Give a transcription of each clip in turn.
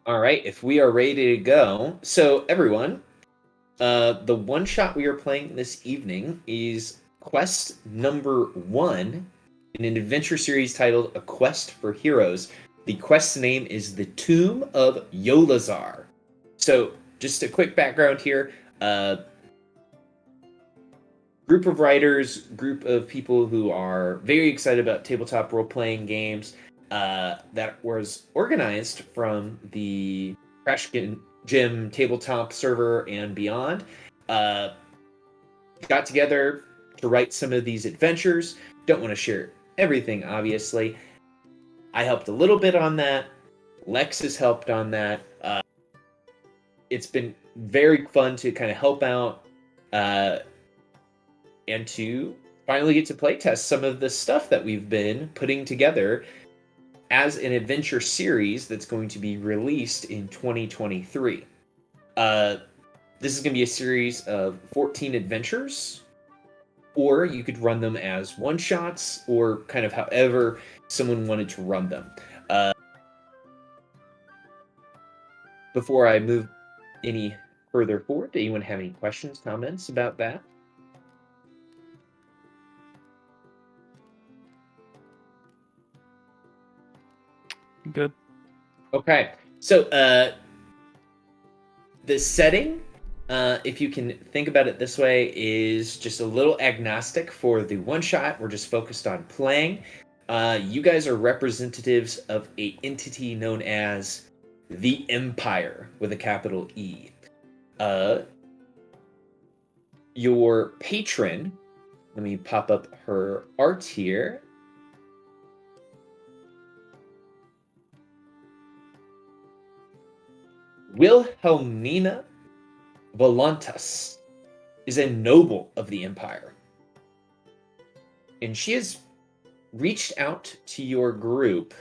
All right, if we are ready to go. So, everyone, the one shot we are playing this evening is quest number 1 in an adventure series titled A Quest for Heroes. The quest's name is The Tomb of Yolazar. So, just a quick background here. Group of writers, group of people who are very excited about tabletop role-playing games, that was organized from the Crash Gym tabletop server and beyond. Uh, got together to write some of these adventures. Don't want to share everything, obviously. I helped a little bit on that. Lex has helped on that. It's been very fun to kind of help out and to finally get to play test some of the stuff that we've been putting together as an adventure series that's going to be released in 2023. This is going to be a series of 14 adventures, or you could run them as one-shots, or kind of however someone wanted to run them. Before I move any further forward, do anyone have any questions, comments about that? Good. Okay, so the setting, if you can think about it this way, is just a little agnostic for the one shot. We're just focused on playing. You guys are representatives of a entity known as the Empire with a capital E. Your patron, let me pop up her art here. Wilhelmina Volantas is a noble of the Empire. And she has reached out to your group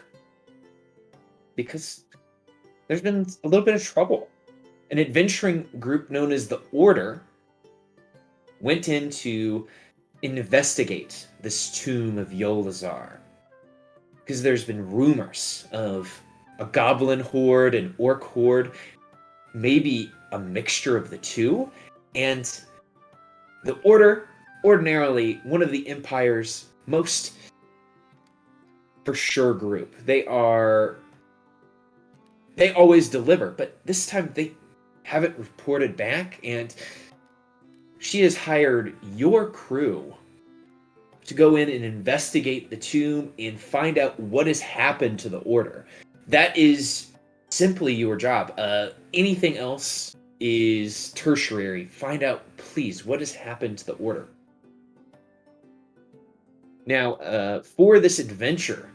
because there's been a little bit of trouble. An adventuring group known as the Order went in to investigate this tomb of Yolazar because there's been rumors of a goblin horde, an orc horde, maybe a mixture of the two. And the Order, ordinarily one of the Empire's most for sure group. They always deliver, but this time they haven't reported back, and she has hired your crew to go in and investigate the tomb and find out what has happened to the Order. That is simply your job. Anything else is tertiary. Find out, please, what has happened to the Order. Now, for this adventure,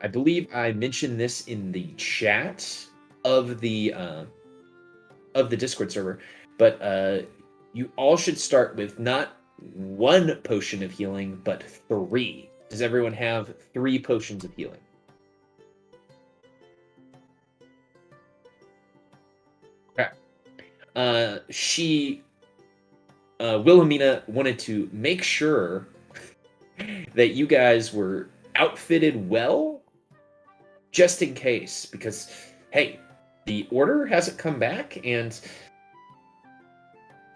I believe I mentioned this in the chat of the Discord server, but you all should start with not 1 potion of healing, but 3. Does everyone have 3 potions of healing? Okay. Wilhelmina wanted to make sure that you guys were outfitted well, just in case, because, hey, the Order hasn't come back, and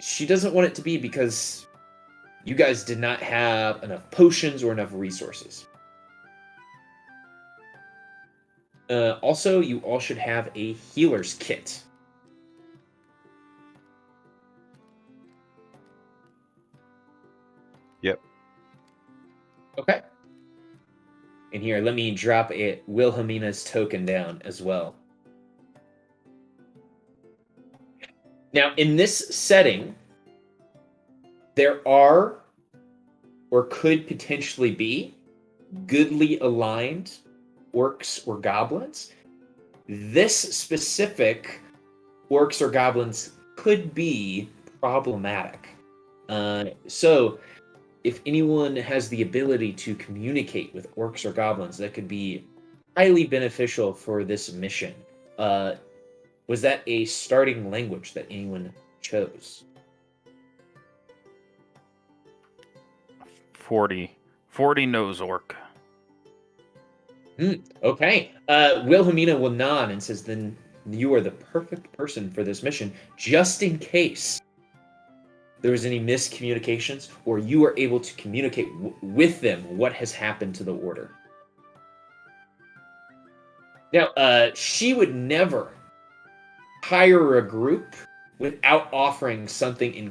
she doesn't want it to be because you guys did not have enough potions or enough resources. Also, you all should have a healer's kit. Yep. Okay. And here, let me drop a Wilhelmina's token down as well. Now, in this setting, there are, or could potentially be, goodly aligned orcs or goblins. This specific orcs or goblins could be problematic. So, if anyone has the ability to communicate with orcs or goblins, that could be highly beneficial for this mission. Was that a starting language that anyone chose? 40 knows orc. Okay. Wilhelmina will nod and says, then you are the perfect person for this mission, just in case there was any miscommunications or you are able to communicate with them what has happened to the order. Now, she would never hire a group without offering something to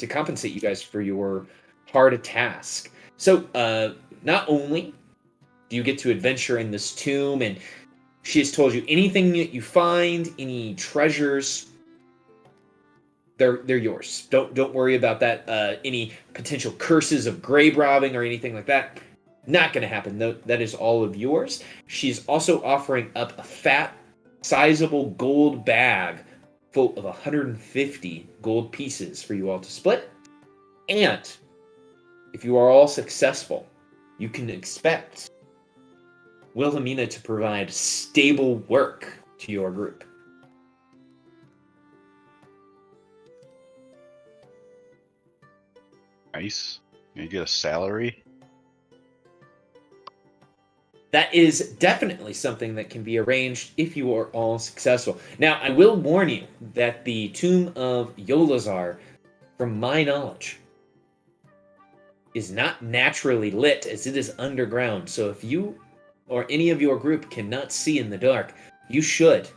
compensate you guys for your hard task. So, not only do you get to adventure in this tomb, and she has told you anything that you find, any treasures, they're yours. Don't worry about that. Any potential curses of grave robbing or anything like that, not going to happen. That is all of yours. She's also offering up a fat, sizable gold bag full of 150 gold pieces for you all to split. And if you are all successful, you can expect Wilhelmina to provide stable work to your group. Nice. You get a salary? That is definitely something that can be arranged if you are all successful. Now, I will warn you that the tomb of Yolazar, from my knowledge, is not naturally lit, as it is underground. So if you or any of your group cannot see in the dark, you should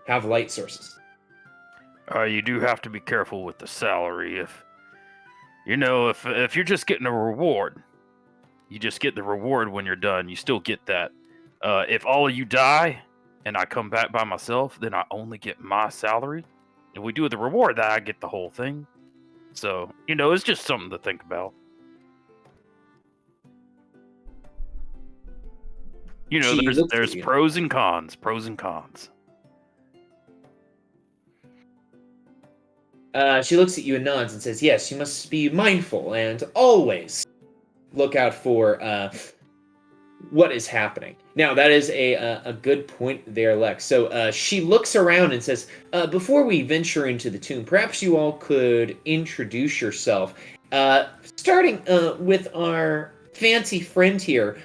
have light sources. You do have to be careful with the salary. If you're just getting a reward, you just get the reward when you're done. You still get that. If all of you die and I come back by myself, then I only get my salary. If we do the reward, that I get the whole thing. So, it's just something to think about. There's pros and cons. She looks at you and nods and says, yes, you must be mindful and always look out for what is happening. Now, that is a good point there, Lex. So she looks around and says, before we venture into the tomb, perhaps you all could introduce yourself. Starting with our fancy friend here,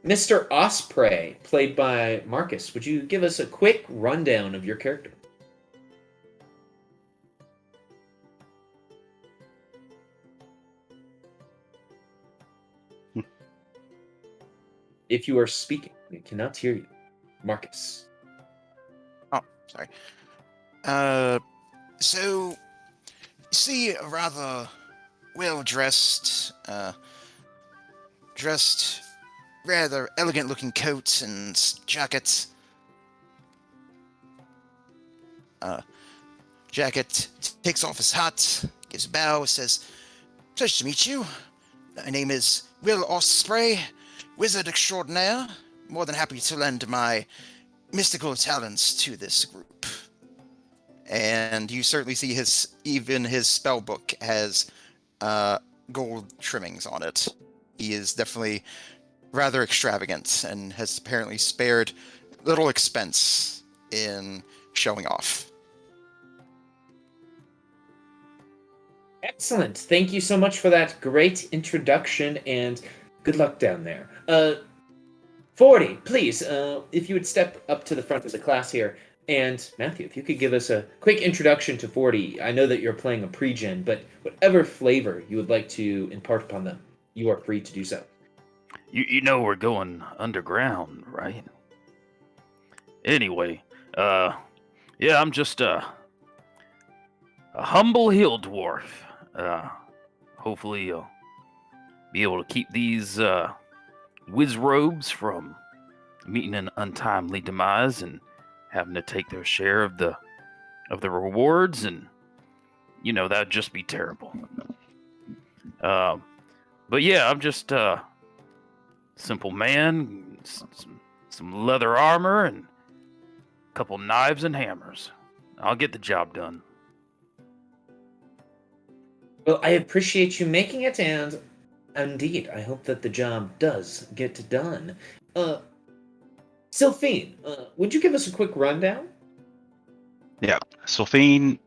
Mr. Osprey, played by Marcus. Would you give us a quick rundown of your character? If you are speaking, we cannot hear you. Marcus. Oh, sorry. So, you see a rather well-dressed, rather elegant-looking coat and jacket. Jacket takes off his hat, gives a bow, says, "Pleasure to meet you. My name is Will Osprey, wizard extraordinaire. More than happy to lend my mystical talents to this group." And you certainly see even his spell book has gold trimmings on it. He is definitely rather extravagant and has apparently spared little expense in showing off. Excellent. Thank you so much for that great introduction, and good luck down there. 40, please, if you would step up to the front of the class here. And Matthew, if you could give us a quick introduction to 40. I know that you're playing a pre-gen, but whatever flavor you would like to impart upon them, you are free to do so. You know we're going underground, right? Anyway, yeah, I'm just a humble hill dwarf. Hopefully you'll be able to keep these whiz robes from meeting an untimely demise and having to take their share of the rewards, and that'd just be terrible. But yeah, I'm just a simple man, some leather armor, and a couple knives and hammers. I'll get the job done. Well, I appreciate you making it, and indeed, I hope that the job does get done. Sylphine, would you give us a quick rundown? Yeah. Sylphine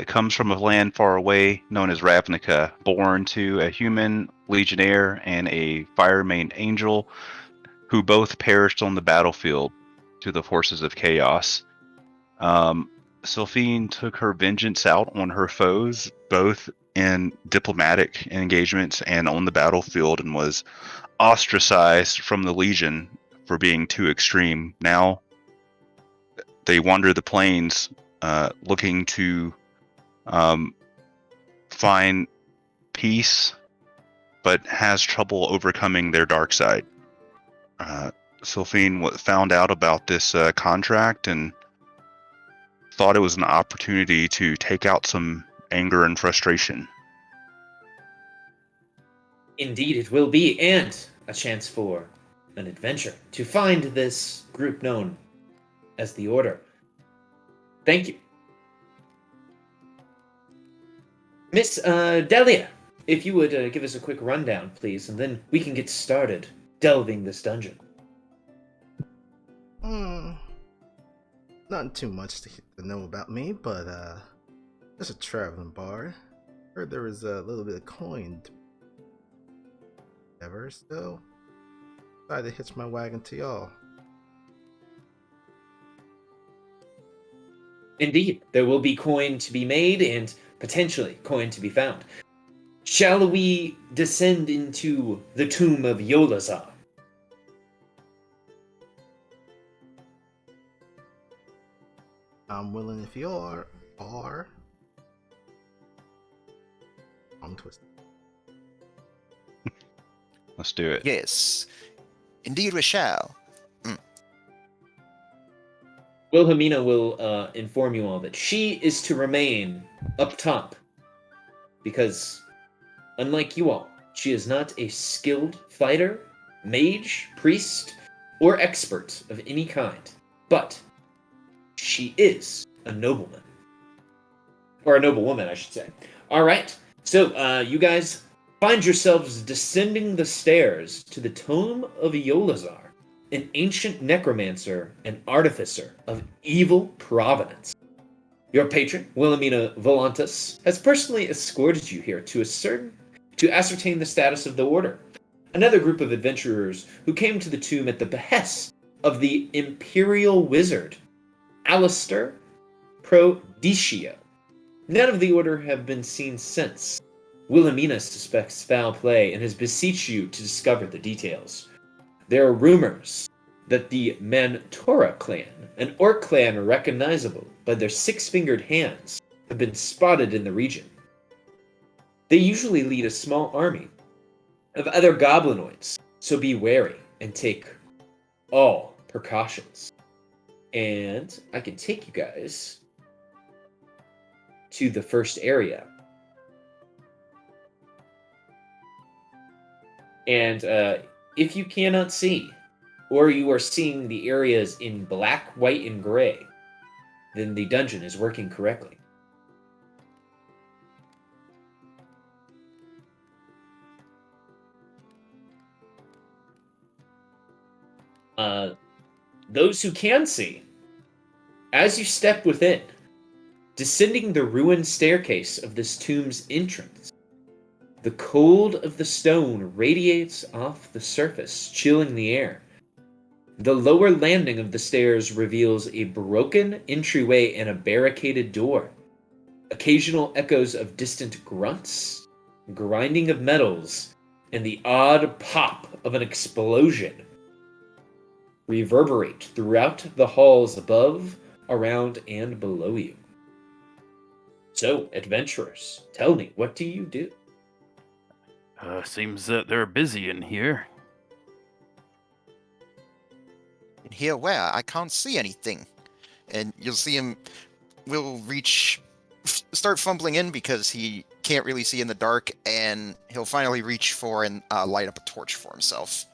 comes from a land far away known as Ravnica, born to a human legionnaire and a fire-main angel who both perished on the battlefield to the forces of chaos. Sylphine took her vengeance out on her foes, both in diplomatic engagements and on the battlefield, and was ostracized from the Legion for being too extreme. Now they wander the plains looking to find peace, but has trouble overcoming their dark side. Sylphine found out about this contract and thought it was an opportunity to take out some anger and frustration. Indeed, it will be, and a chance for an adventure to find this group known as the Order. Thank you. Miss Delia, if you would give us a quick rundown, please, and then we can get started delving this dungeon. Not too much to know about me, but just a traveling bard. Heard there was a little bit of coin. Ever so decided to hitch my wagon to y'all. Indeed, there will be coin to be made and potentially coin to be found. Shall we descend into the tomb of Yolazar? I'm willing if you are. I'm twisted. Let's do it. Yes, indeed we shall. Wilhelmina will inform you all that she is to remain up top because, unlike you all, she is not a skilled fighter, mage, priest, or expert of any kind, but she is a nobleman. Or a noblewoman, I should say. All right, so you guys find yourselves descending the stairs to the tomb of Yolazar, an ancient necromancer and artificer of evil provenance. Your patron, Wilhelmina Volantis, has personally escorted you here to ascertain the status of the Order. Another group of adventurers who came to the tomb at the behest of the Imperial Wizard, Alistair Prodicio. None of the Order have been seen since. Wilhelmina suspects foul play and has beseeched you to discover the details. There are rumors that the Mantora clan, an orc clan recognizable by their six-fingered hands, have been spotted in the region. They usually lead a small army of other goblinoids, so be wary and take all precautions. And I can take you guys to the first area. And if you cannot see, or you are seeing the areas in black, white, and gray, then the dungeon is working correctly. Those who can see, as you step within, descending the ruined staircase of this tomb's entrance, the cold of the stone radiates off the surface, chilling the air. The lower landing of the stairs reveals a broken entryway and a barricaded door. Occasional echoes of distant grunts, grinding of metals, and the odd pop of an explosion reverberate throughout the halls above, around, and below you. So, adventurers, tell me, what do you do? Seems that they're busy in here. And here where? I can't see anything. And you'll see him will start fumbling in because he can't really see in the dark, and he'll finally reach for and light up a torch for himself.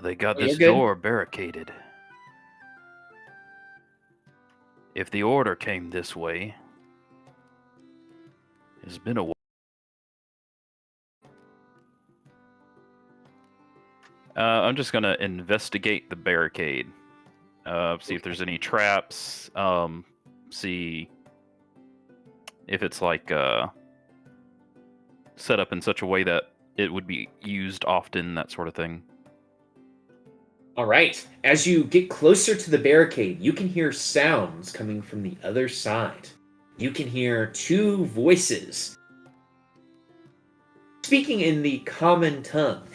They got You're this good. door barricaded. If the Order came this way, it's been a while. I'm just gonna investigate the barricade. See if there's any traps. See if it's like set up in such a way that it would be used often, that sort of thing. All right. As you get closer to the barricade, you can hear sounds coming from the other side. You can hear two voices speaking in the common tongue.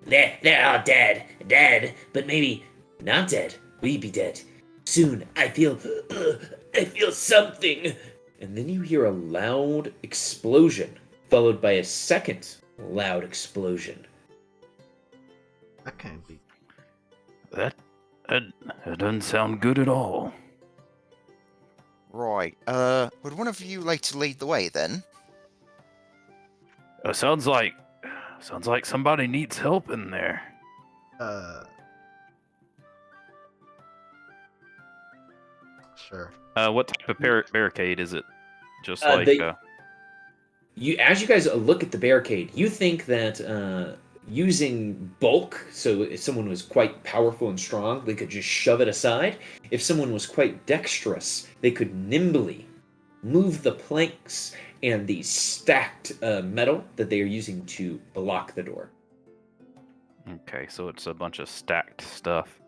They're all dead, but maybe not dead. We be dead. Soon, I feel something. And then you hear a loud explosion, followed by a second loud explosion. That can't be. That doesn't sound good at all. Right. Would one of you like to lead the way then? Sounds like somebody needs help in there. Sure. What type of barricade is it? Just As you guys look at the barricade, you think that using bulk, so if someone was quite powerful and strong, they could just shove it aside. If someone was quite dexterous, they could nimbly move the planks and the stacked metal that they are using to block the door. Okay, so it's a bunch of stacked stuff.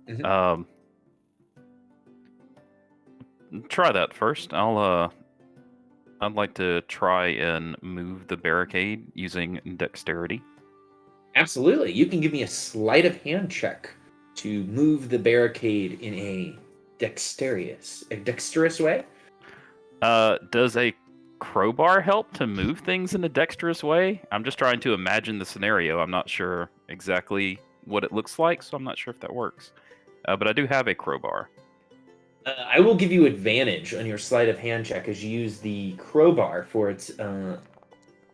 Mhm. Try that first. I'd like to try and move the barricade using dexterity. Absolutely. You can give me a sleight of hand check to move the barricade in a dexterous way. Does a crowbar help to move things in a dexterous way? I'm just trying to imagine the scenario. I'm not sure exactly what it looks like, so I'm not sure if that works. But I do have a crowbar. I will give you advantage on your sleight of hand check as you use the crowbar for its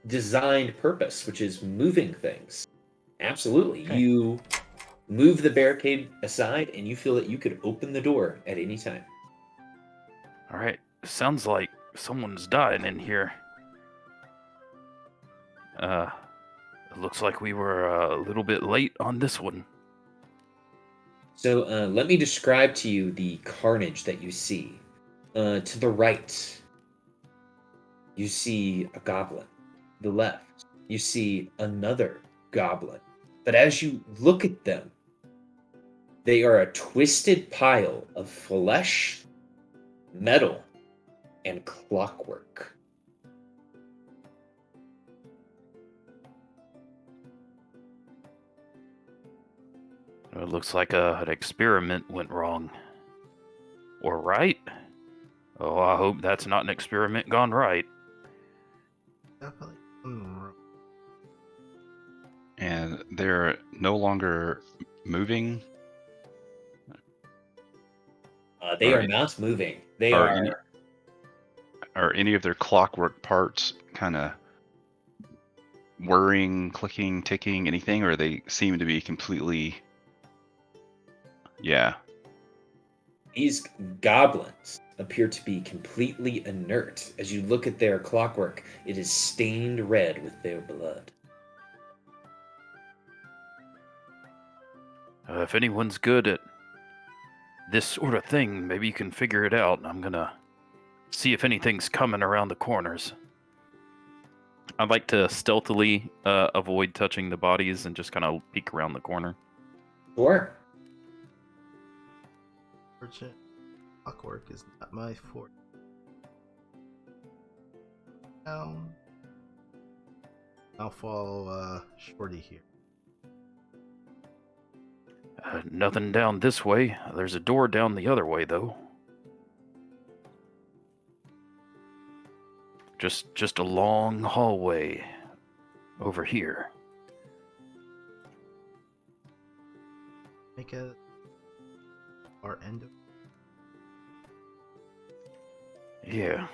designed purpose, which is moving things. Absolutely. Okay. You move the barricade aside, and you feel that you could open the door at any time. All right. Sounds like someone's dying in here. It looks like we were a little bit late on this one. So let me describe to you the carnage that you see. To the right, you see a goblin. The left, you see another goblin. But as you look at them, they are a twisted pile of flesh, metal, and clockwork. It looks like an experiment went wrong. Or right? Oh, I hope that's not an experiment gone right. Definitely. And they're no longer moving. They Are are it- not moving. They are are. any- Are any of their clockwork parts kind of whirring, clicking, ticking, anything, or they seem to be completely? Yeah. These goblins appear to be completely inert. As you look at their clockwork, it is stained red with their blood. If anyone's good at this sort of thing, maybe you can figure it out. I'm gonna see if anything's coming around the corners. I'd like to stealthily avoid touching the bodies and just kind of peek around the corner. Sure. Fortunate. Clockwork is not my forte. I'll follow Shorty here. Nothing down this way. There's a door down the other way, though. Just a long hallway over here. Make a our end of. Yeah.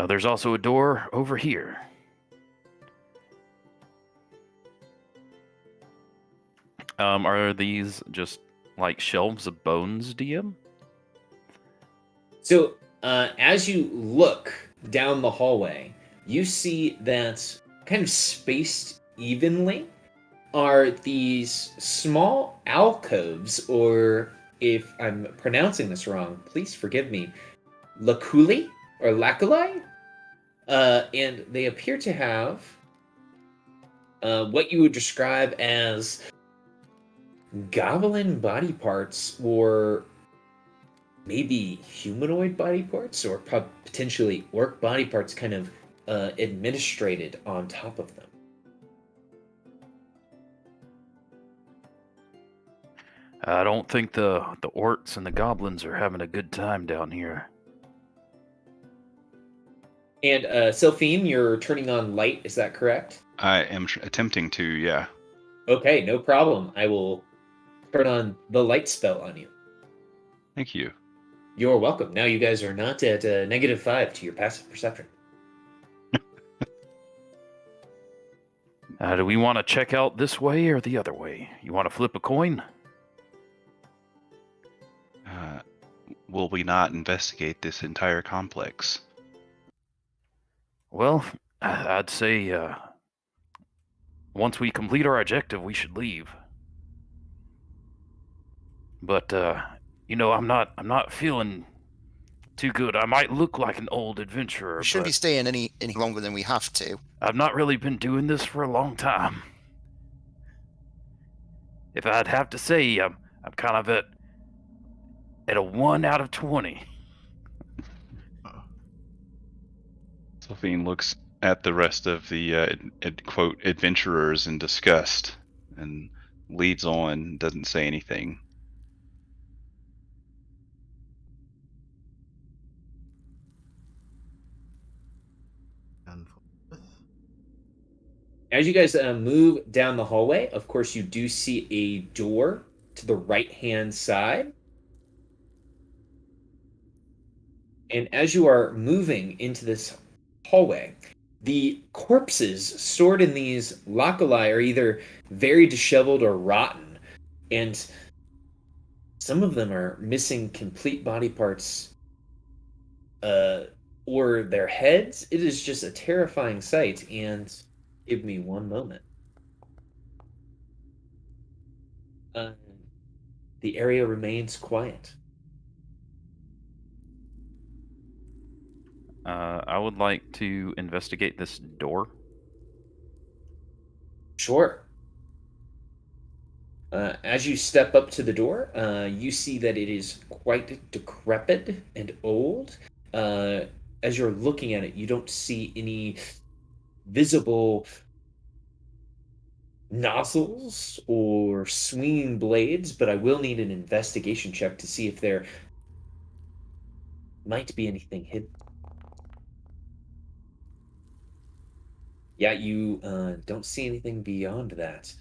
There's also a door over here. Are these just like shelves of bones, DM? So, as you look down the hallway, you see that kind of spaced evenly are these small alcoves, or if I'm pronouncing this wrong, please forgive me, laculi or laculi. And they appear to have what you would describe as goblin body parts, or maybe humanoid body parts, or potentially orc body parts, kind of administrated on top of them. I don't think the orcs and the goblins are having a good time down here. And Sylphine, you're turning on light, is that correct? I am attempting to, yeah. Okay, no problem. I will turn on the light spell on you. Thank you. You're welcome. Now you guys are not at -5 to your passive perception. Do we want to check out this way or the other way? You want to flip a coin? Will we not investigate this entire complex? Well, I'd say once we complete our objective, we should leave. But I'm not feeling too good. I might look like an old adventurer. We shouldn't be but staying any longer than we have to. I've not really been doing this for a long time. If I'd have to say, I'm kind of at a 1 out of 20. Sophine looks at the rest of the quote adventurers in disgust and leads on, doesn't say anything. As you guys move down the hallway, of course, you do see a door to the right-hand side. And as you are moving into this hallway, the corpses stored in these loculi are either very disheveled or rotten, and some of them are missing complete body parts or their heads. It is just a terrifying sight, and give me one moment. The area remains quiet. I would like to investigate this door. Sure. As you step up to the door, you see that it is quite decrepit and old. As you're looking at it, you don't see any visible nozzles or swinging blades, but I will need an investigation check to see if there might be anything hidden. Yeah, you don't see anything beyond that.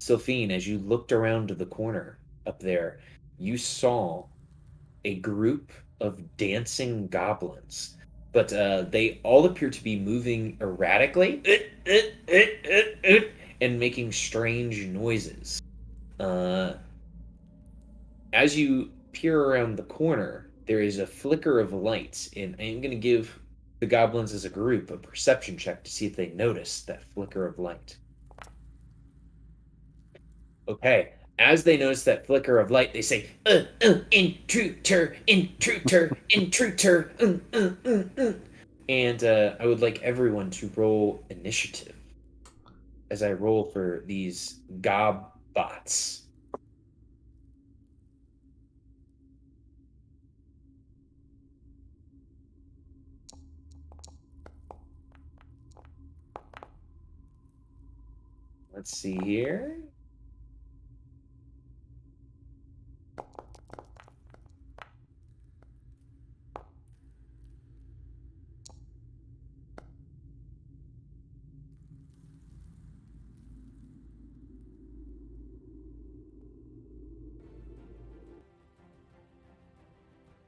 Sylphine, as you looked around the corner up there, you saw a group of dancing goblins, but they all appear to be moving erratically and making strange noises. As you peer around the corner, there is a flicker of light, and I'm going to give the goblins as a group a perception check to see if they notice that flicker of light. Okay, as they notice that flicker of light, they say, intruder, intruder, intruder, And I would like everyone to roll initiative as I roll for these gob bots. Let's see here.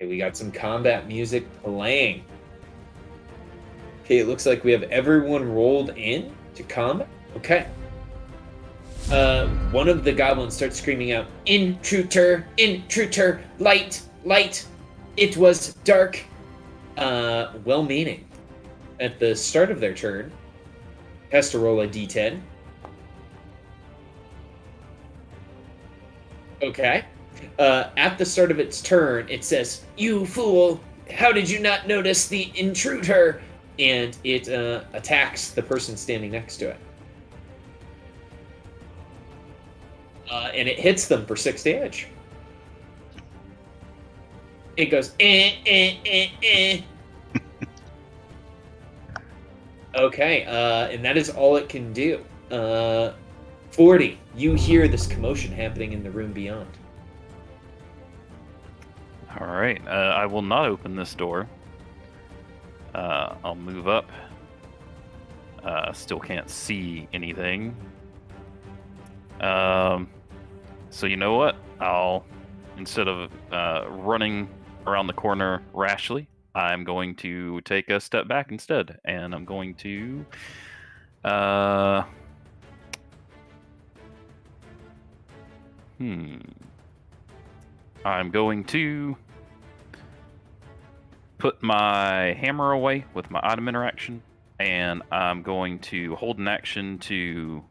Okay, we got some combat music playing. Okay, it looks like we have everyone rolled in to combat. Okay. One of the goblins starts screaming out, intruder, intruder, light, light. It was dark. Well-meaning. At the start of their turn, has to roll a d10. Okay. At the start of its turn, it says, "You fool! How did you not notice the intruder?" and it attacks the person standing next to it. And it hits them for 6 damage. It goes, eh. Okay, and that is all it can do. 40, you hear this commotion happening in the room beyond. All right, I will not open this door. I'll move up. Still can't see anything. So you know what? I'll, instead of running around the corner rashly, I'm going to take a step back instead, and I'm going to I'm going to put my hammer away with my item interaction, and I'm going to hold an action to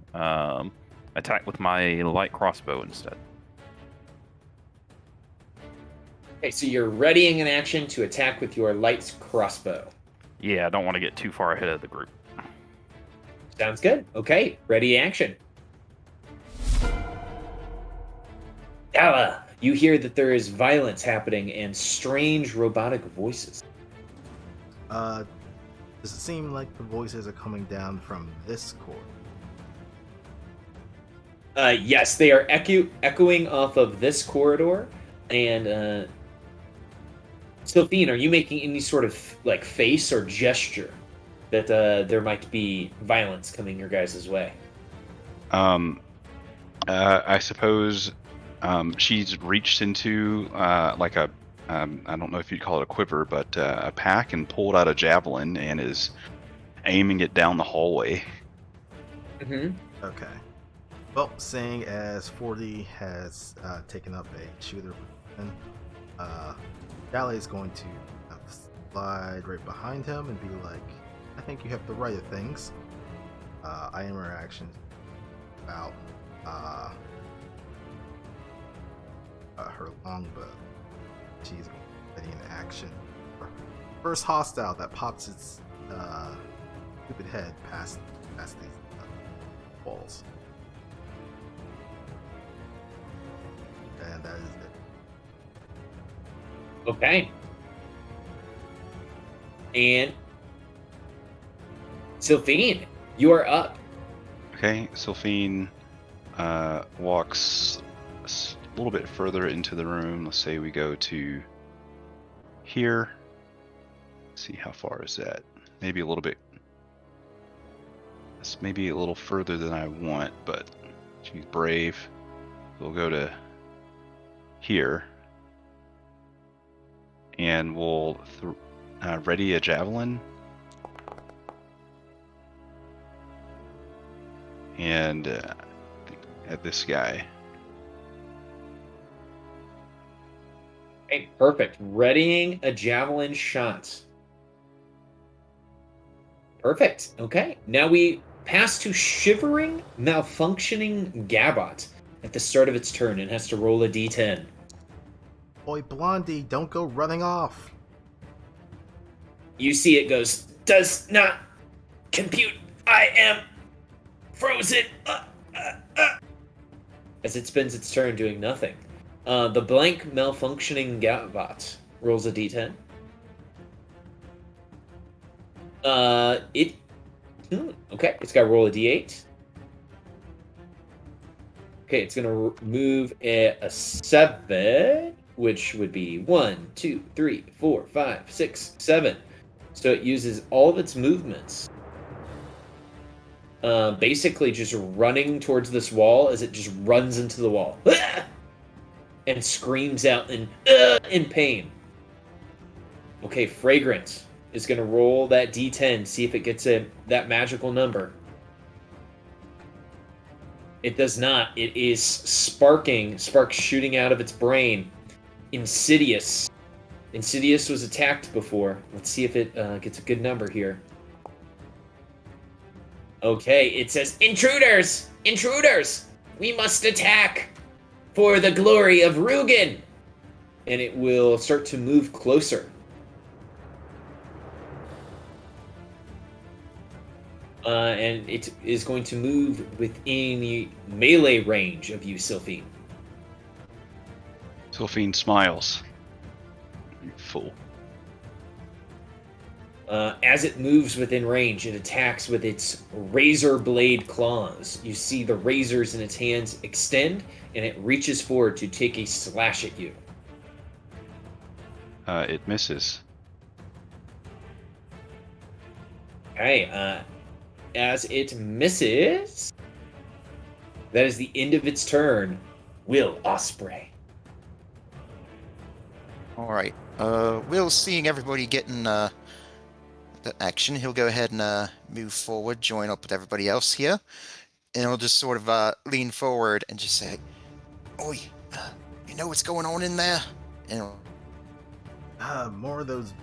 attack with my light crossbow instead. Okay, so you're readying an action to attack with your light crossbow. Yeah, I don't want to get too far ahead of the group. Sounds good. Okay, ready action. Gala, you hear that there is violence happening and strange robotic voices. Does it seem like the voices are coming down from this corridor? Yes, they are echoing off of this corridor. And, Sylphine, are you making any sort of, like, face or gesture that there might be violence coming your guys' way? I suppose she's reached into like a I don't know if you'd call it a quiver, but a pack, and pulled out a javelin and is aiming it down the hallway. Mm-hmm. Okay. Well, seeing as 40 has taken up a shooter position, Dally is going to slide right behind him and be like, I think you have the right of things. I am her action about her longbow. She's ready in action. First hostile that pops its stupid head past these walls. And that is it. Okay. And Sylphine, you are up. Okay, Sylphine walks a little bit further into the room. Let's say we go to here. Let's see, how far is that? Maybe a little bit. That's maybe a little further than I want, but she's brave. We'll go to here, and we'll ready a javelin, and at this guy. Okay, perfect. Readying a javelin shot. Perfect. Okay, now we pass to shivering, malfunctioning Gabot at the start of its turn and has to roll a d10. Boy, Blondie, don't go running off. You see it goes, does not compute. I am frozen. As it spends its turn doing nothing. The blank malfunctioning Gabot rolls a d10. Okay, it's got to roll a d8. Okay, it's going to move a 7, which would be 1, 2, 3, 4, 5, 6, 7. So it uses all of its movements. Basically just running towards this wall as it just runs into the wall. And screams out in pain. Okay, Fragrant is going to roll that d10, see if it gets that magical number. It does not. It is sparks shooting out of its brain. Insidious. Insidious was attacked before. Let's see if it gets a good number here. Okay, it says, Intruders! Intruders! We must attack for the glory of Rugen! And it will start to move closer. and it is going to move within the melee range of you, Sylphine. Sylphine smiles. You fool. As it moves within range, it attacks with its razor blade claws. You see the razors in its hands extend, and it reaches forward to take a slash at you. It misses. Okay, as it misses, that is the end of its turn. Will Osprey. All right. Will, seeing everybody getting the action, he'll go ahead and move forward, join up with everybody else here, and he'll just sort of lean forward and just say, "Oi, you know what's going on in there?" And More of those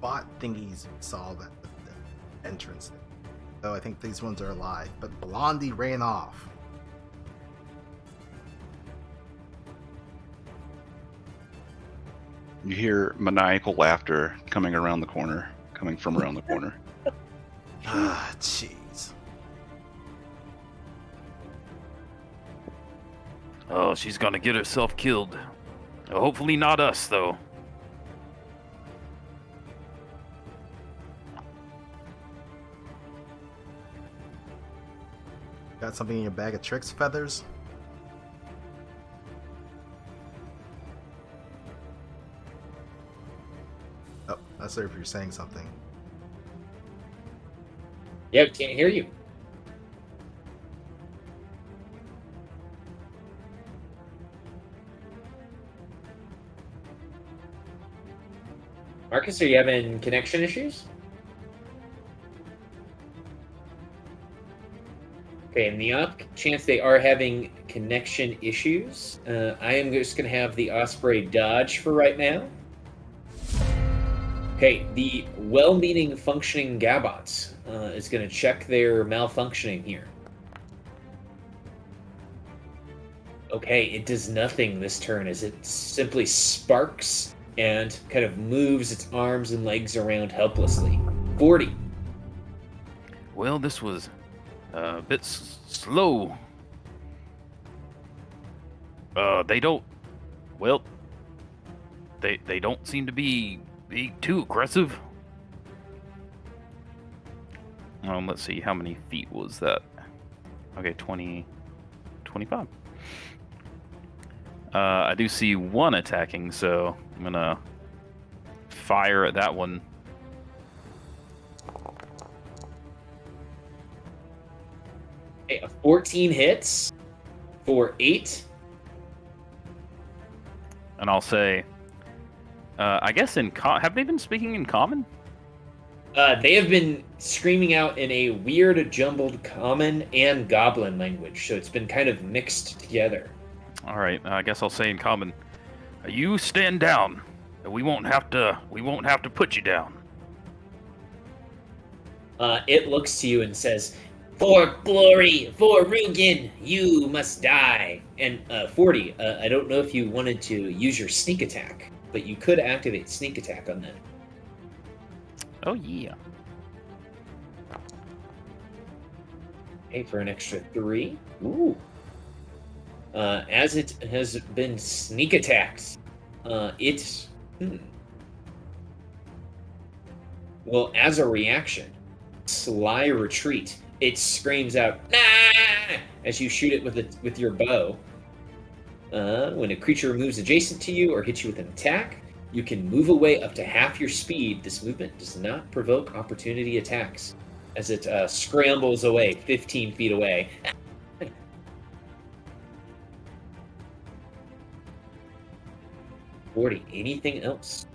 bot thingies we saw at the entrance. So I think these ones are alive, but Blondie ran off. You hear maniacal laughter coming from around the corner. Ah, jeez. Oh, she's gonna get herself killed. Hopefully not us, though. Got something in your bag of tricks, Feathers? Oh, that's there if you're saying something. Yep, can't hear you. Marcus, are you having connection issues? Okay, in the off chance they are having connection issues, I am just going to have the Osprey dodge for right now. Okay, the well-meaning functioning Gabots is going to check their malfunctioning here. Okay, it does nothing this turn as it simply sparks and kind of moves its arms and legs around helplessly. 40. Well, this was a bit slow. They don't. Well, they don't seem to be too aggressive. Let's see, how many feet was that? Okay, 20, 25. I do see one attacking, so I'm gonna fire at that one. Okay, a 14 hits for 8. And I'll say, I guess have they been speaking in common? They have been screaming out in a weird, jumbled common and goblin language, so it's been kind of mixed together. All right, I guess I'll say in common, you stand down. We won't have to put you down. It looks to you and says, "For glory, for Rugen, you must die." And 40, I don't know if you wanted to use your sneak attack, but you could activate sneak attack on that. Oh, yeah. Okay, for an extra 3. Ooh. As it has been sneak attacked, well, as a reaction, sly retreat. It screams out, "Nah!" as you shoot it with your bow. When a creature moves adjacent to you or hits you with an attack, you can move away up to half your speed. This movement does not provoke opportunity attacks, as it scrambles away 15 feet away. 40. Anything else?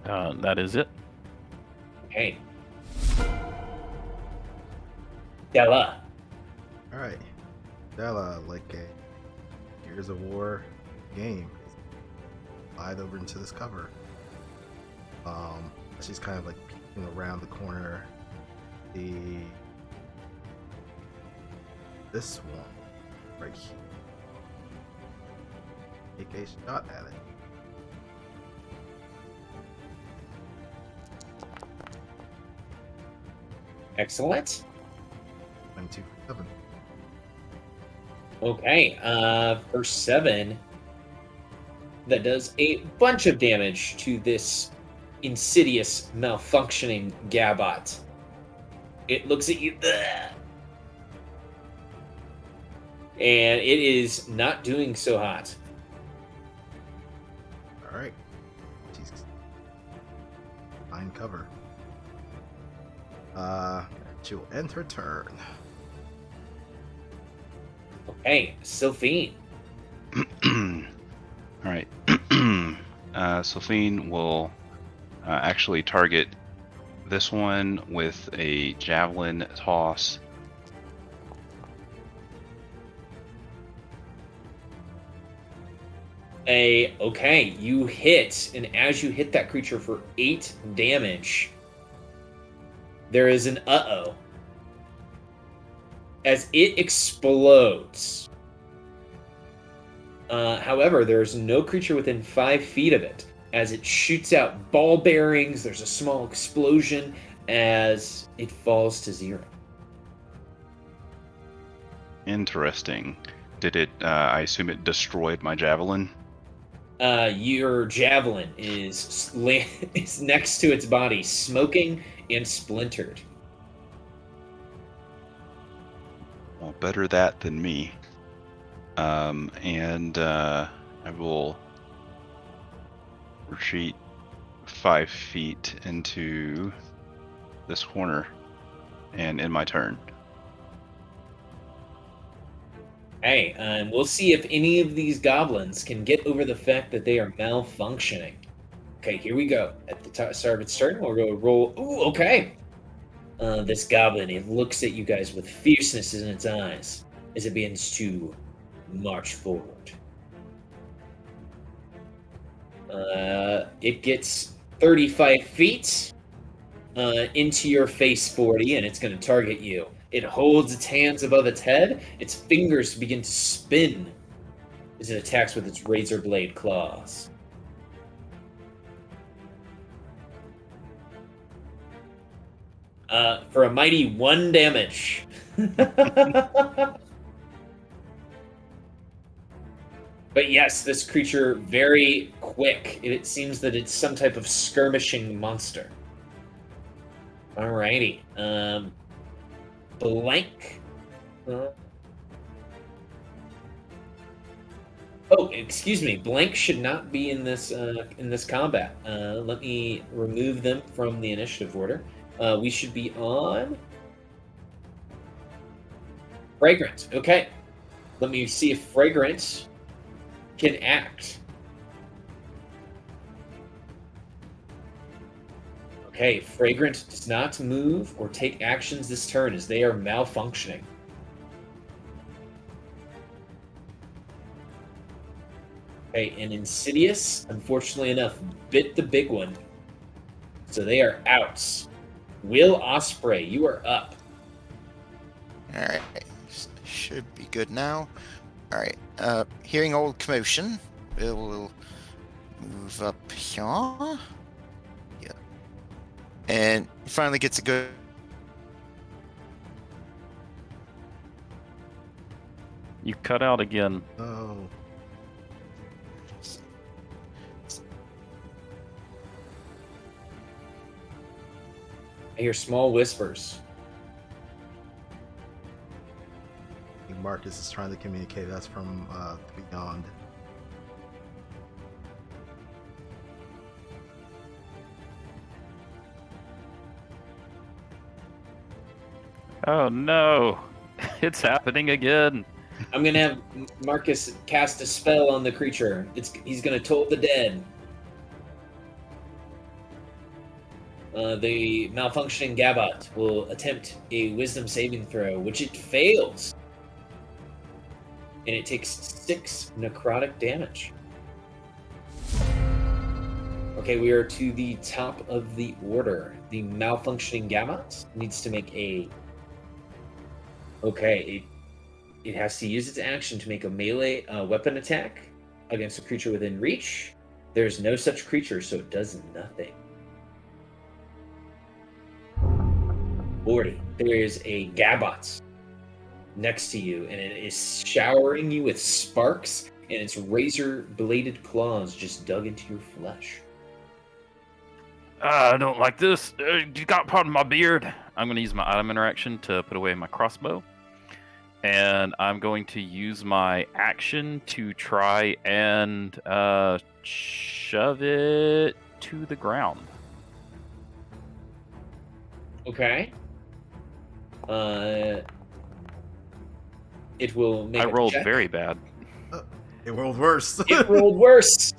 That is it. Okay. Della. Alright. Della, like a Gears of War game, slide over into this cover. She's kind of like peeking around the corner. This one right here. Take a shot at it. Excellent. 22 for 7. Okay, for 7, that does a bunch of damage to this insidious, malfunctioning Gabot. It looks at you, ugh, and it is not doing so hot. All right. She's find cover. She'll end her turn. Okay, Sylphine. All right. Sophine will actually target this one with a javelin toss. Okay, you hit, and as you hit that creature for 8 damage, there is an uh-oh. As it explodes. However, there's no creature within 5 feet of it. As it shoots out ball bearings, there's a small explosion as it falls to 0. Interesting. Did it? I assume it destroyed my javelin. Your javelin is next to its body, smoking and splintered. Well, better that than me. And I will retreat 5 feet into this corner and end my turn. Hey, we'll see if any of these goblins can get over the fact that they are malfunctioning. Okay, here we go. At the start of its turn, we'll go roll. Ooh, okay. This goblin, it looks at you guys with fierceness in its eyes as it begins to march forward. It gets 35 feet into your face 40, and it's going to target you. It holds its hands above its head. Its fingers begin to spin as it attacks with its razor blade claws. For a mighty 1 damage. But yes, this creature, very quick. It seems that it's some type of skirmishing monster. Alrighty. Blank. Oh, excuse me. Blank should not be in this combat. Let me remove them from the initiative order. We should be on Fragrant. Okay. Let me see if Fragrant can act. Okay, Fragrant does not move or take actions this turn as they are malfunctioning. Okay, and Insidious, unfortunately enough, bit the big one. So they are out. Will Osprey, you are up. Alright. Should be good now. Alright. Hearing old commotion, we'll move up here. Yeah. And finally gets a good. You cut out again. Oh. I hear small whispers. I think Marcus is trying to communicate us from beyond. Oh no, it's happening again. I'm gonna have Marcus cast a spell on the creature. He's gonna toll the dead. The malfunctioning Gabot will attempt a wisdom saving throw, which it fails. And it takes 6 necrotic damage. Okay, we are to the top of the order. The malfunctioning Gabot needs to make a... Okay, it has to use its action to make a melee weapon attack against a creature within reach. There's no such creature, so it does nothing. 40. There is a Gabot next to you, and it is showering you with sparks, and its razor-bladed claws just dug into your flesh. I don't like this. You got part of my beard. I'm going to use my item interaction to put away my crossbow. And I'm going to use my action to try and shove it to the ground. Okay. It will make I a rolled check. very bad. It rolled worse. It rolled worse.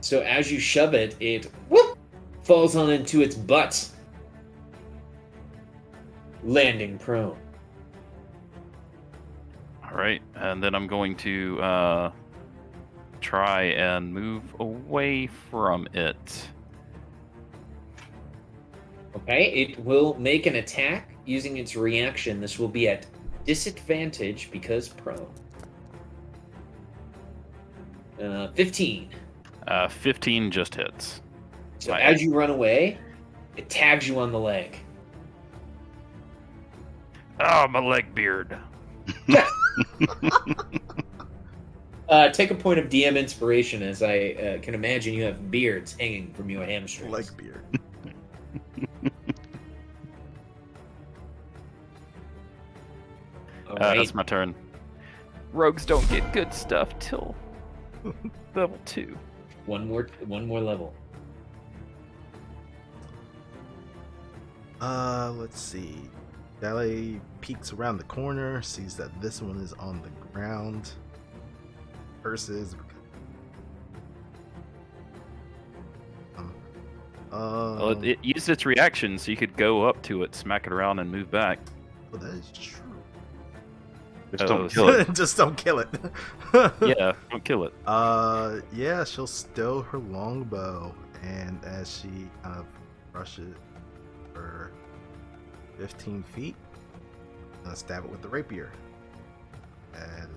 So as you shove it, it whoop, falls on into its butt, landing prone. All right, and then I'm going to try and move away from it. Okay, it will make an attack using its reaction. This will be at disadvantage because prone. 15. 15 just hits. So My- as you run away, it tags you on the leg. Oh, my leg beard. Take a point of DM inspiration, as I can imagine you have beards hanging from your hamstrings. Like beard. All right. That's my turn. Rogues don't get good stuff till level 2. One more level. Let's see. Dally peeks around the corner, sees that this one is on the ground. Versus. Well, it used its reaction, so you could go up to it, smack it around, and move back. Oh, that is true. Just Oh, don't kill it. Just don't kill it. Yeah, don't kill it. Yeah, she'll stow her longbow, and as she kind of rushes for 15 feet, stab it with the rapier. And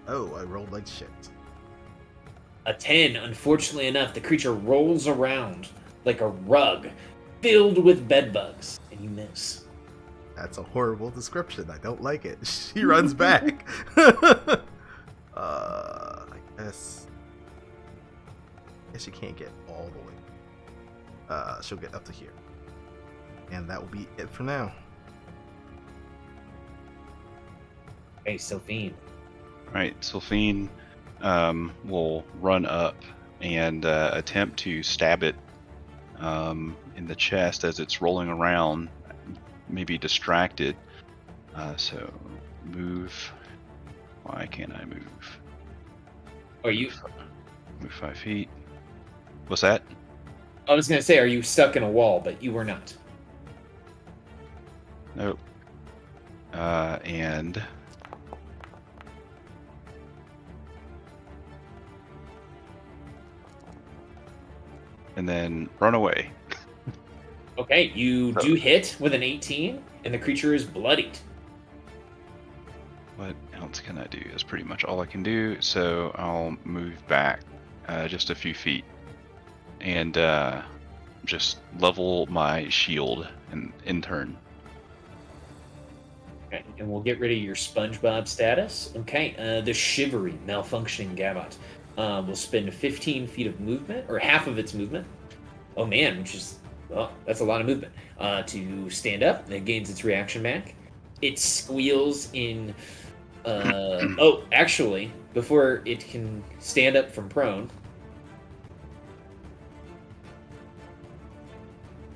oh, I rolled like shit. A 10. Unfortunately enough, the creature rolls around like a rug filled with bedbugs, and you miss. That's a horrible description. I don't like it. She runs back. I guess she can't get all the way. She'll get up to here. And that will be it for now. Hey, Sophine. Right, Sylphine will run up and attempt to stab it in the chest as it's rolling around, maybe distracted. So move. Why can't I move? Are you? Move 5 feet. What's that? I was gonna say, are you stuck in a wall? But you were not. Nope. And then run away. Okay, you do hit with an 18, and the creature is bloodied. What else can I do? That's pretty much all I can do. So I'll move back just a few feet and just level my shield in turn. Okay, and we'll get rid of your SpongeBob status. Okay, the shivery, malfunctioning Gabot will spend 15 feet of movement, or half of its movement. Oh man, which is, well, that's a lot of movement. To stand up, it gains its reaction back. It squeals in. Oh, actually, before it can stand up from prone,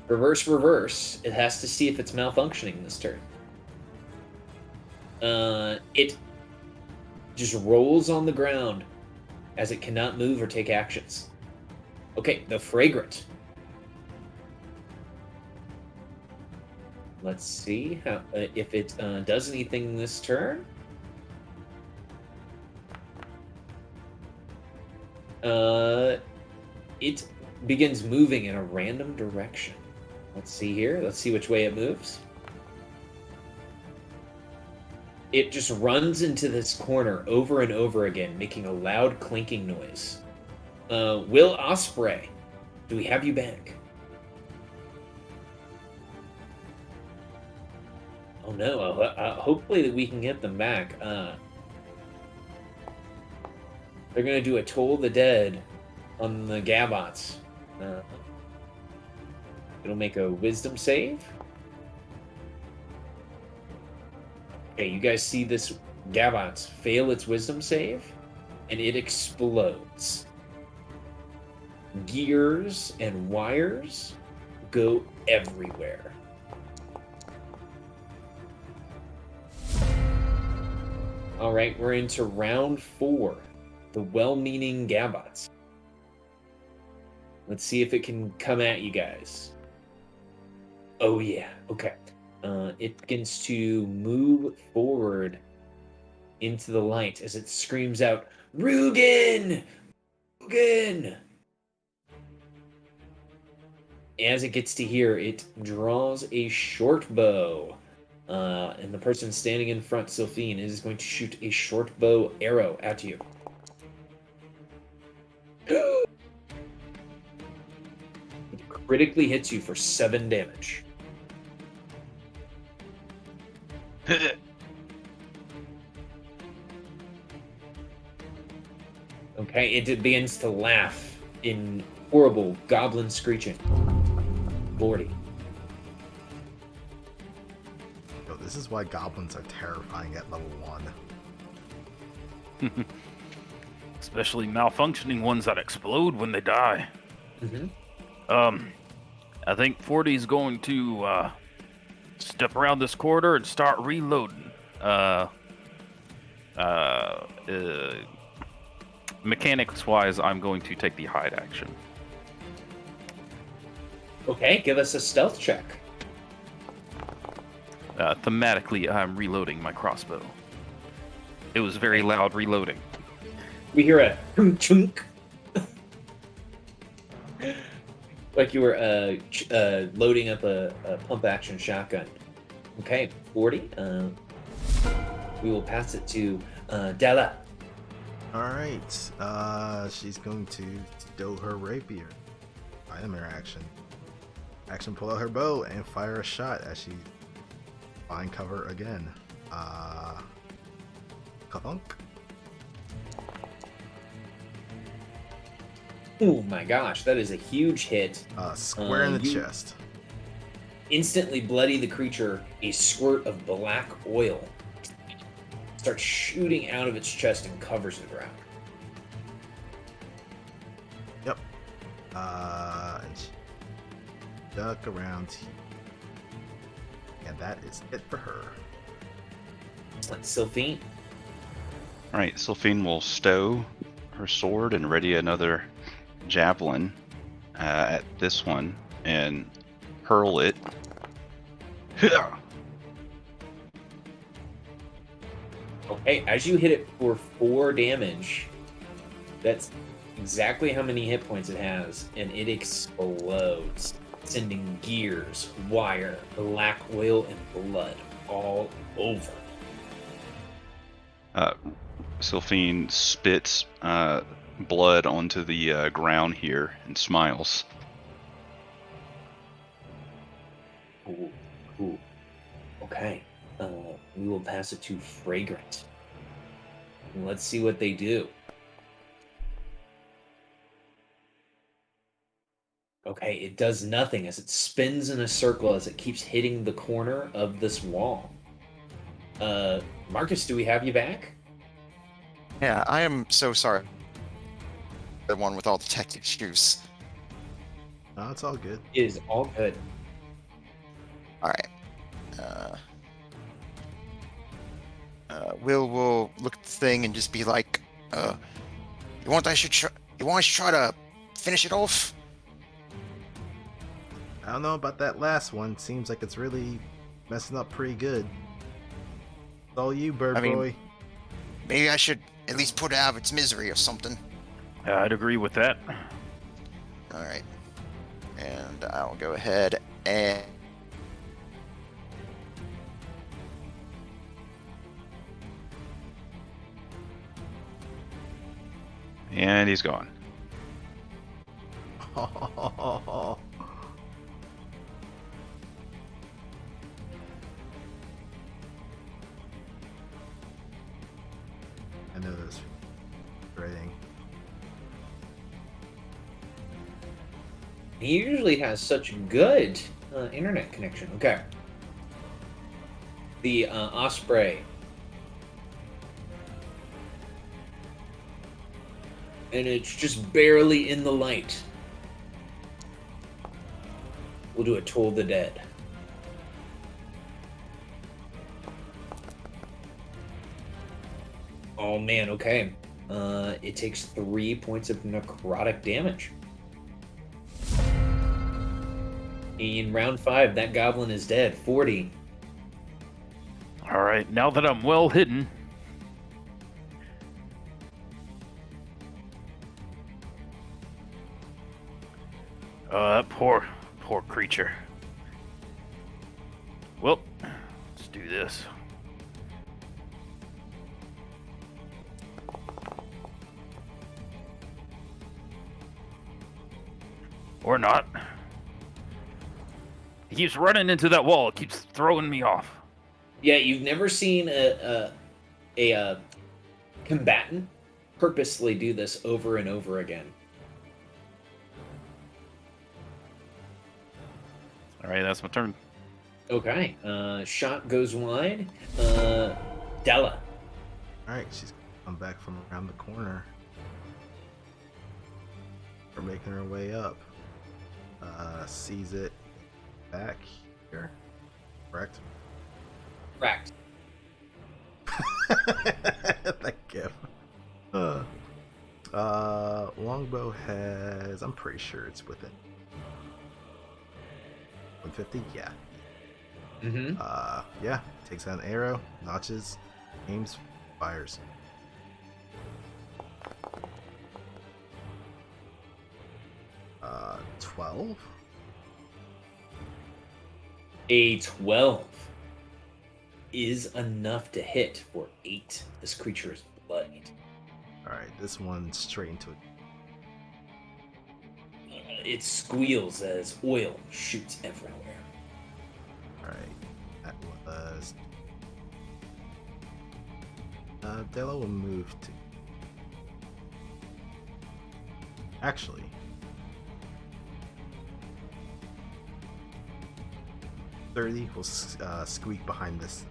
reverse. It has to see if it's malfunctioning this turn. It just rolls on the ground as it cannot move or take actions. Okay, the fragrant. Let's see how if it does anything this turn. It begins moving in a random direction. Let's see here. Let's see which way it moves. It just runs into this corner over and over again, making a loud clinking noise. Will Osprey, do we have you back? Oh no, hopefully that we can get them back. They're gonna do a Toll the Dead on the Gabots. It'll make a wisdom save. Okay, you guys see this Gabots fail its wisdom save, and it explodes. Gears and wires go everywhere. All right, we're into round 4. The well-meaning Gabots. Let's see if it can come at you guys. Oh yeah, okay. It begins to move forward into the light as it screams out, Rugen! Rugen! As it gets to here, it draws a short bow. And the person standing in front, Sylphine, is going to shoot a short bow arrow at you. It critically hits you for 7 damage. Okay, it begins to laugh in horrible goblin screeching. 40. Yo, this is why goblins are terrifying at level 1. Especially malfunctioning ones that explode when they die. Mm-hmm. I think 40 is going to step around this corridor and start reloading. Mechanics-wise, I'm going to take the hide action. Okay, give us a stealth check. Thematically, I'm reloading my crossbow. It was very loud reloading. We hear a chunk. Like you were loading up a pump-action shotgun. Okay, 40. We will pass it to Della. Alright, she's going to stow her rapier. Item interaction. Action, pull out her bow and fire a shot as she find cover again. Ka-thunk. Oh my gosh, that is a huge hit. Square in the chest. Instantly bloody the creature. A squirt of black oil starts shooting out of its chest and covers the ground. Yep. And she duck around here. And that is it for her. Excellent. Sylphine. Alright, Sylphine will stow her sword and ready another javelin at this one and hurl it. Okay, as you hit it for 4 damage, that's exactly how many hit points it has, and it explodes, sending gears, wire, black oil, and blood all over. Sylphine spits blood onto the ground here and smiles. Ooh. Okay. We will pass it to Fragrant. And let's see what they do. Okay, it does nothing as it spins in a circle as it keeps hitting the corner of this wall. Marcus, do we have you back? Yeah, I am so sorry. The one with all the tech issues. No, it's all good. It is all good. All right. Will look at the thing and just be like, "You want I should try to finish it off?" I don't know about that last one. Seems like it's really messing up pretty good. It's all you, bird boy. Maybe I should at least put it out of its misery or something. I'd agree with that. All right. And I'll go ahead and... And he's gone. I know this rating. He usually has such good internet connection. Okay. The Osprey. And it's just barely in the light. We'll do a Toll the Dead. Oh man, okay. It takes 3 points of necrotic damage. In round 5, that goblin is dead. 40. All right, now that I'm well hidden, that poor creature. Well, let's do this. Or not. He keeps running into that wall. It keeps throwing me off. Yeah, you've never seen a combatant purposely do this over and over again. All right, that's my turn. Okay. Shot goes wide. Della. Alright, she's come back from around the corner. We're making her way up. Sees it back here. Correct? Correct. That gif. Longbow has, I'm pretty sure it's within 150. Yeah. Mm-hmm. Yeah. Takes out an arrow, notches, aims, fires. Uh, 12. A 12 is enough to hit for 8. This creature is bloodied. Alright, this one straight into it. It squeals as oil shoots everywhere. Alright, that was. Della will move to. Actually. .30 will squeak behind this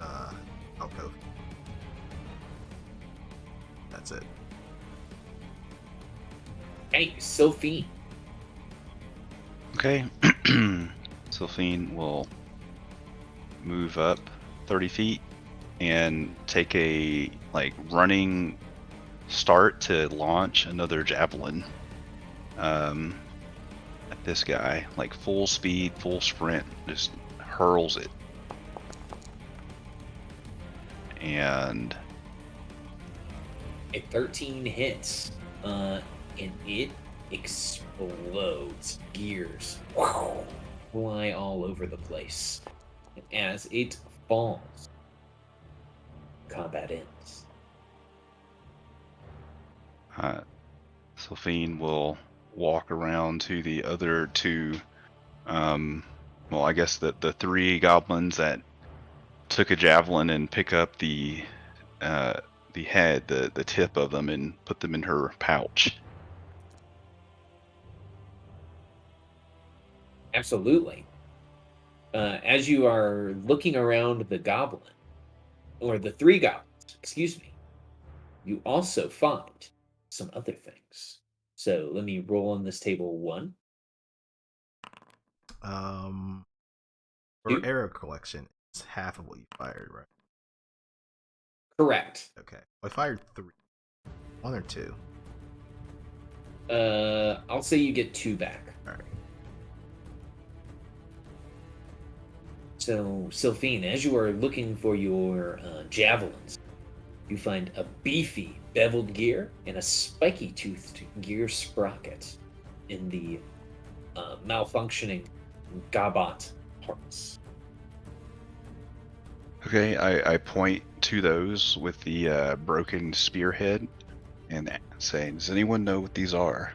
alcove. That's it. Hey, Sophie. Okay. Sylphine will move up 30 feet and take a running start to launch another javelin at this guy, full speed, full sprint, just hurls it. And A 13 hits, and it explodes. Gears fly all over the place. And as it falls, combat ends. Sylphine will walk around to the other two. Well, I guess the 3 goblins that took a javelin and pick up the head, the tip of them, and put them in her pouch. Absolutely. As you are looking around the goblin, or the 3 goblins, excuse me, you also find some other things. So let me roll on this table 1. For Two. arrow collection, it's half of what you fired, right? Correct. Okay. I fired 3. 1 or 2? I'll say you get 2 back. Alright. So, Sylphine, as you are looking for your javelins, you find a beefy beveled gear and a spiky toothed gear sprocket in the malfunctioning Gabot parts. Okay, I point to those with the broken spearhead and say, does anyone know what these are?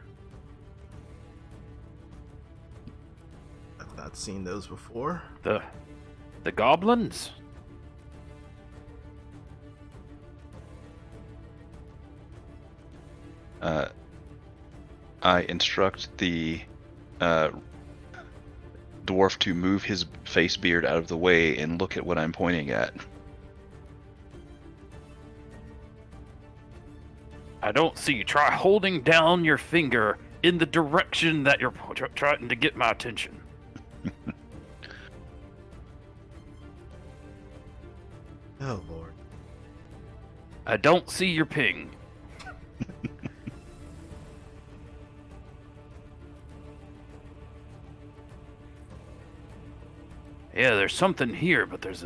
Not seen those before. The goblins? I instruct the dwarf to move his face beard out of the way and look at what I'm pointing at. I don't see you. Try holding down your finger in the direction that you're trying to get my attention. Oh lord. I don't see your ping. Yeah, there's something here, but there's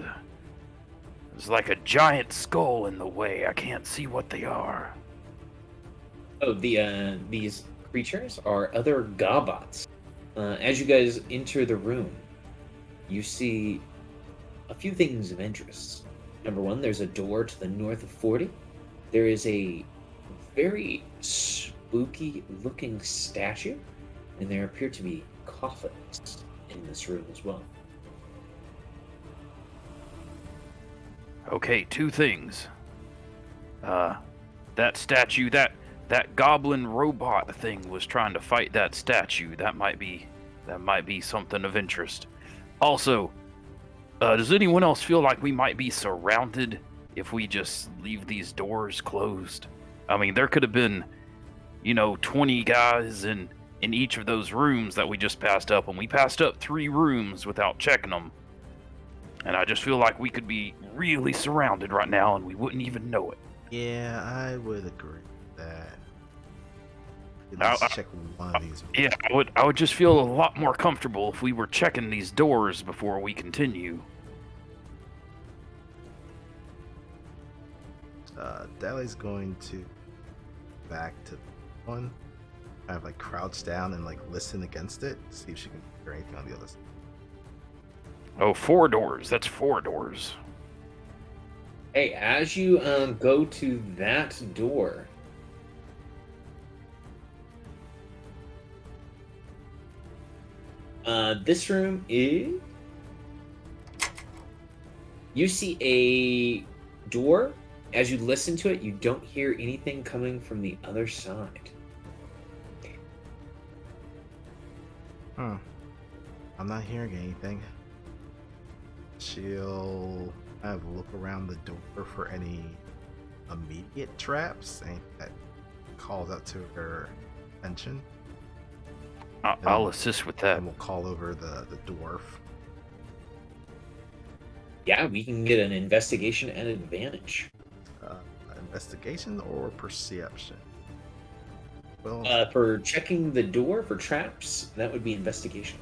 like a giant skull in the way. I can't see what they are. Oh, these creatures are other gobots. As you guys enter the room, you see a few things of interest. Number one, there's a door to the north of 40. There is a very spooky-looking statue, and there appear to be coffins in this room as well. Okay, two things. That statue, that goblin robot thing was trying to fight that statue. That might be something of interest. Also, does anyone else feel like we might be surrounded if we just leave these doors closed? I mean, there could have been, 20 guys in each of those rooms that we just passed up, and we passed up 3 rooms without checking them. And I just feel like we could be really surrounded right now, and we wouldn't even know it. Yeah, I would agree with that. Let's check one of these. Yeah, I would just feel a lot more comfortable if we were checking these doors before we continue. Dahlia's going to back to one, kind of like crouch down and like listen against it, see if she can hear anything on the other side. Oh, 4 doors. That's 4 doors. Hey, as you go to that door, this room is... You see a door. As you listen to it, you don't hear anything coming from the other side. I'm not hearing anything. She'll kind of look around the door for any immediate traps, anything that calls out to her attention. I'll assist with that. And we'll call over the dwarf. Yeah, we can get an investigation at advantage. Investigation or perception? Well, For checking the door for traps, that would be investigation.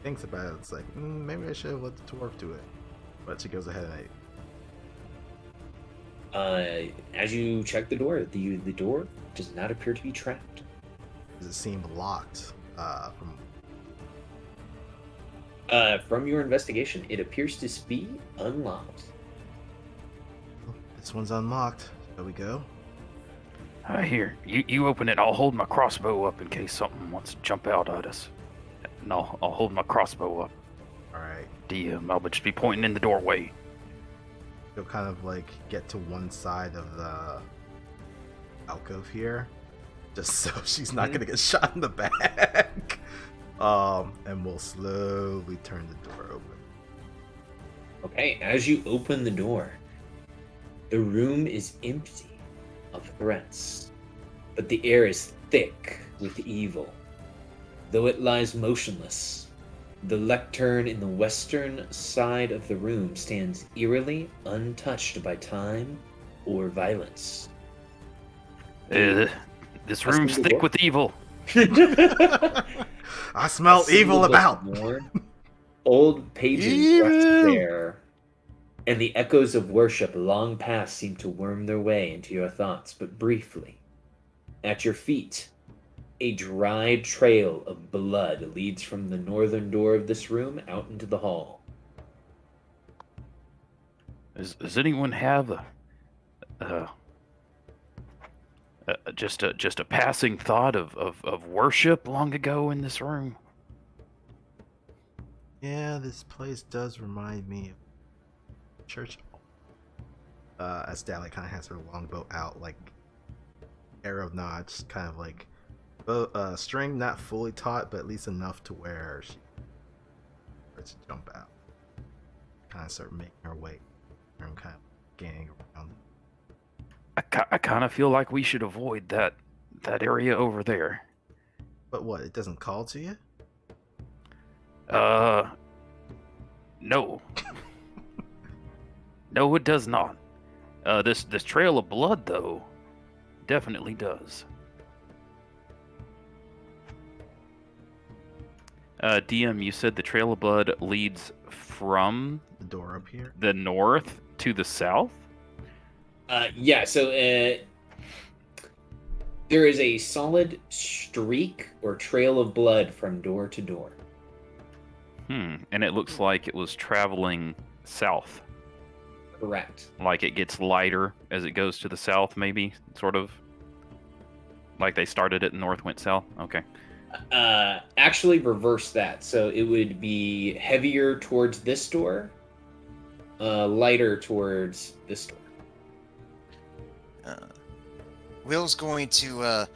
thinks about it. It's like, maybe I should have let the dwarf do it. But she goes ahead and As you check the door, the door does not appear to be trapped. does it seem locked From your investigation, it appears to be unlocked. This one's unlocked. Shall we go? Here, you open it. I'll hold my crossbow up in case something wants to jump out at us. And I'll hold my crossbow up. Alright. I'll just be pointing in the doorway. You'll kind of like get to one side of the alcove here, just so she's not gonna get shot in the back. And we'll slowly turn the door open. Okay, as you open the door, the room is empty of threats, but the air is thick with evil. Though it lies motionless, the lectern in the western side of the room stands eerily untouched by time or violence. This room's thick with evil. I smell evil about. Old pages left there, and the echoes of worship long past seem to worm their way into your thoughts, but briefly. At your feet, a dry trail of blood leads from the northern door of this room out into the hall. Does anyone have just a passing thought of worship long ago in this room. Yeah, this place does remind me of church. As Dally kind of has her longbow out, like arrow notch, kind of like string not fully taut, but at least enough to where she starts to jump out. Kind of start making her way, and kind of gaining around. I kind of feel like we should avoid that area over there. But what? It doesn't call to you? No. No, it does not. This trail of blood, though, definitely does. DM, you said the trail of blood leads from The door up here? the north to the south? Yeah, so there is a solid streak or trail of blood from door to door. And it looks like it was traveling south. Correct. Like it gets lighter as it goes to the south, maybe? Sort of? Like they started it north, went south? Okay. Actually, reverse that. So it would be heavier towards this door, lighter towards this door. Will's going to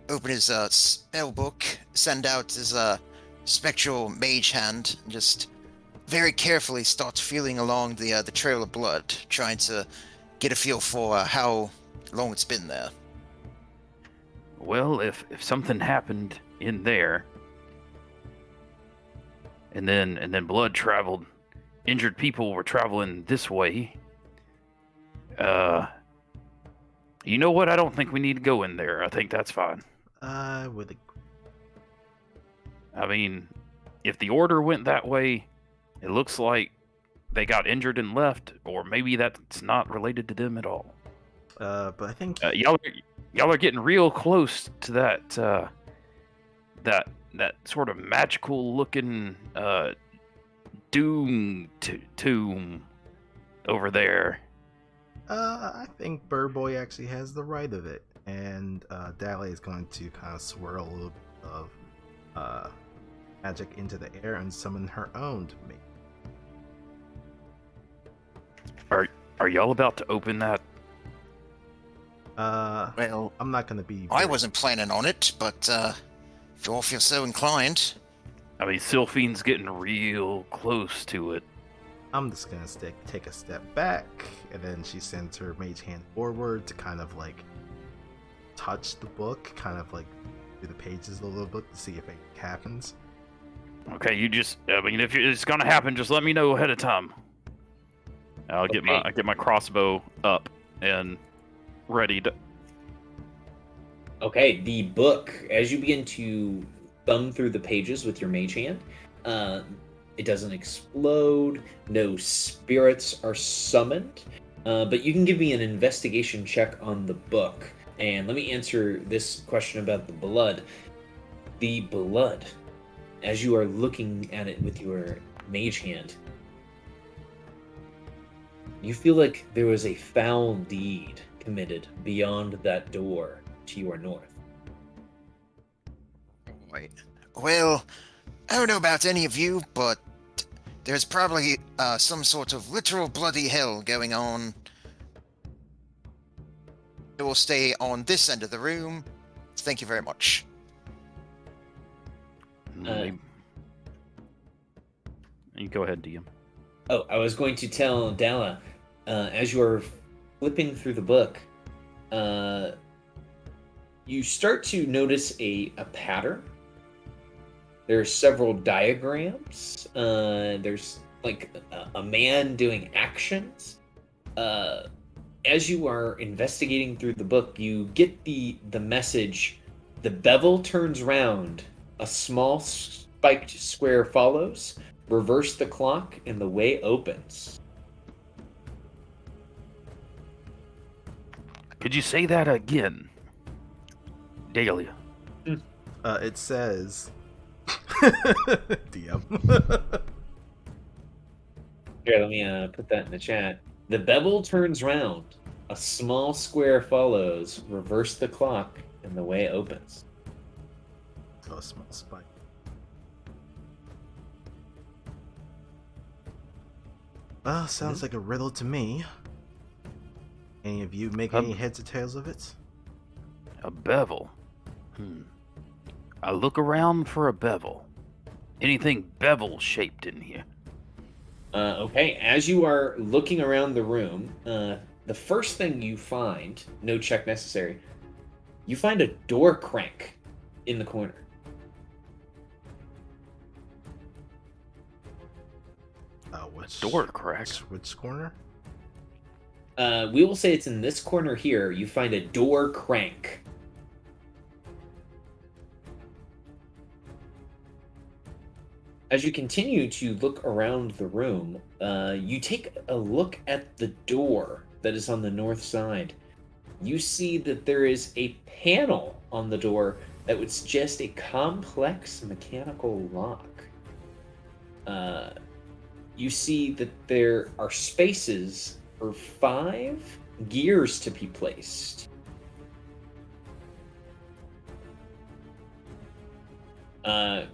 open his spell book, send out his spectral mage hand, and just very carefully start feeling along the trail of blood, trying to get a feel for how long it's been there. Well, if something happened in there, and then blood traveled, injured people were traveling this way, you know what? I don't think we need to go in there. I think that's fine. I would agree. I mean, if the order went that way, it looks like they got injured and left, or maybe that's not related to them at all. But I think Y'all are getting real close to that that sort of magical looking doom tomb over there. I think Burboy actually has the right of it, and Dally is going to kind of swirl a little bit of magic into the air and summon her own to make. Are y'all about to open that? Well, I'm not going to be. I wasn't planning on it, but if you all feel so inclined. I mean, Sylphine's getting real close to it. I'm just going to take a step back, and then she sends her mage hand forward to kind of like touch the book, kind of like through the pages a little bit to see if it happens. Okay, I mean, if it's gonna happen, just let me know ahead of time. I get my crossbow up and ready to. Okay, the book, as you begin to thumb through the pages with your mage hand, it doesn't explode, no spirits are summoned, but you can give me an investigation check on the book. And let me answer this question about the blood. The blood, as you are looking at it with your mage hand, you feel like there was a foul deed committed beyond that door to your north. Wait. Well, I don't know about any of you, but there's probably some sort of literal bloody hell going on. It will stay on this end of the room. Thank you very much. You go ahead, DM. Oh, I was going to tell Dalla, as you are flipping through the book, you start to notice a pattern. There are several diagrams. There's like a man doing actions. As you are investigating through the book, you get the message. The bevel turns round. A small spiked square follows. Reverse the clock, and the way opens. Could you say that again, Dahlia? It says DM. Here, let me put that in the chat. The bevel turns round. A small square follows. Reverse the clock, and the way opens. Oh, a small spike. Well, sounds like a riddle to me. Any of you make any heads or tails of it? A bevel. I look around for a bevel. Anything bevel shaped in here? Okay, as you are looking around the room, the first thing you find, no check necessary, you find a door crank in the corner. Which Door crack. Which corner? We will say it's in this corner here. You find a door crank. As you continue to look around the room, you take a look at the door that is on the north side. You see that there is a panel on the door that would suggest a complex mechanical lock. You see that there are spaces for 5 gears to be placed.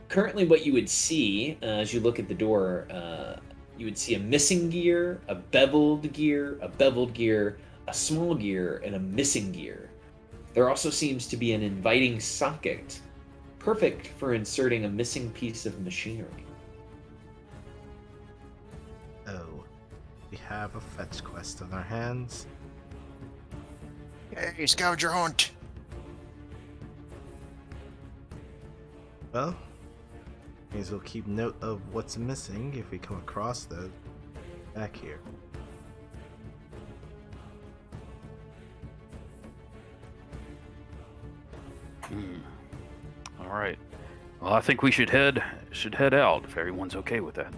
Currently, what you would see as you look at the door, you would see a missing gear, a beveled gear, a small gear, and a missing gear. There also seems to be an inviting socket, perfect for inserting a missing piece of machinery. Oh, we have a fetch quest on our hands. Hey, scavenger hunt. Well, may as well keep note of what's missing if we come across those back here. All right. Well, I think we should head out if everyone's okay with that.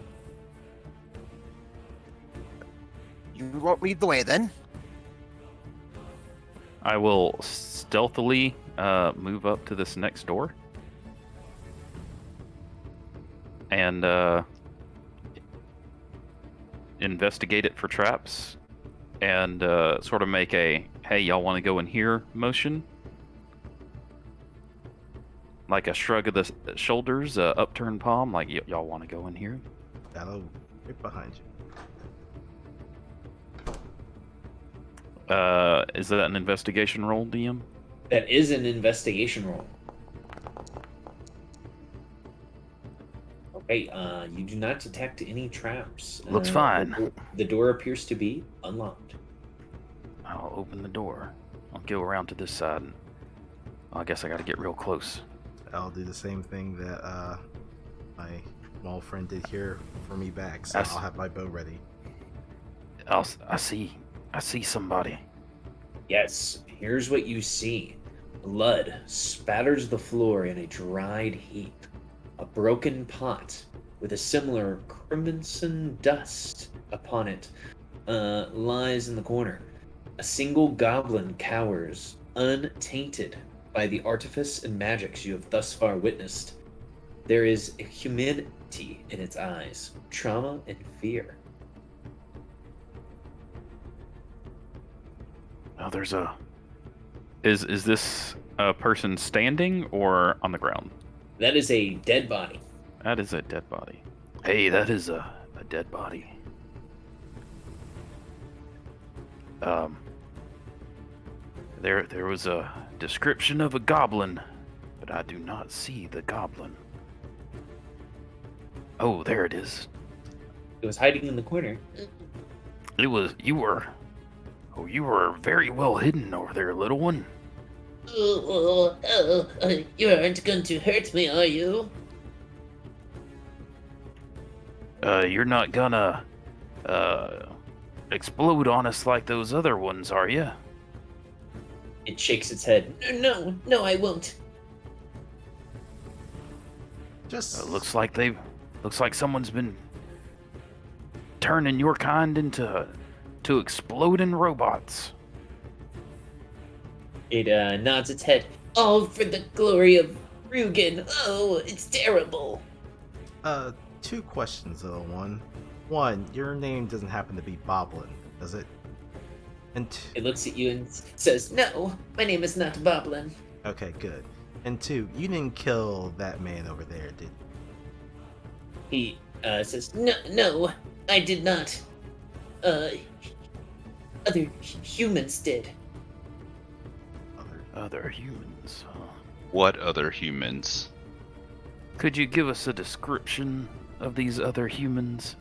You won't lead the way then. I will stealthily move up to this next door and investigate it for traps and sort of make a "Hey, y'all want to go in here" motion, like a shrug of the shoulders, upturned palm, like y'all want to go in here. That'll right behind you. Is that an investigation roll, DM? That is an investigation roll. Okay, you do not detect any traps. Looks fine. The door appears to be unlocked. I'll open the door. I'll go around to this side. I guess I got to get real close. I'll do the same thing that my small friend did here for me back, so I'll have my bow ready. I see somebody. Yes, here's what you see. Blood spatters the floor in a dried heap. A broken pot with a similar crimson dust upon it lies in the corner. A single goblin cowers, untainted by the artifice and magics you have thus far witnessed. There is a humidity in its eyes, trauma and fear. Oh, there's a... Is this a person standing or on the ground? That is a dead body. That is a dead body. Hey, that is a dead body. There was a description of a goblin, but I do not see the goblin. Oh, there it is. It was hiding in the corner. You were very well hidden over there, little one. You aren't going to hurt me, are you? You're not gonna, explode on us like those other ones, are you? It shakes its head. No, I won't. Just Looks like someone's been turning your kind into exploding robots. It nods its head. All for the glory of Rugen. Oh, it's terrible. 2 questions, little one. One, your name doesn't happen to be Boblin, does it? And It looks at you and says, "No, my name is not Boblin." okay, good. And 2, you didn't kill that man over there, did you? He says, "No, no, I did not. Uh, other humans did." Other humans, huh? What other humans? Could you give us a description of these other humans?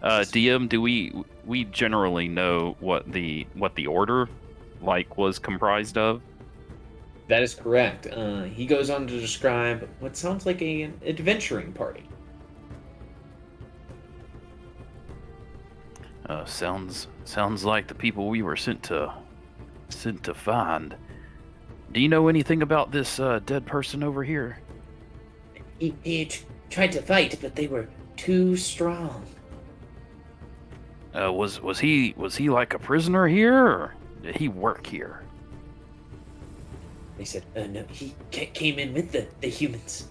DM, do we generally know what the order was comprised of? That is correct. He goes on to describe what sounds like an adventuring party. Sounds like the people we were sent to find. Do you know anything about this dead person over here? He tried to fight, but they were too strong. Was he like a prisoner here, or did he work here? They said, "No, he came in with the humans."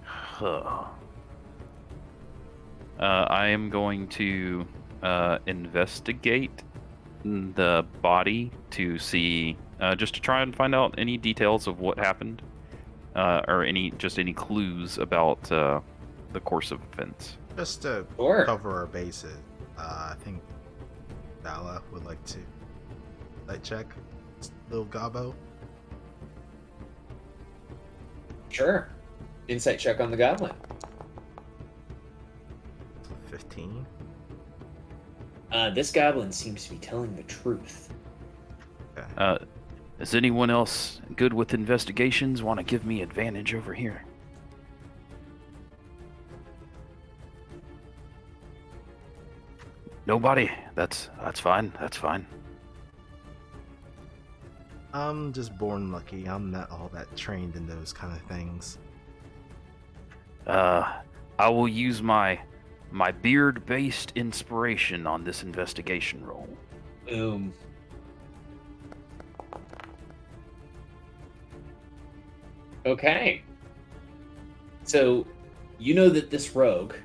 Huh. I am going to investigate the body to see, just to try and find out any details of what happened, or any clues about the course of events. Just to Sure. cover our bases, I think Bala would like to check little Gabo. Sure. Insight check on the goblin. 15. This goblin seems to be telling the truth. Okay. Is anyone else good with investigations? Want to give me advantage over here? Nobody? That's fine. That's fine. I'm just born lucky. I'm not all that trained in those kind of things. I will use my beard-based inspiration on this investigation roll. Okay. So, you know that this rogue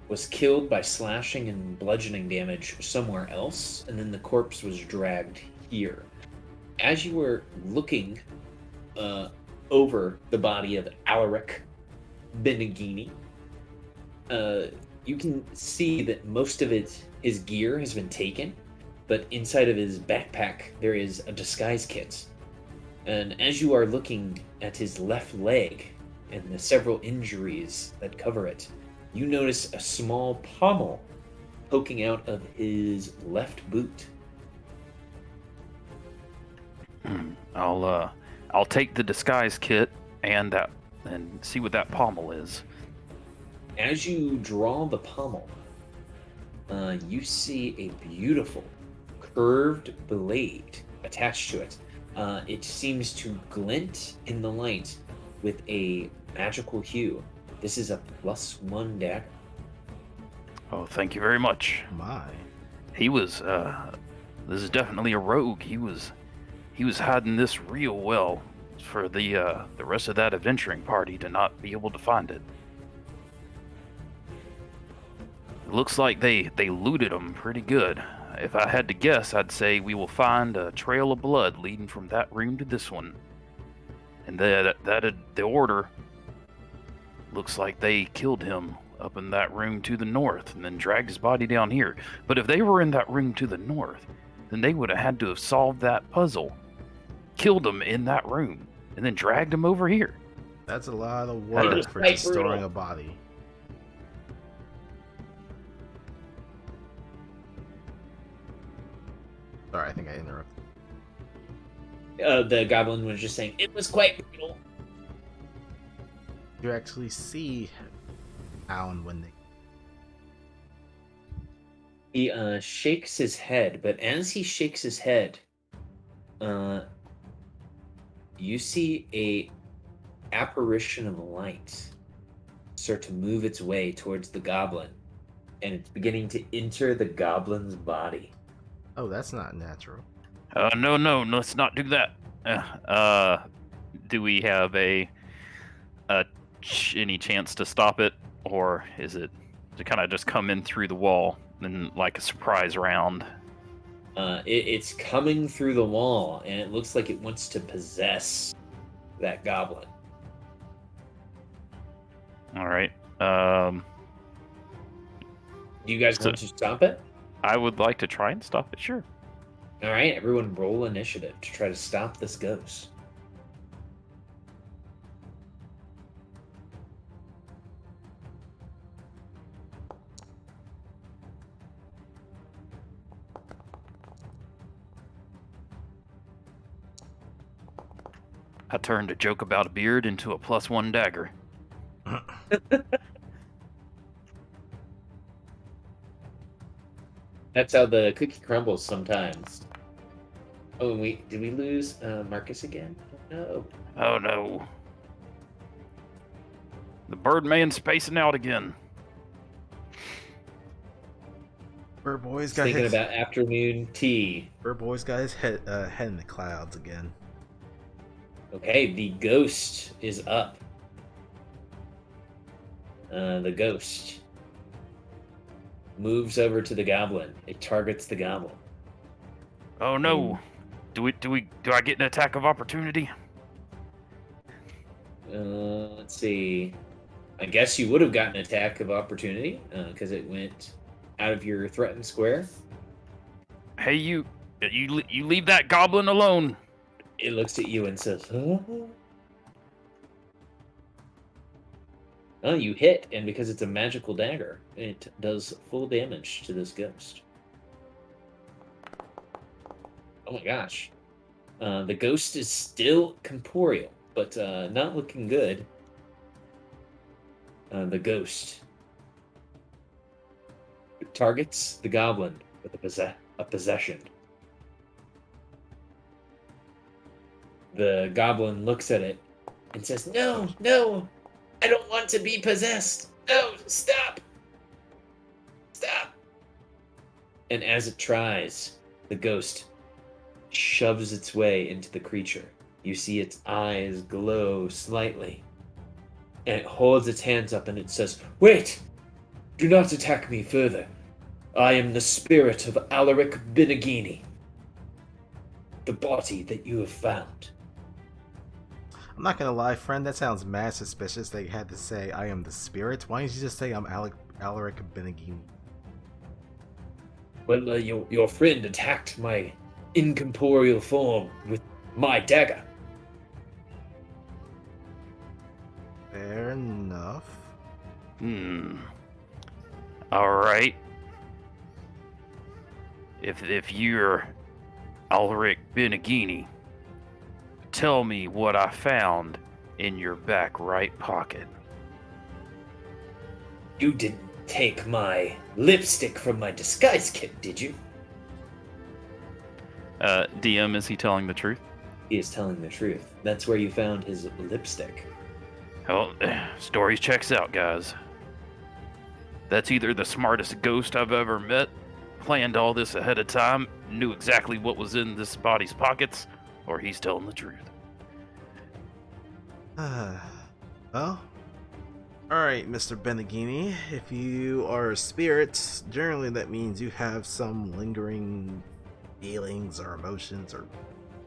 was killed by slashing and bludgeoning damage somewhere else, and then the corpse was dragged here. As you were looking over the body of Alaric Benigini, you can see that most of his gear has been taken, but inside of his backpack there is a disguise kit. And as you are looking at his left leg and the several injuries that cover it, you notice a small pommel poking out of his left boot. I'll take the disguise kit and see what that pommel is. As you draw the pommel, you see a beautiful curved blade attached to it. It seems to glint in the light with a magical hue. This is a +1 dagger. Oh, thank you very much. My. He was this is definitely a rogue. He was hiding this real well for the rest of that adventuring party to not be able to find it. It looks like they looted him pretty good. If I had to guess, I'd say we will find a trail of blood leading from that room to this one. And the order looks like they killed him up in that room to the north and then dragged his body down here. But if they were in that room to the north, then they would have had to have solved that puzzle, killed him in that room, and then dragged him over here. That's a lot of That work is for quite just storing brutal. a body. Sorry, I think I interrupted. The goblin was just saying, it was quite brutal. You actually see Alan when they. He shakes his head, but as he shakes his head, you see a apparition of light start to move its way towards the goblin, and it's beginning to enter the goblin's body. Oh, that's not natural. No, let's not do that. Do we have any chance to stop it, or is it to kind of just come in through the wall and like a surprise round? It's coming through the wall, and it looks like it wants to possess that goblin. All right. Do you guys So- want to stop it? I would like to try and stop it. Sure. All right, everyone roll initiative to try to stop this ghost. I turned a joke about a beard into a +1 dagger. That's how the cookie crumbles sometimes. Oh, and did we lose Marcus again? Oh, no. Oh no. The Birdman's spacing out again. Bird Boy's He's got thinking his about afternoon tea. Bird Boy's got his head in the clouds again. Okay, the ghost is up. The ghost moves over to the goblin. It targets the goblin. Oh no. Do I get an attack of opportunity? Let's see. I guess you would have gotten an attack of opportunity because it went out of your threatened square. Hey, you leave that goblin alone. It looks at you and says, "Huh?" Oh, you hit, and because it's a magical dagger, it does full damage to this ghost. Oh my gosh. The ghost is still corporeal, but not looking good. The ghost targets the goblin with a possession. The goblin looks at it and says, No, no, I don't want to be possessed. No, stop. Stop. and as it tries, the ghost shoves its way into the creature. You see its eyes glow slightly, and it holds its hands up and it says, "Wait! Do not attack me further. I am the spirit of Alaric Benigini, the body that you have found." I'm not gonna lie, friend, that sounds mad suspicious that you had to say I am the spirit. Why didn't you just say I'm Alaric Benigini? Well, your friend attacked my incorporeal form with my dagger. Fair enough. All right. If you're Alaric Benigini, tell me what I found in your back right pocket. You didn't take my lipstick from my disguise kit, did you? DM, is he telling the truth? He is telling the truth. That's where you found his lipstick. Well, story checks out, guys. That's either the smartest ghost I've ever met, planned all this ahead of time, knew exactly what was in this body's pockets, or he's telling the truth. Well, alright, Mr. Benigini. If you are a spirit, generally that means you have some lingering feelings or emotions or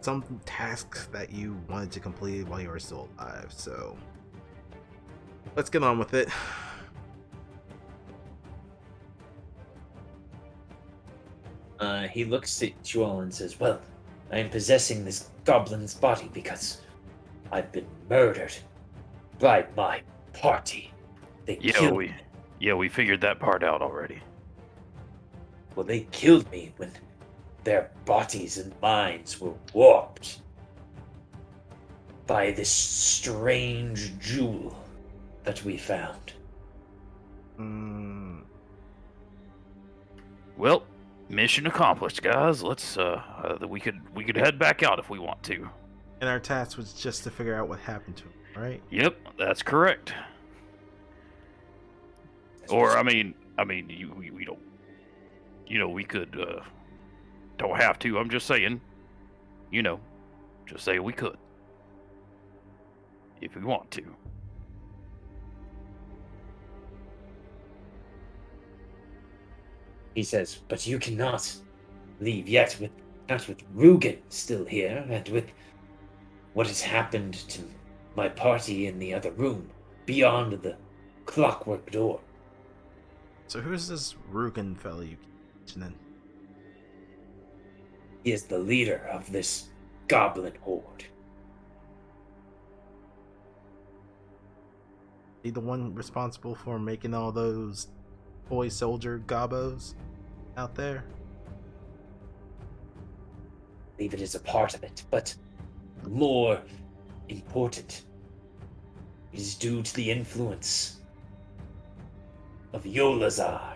some tasks that you wanted to complete while you were still alive, so let's get on with it. He looks at you all and says, "Well, I am possessing this goblin's body because I've been murdered by my party. They killed me. We figured that part out already. Well, they killed me when their bodies and minds were warped by this strange jewel that we found." Well, mission accomplished, guys. Let's we could head back out if we want to. And our task was just to figure out what happened to him, right? Yep, that's correct. Or I mean, we don't. We could. Don't have to. I'm just saying. Just say we could if we want to. He says, "But you cannot. leave yet, not with Rugen still here, and with what has happened to my party in the other room, beyond the clockwork door. So who's this Rugen fellow you keep mentioning? He is the leader of this goblin horde. He the one responsible for making all those toy soldier gobos out there? I believe it is a part of it, but more important, it is due to the influence of Yolazar.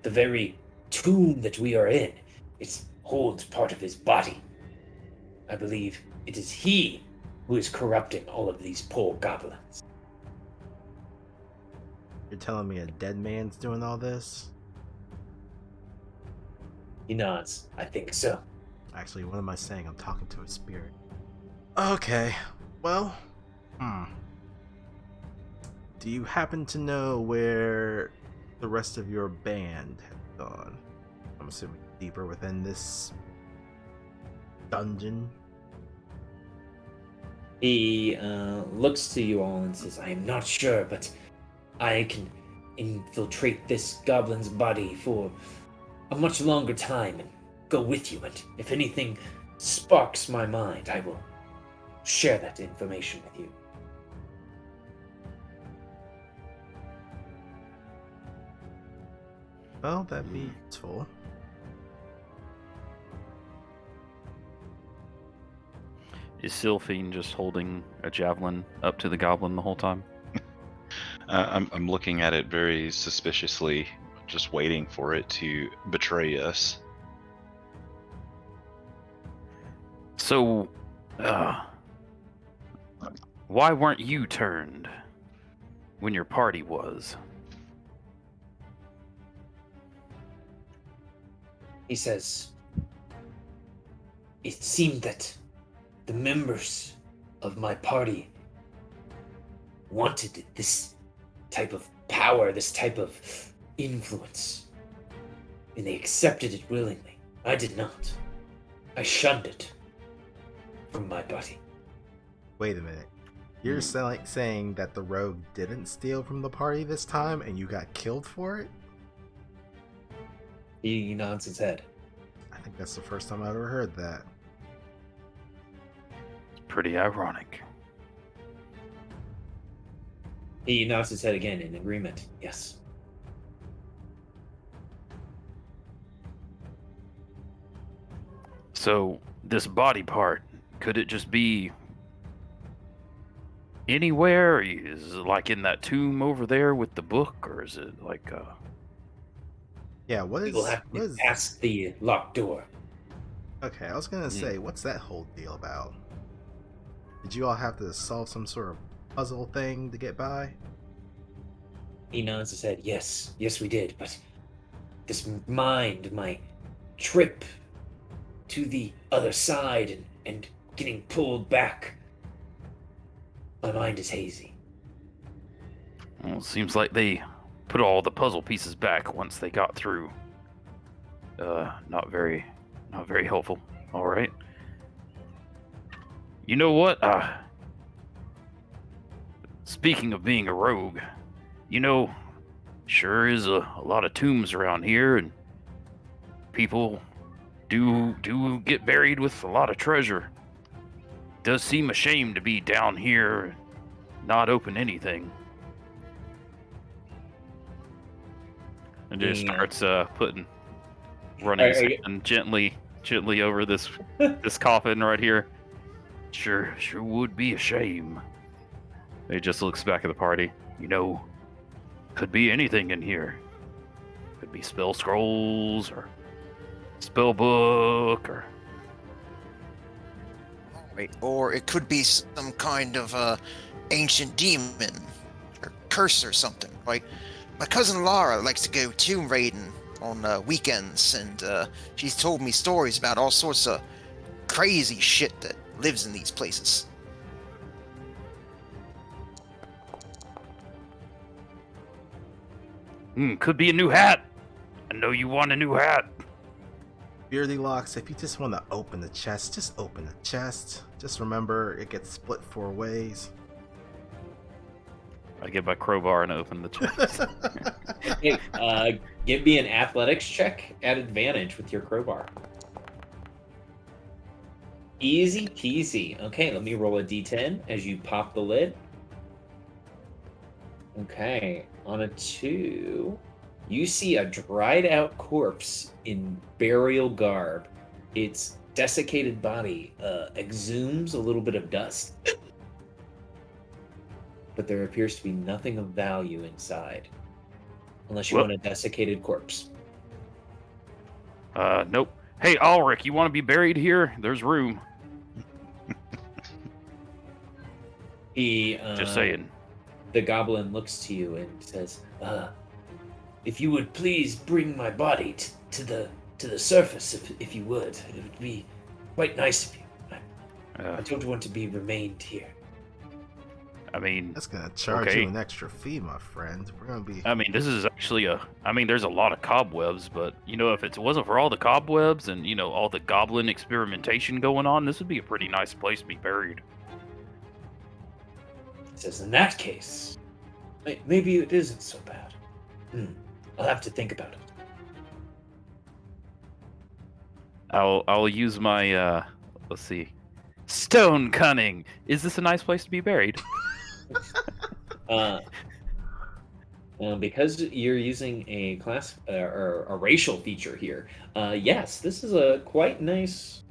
The very tomb that we are in, it holds part of his body. I believe it is he who is corrupting all of these poor goblins. You're telling me a dead man's doing all this? He nods. I think so. Actually, what am I saying? I'm talking to a spirit. Okay, well, do you happen to know where the rest of your band has gone? I'm assuming deeper within this dungeon. He looks to you all and says, I am not sure, but I can infiltrate this goblin's body for a much longer time and go with you. And if anything sparks my mind, I will share that information with you. Well, that'd be useful. Is Sylphine just holding a javelin up to the goblin the whole time? I'm looking at it very suspiciously, just waiting for it to betray us. So, why weren't you turned when your party was? He says, it seemed that the members of my party wanted this type of power, this type of influence, and they accepted it willingly. I did not. I shunned it from my body. Wait a minute. You're saying that the rogue didn't steal from the party this time and you got killed for it? He nods his head. I think that's the first time I've ever heard that. It's pretty ironic. He nods his head again in agreement. Yes. So, this body part, could it just be anywhere? Is it like in that tomb over there with the book, or is it like Yeah, what We is... will have what to is... pass the locked door. Okay, I was gonna say, what's that whole deal about? Did you all have to solve some sort of puzzle thing to get by? He nods his head. Yes, yes, we did. But this mind, my trip to the other side and getting pulled back, my mind is hazy. Well, it seems like they put all the puzzle pieces back once they got through. Not very helpful. All right. You know what? Speaking of being a rogue, sure is a lot of tombs around here, and people do get buried with a lot of treasure. Does seem a shame to be down here and not open anything. And just starts running something gently over this coffin right here. Sure would be a shame. He just looks back at the party. Could be anything in here. Could be spell scrolls or spell book or Right. Or it could be some kind of ancient demon or curse or something. Right. My cousin Lara likes to go tomb raiding on weekends, and she's told me stories about all sorts of crazy shit that lives in these places. could be a new hat. I know you want a new hat. Beardy Locks, if you just want to open the chest, just open the chest. Just remember, it gets split 4 ways. I get my crowbar and open the chest. Hey, give me an athletics check at advantage with your crowbar. Easy peasy. Okay, let me roll a d10 as you pop the lid. Okay, on a 2, you see a dried out corpse in burial garb. Its desiccated body exhumes a little bit of dust, but there appears to be nothing of value inside. Unless you Well- want a desiccated corpse. Nope. Hey, Ulrich, you want to be buried here? There's room. He, Just saying. The goblin looks to you and says, if you would please bring my body to the surface, if you would. It would be quite nice of you. I don't want to be remained here. I mean, That's gonna charge Okay. you an extra fee, my friend. We're gonna be. this is actually there's a lot of cobwebs, but, if it wasn't for all the cobwebs and, all the goblin experimentation going on, this would be a pretty nice place to be buried. He says, in that case, maybe it isn't so bad. I'll have to think about it. I'll use my, let's see, stone cunning. Is this a nice place to be buried? Because you're using a class or a racial feature here, yes, this is a quite nice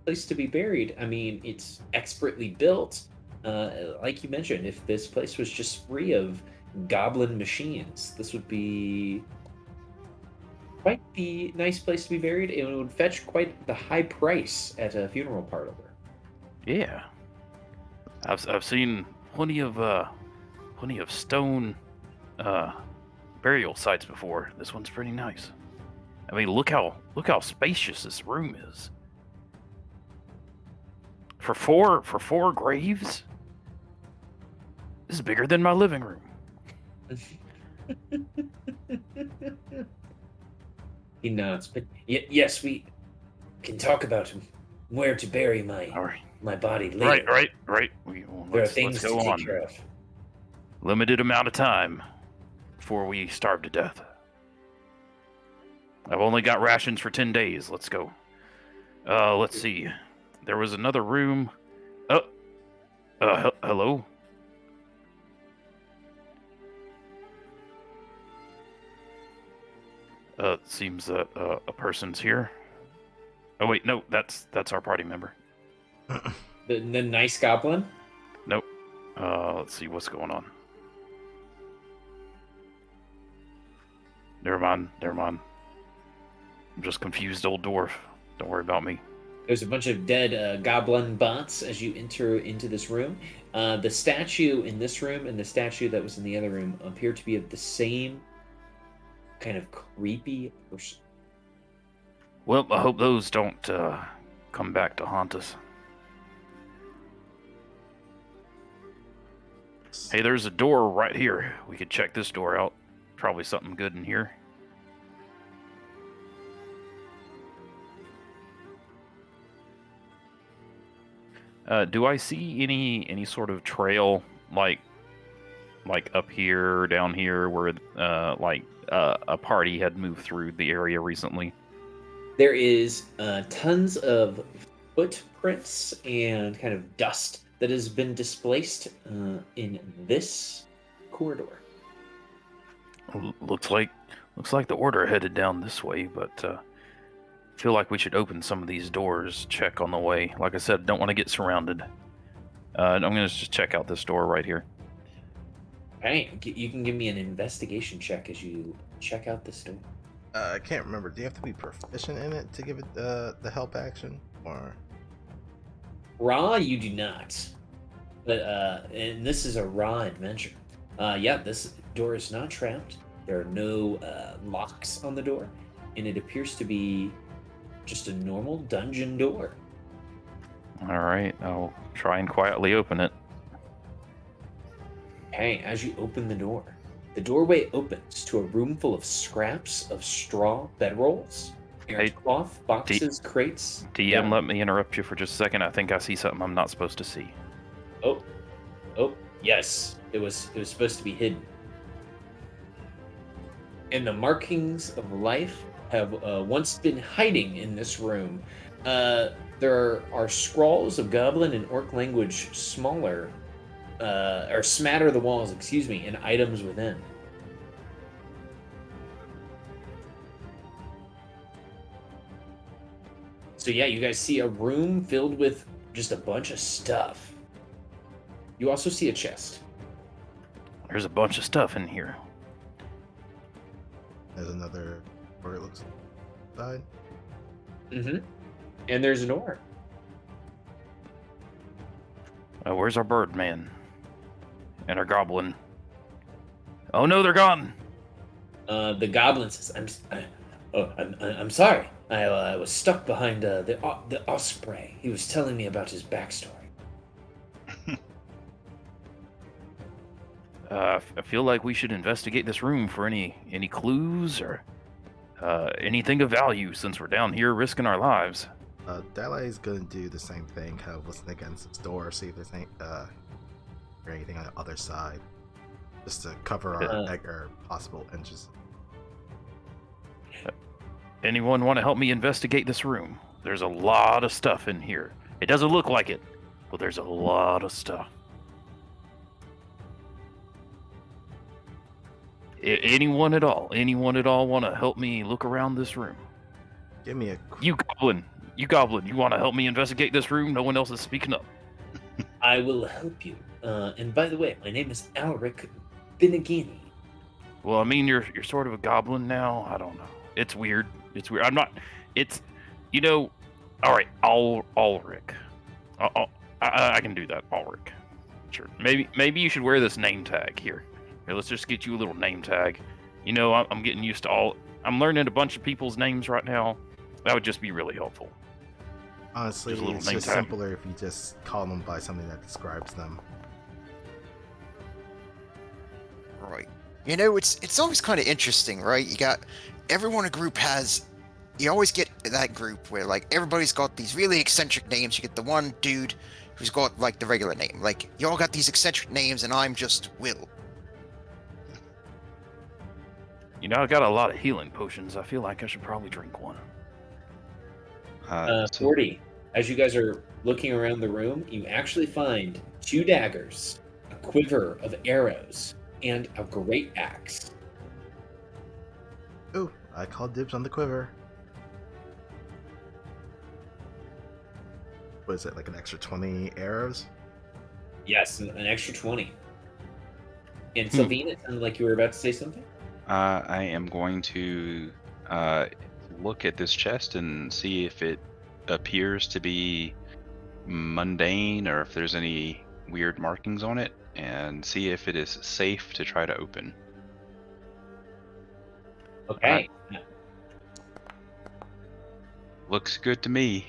place to be buried. I mean, it's expertly built. Like you mentioned, if this place was just free of goblin machines, this would be quite the nice place to be buried. It would fetch quite the high price at a funeral parlor. Yeah. I've seen plenty of stone burial sites before. This one's pretty nice. I mean, look how spacious this room is. For four graves, this is bigger than my living room. He nods, but yes, we can talk about where to bury All right, my body later. right. There are Let's things to go take on. care of. Limited amount of time before we starve to death. I've only got rations for 10 days. Let's go. Let's see. There was another room. Hello? Seems that a person's here. Oh wait, no, that's our party member. The nice goblin. Nope. Let's see what's going on. Never mind. I'm just confused old dwarf. Don't worry about me. There's a bunch of dead goblin bots as you enter into this room. The statue in this room and the statue that was in the other room appear to be of the same kind of creepy person. Well, I hope those don't come back to haunt us. Hey, there's a door right here. We could check this door out. Probably something good in here. Do I see any sort of trail like up here or down here where a party had moved through the area recently? There is tons of footprints and kind of dust that has been displaced in this corridor. Looks like the order headed down this way, but feel like we should open some of these doors, check on the way. Like I said, don't want to get surrounded. I'm gonna just check out this door right here. Hey, you can give me an investigation check as you check out this door. I can't remember. Do you have to be proficient in it to give it the help action, or? Raw, you do not. But and this is a raw adventure. Yeah, this door is not trapped. There are no locks on the door, and it appears to be just a normal dungeon door. All right, I'll try and quietly open it. Hey, as you open the door, the doorway opens to a room full of scraps of straw bedrolls, Hey, cloth, boxes, crates. DM, Yeah. let me interrupt you for just a second. I think I see something I'm not supposed to see. Oh, yes. It was supposed to be hidden. And the markings of life have once been hiding in this room. There are scrawls of goblin and orc language smaller, or smatter the walls, excuse me, and items within. So yeah, you guys see a room filled with just a bunch of stuff. You also see a chest. There's a bunch of stuff in here. There's another where it looks side. Mm-hmm. And there's an door. Where's our bird man? And our goblin? Oh no, they're gone! The goblin says, I'm sorry. I was stuck behind the osprey. He was telling me about his backstory. I feel like we should investigate this room for any clues or anything of value since we're down here risking our lives. Dalai is gonna do the same thing, kind of listen against this door, see if there's anything on the other side, just to cover our possible entrances. Anyone want to help me investigate this room? There's a lot of stuff in here. It doesn't look like it, but there's a lot of stuff. Anyone at all want to help me look around this room? Give me a You goblin, you want to help me investigate this room? No one else is speaking up. I will help you. And by the way, my name is Alric Binagini. Well, I mean, you're sort of a goblin now. I don't know. It's weird. I'm not. All right. Ulrich. I can do that. Ulrich. Sure. Maybe you should wear this name tag here. Here, let's just get you a little name tag. I'm getting used to all. I'm learning a bunch of people's names right now. That would just be really helpful. Honestly, Just a little it's name just tag. simpler if you just call them by something that describes them. Right. It's always kind of interesting, right? You got everyone in a group you always get that group where like everybody's got these really eccentric names. You get the one dude who's got like the regular name. Like you all got these eccentric names, and I'm just Will. I got a lot of healing potions. I feel like I should probably drink one. 40. As you guys are looking around the room, you actually find 2 daggers, a quiver of arrows, and a great axe. Ooh, I called dibs on the quiver. What is it, like an extra 20 arrows? Yes, an extra 20. And Sylvine, it sounded like you were about to say something? I am going to look at this chest and see if it appears to be mundane or if there's any weird markings on it, and see if it is safe to try to open. Okay. Looks good to me.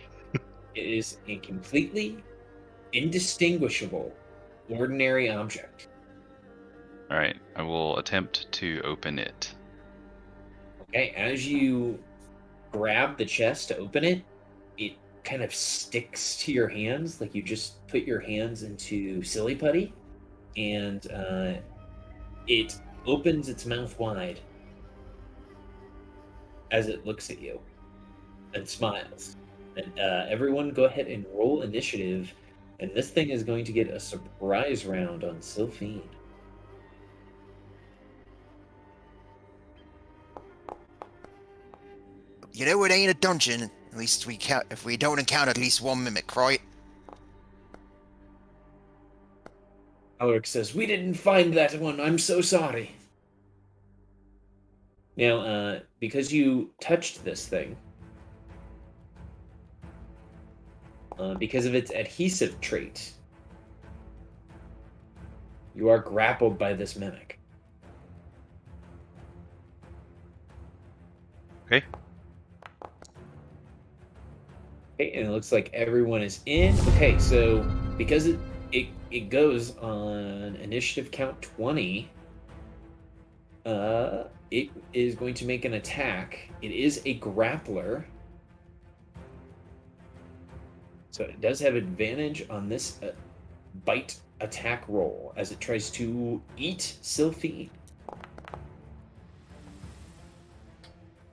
It is a completely indistinguishable, ordinary object. All right, I will attempt to open it. Okay, as you grab the chest to open it, it kind of sticks to your hands, like you just put your hands into silly putty, and it opens its mouth wide as it looks at you and smiles. And everyone go ahead and roll initiative, and this thing is going to get a surprise round on Sylphine. It ain't a dungeon. At least if we don't encounter at least one mimic, right? Alric says, "We didn't find that one. I'm so sorry." Now, because you touched this thing, because of its adhesive trait, you are grappled by this mimic. Okay. Okay, and it looks like everyone is in. Okay, so because it goes on initiative count 20, It is going to make an attack. It is a grappler. So it does have advantage on this bite attack roll as it tries to eat Sylphine.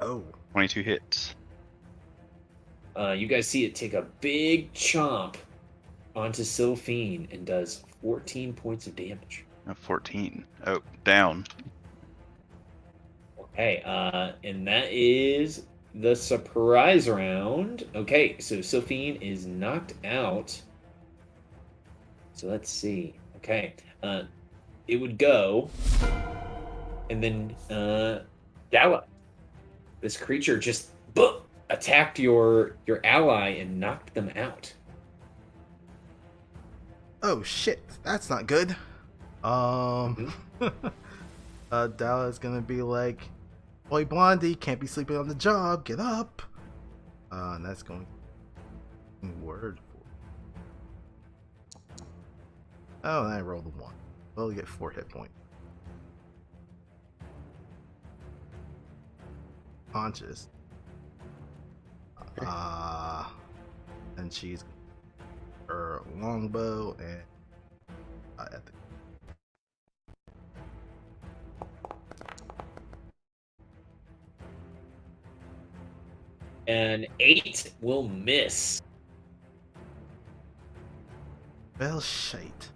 Oh, 22 hits. You guys see it take a big chomp onto Sylphine and does 14 points of damage. 14. Oh, down. Okay, and that is the surprise round. Okay, so Sylphine is knocked out. So let's see. Okay, it would go, and then Gala. This creature just attacked your ally and knocked them out. oh shit, that's not good. Dallas gonna be like, "Boy, Blondie, can't be sleeping on the job. Get up." And that's going word for. Oh, and I rolled a 1. Well, you get 4 hit points. Conscious. And she's her longbow and at the An 8 will miss. well, shite.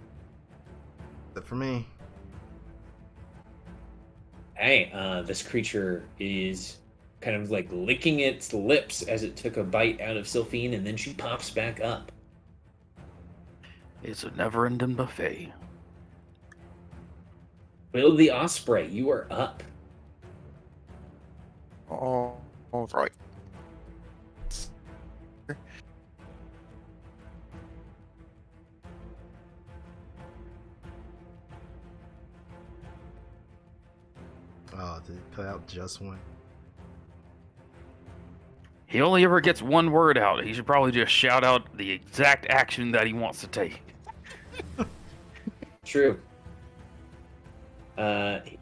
Except for me. Hey, this creature is kind of like licking its lips as it took a bite out of Sylphine, and then she pops back up. It's a never-ending buffet. Will the Osprey, you are up. All right. Oh, did it cut out just one? He only ever gets one word out. He should probably just shout out the exact action that he wants to take. True.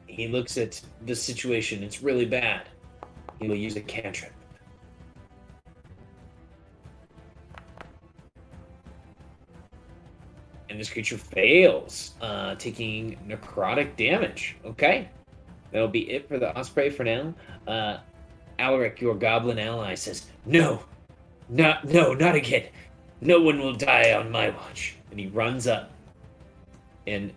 He looks at the situation. It's really bad. He will use a cantrip. And this creature fails, taking necrotic damage. Okay. That'll be it for the Osprey for now. Alaric, your goblin ally, says, No, not again. No one will die on my watch. And he runs up. And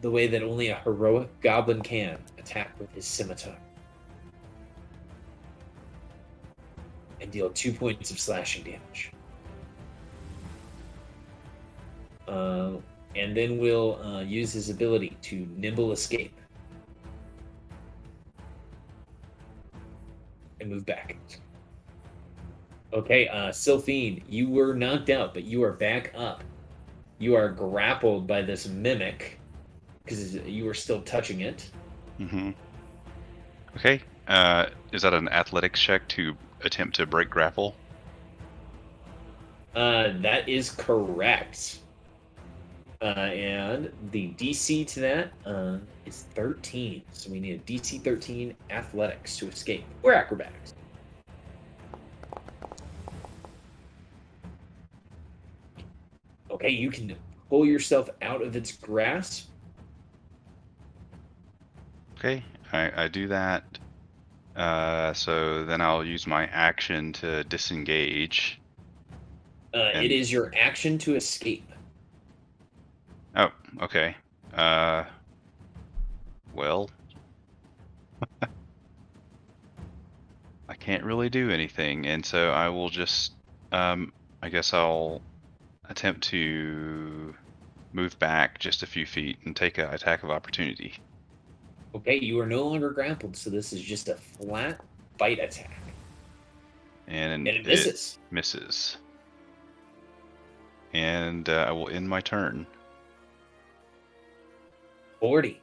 the way that only a heroic goblin can, attack with his scimitar. And deal 2 points of slashing damage. And then we'll use his ability to nimble escape. And move back. Okay, Sylphine, you were knocked out, but you are back up. You are grappled by this mimic because you were still touching it. Mm-hmm. Okay. Is that an athletics check to attempt to break grapple? That is correct. And the DC to that is 13. So we need a DC 13 athletics to escape, or acrobatics. Okay, you can pull yourself out of its grasp. Okay, I do that. So then I'll use my action to disengage. It is your action to escape. Oh, okay. Well, I can't really do anything, and so I will just, I guess I'll attempt to move back just a few feet and take an attack of opportunity. Okay, you are no longer grappled, so this is just a flat bite attack. And it misses. Misses. And I will end my turn. 40.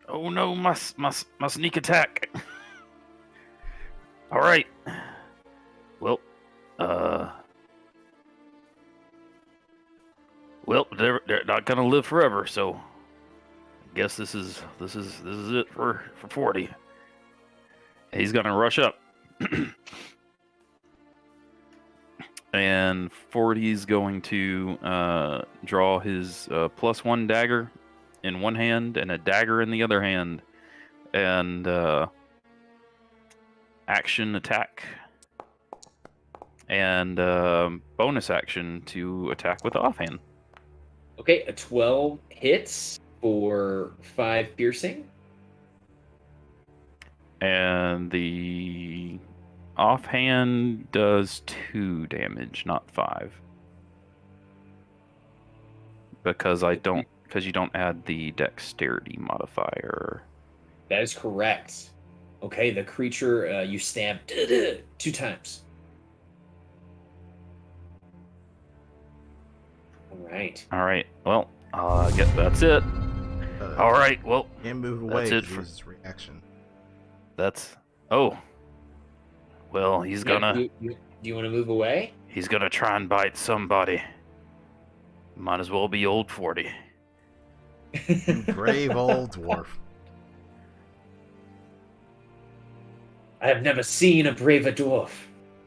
Oh no, my sneak attack. All right. Well, they're not gonna live forever, so I guess this is it for 40. He's gonna rush up. And 40's going to draw his +1 dagger in one hand and a dagger in the other hand, and action attack, and bonus action to attack with the offhand. Okay, a 12 hits for 5 piercing. And the offhand does 2 damage, not 5. Because you don't add the dexterity modifier. That is correct. Okay, the creature you stab 2 times. All right. Well, I guess that's it. All right. Well, Can't move away. That's it He for- uses reaction. that's. Oh. Well, he's gonna. Do you want to move away? He's gonna try and bite somebody. Might as well be old 40. You brave old dwarf. I have never seen a braver dwarf.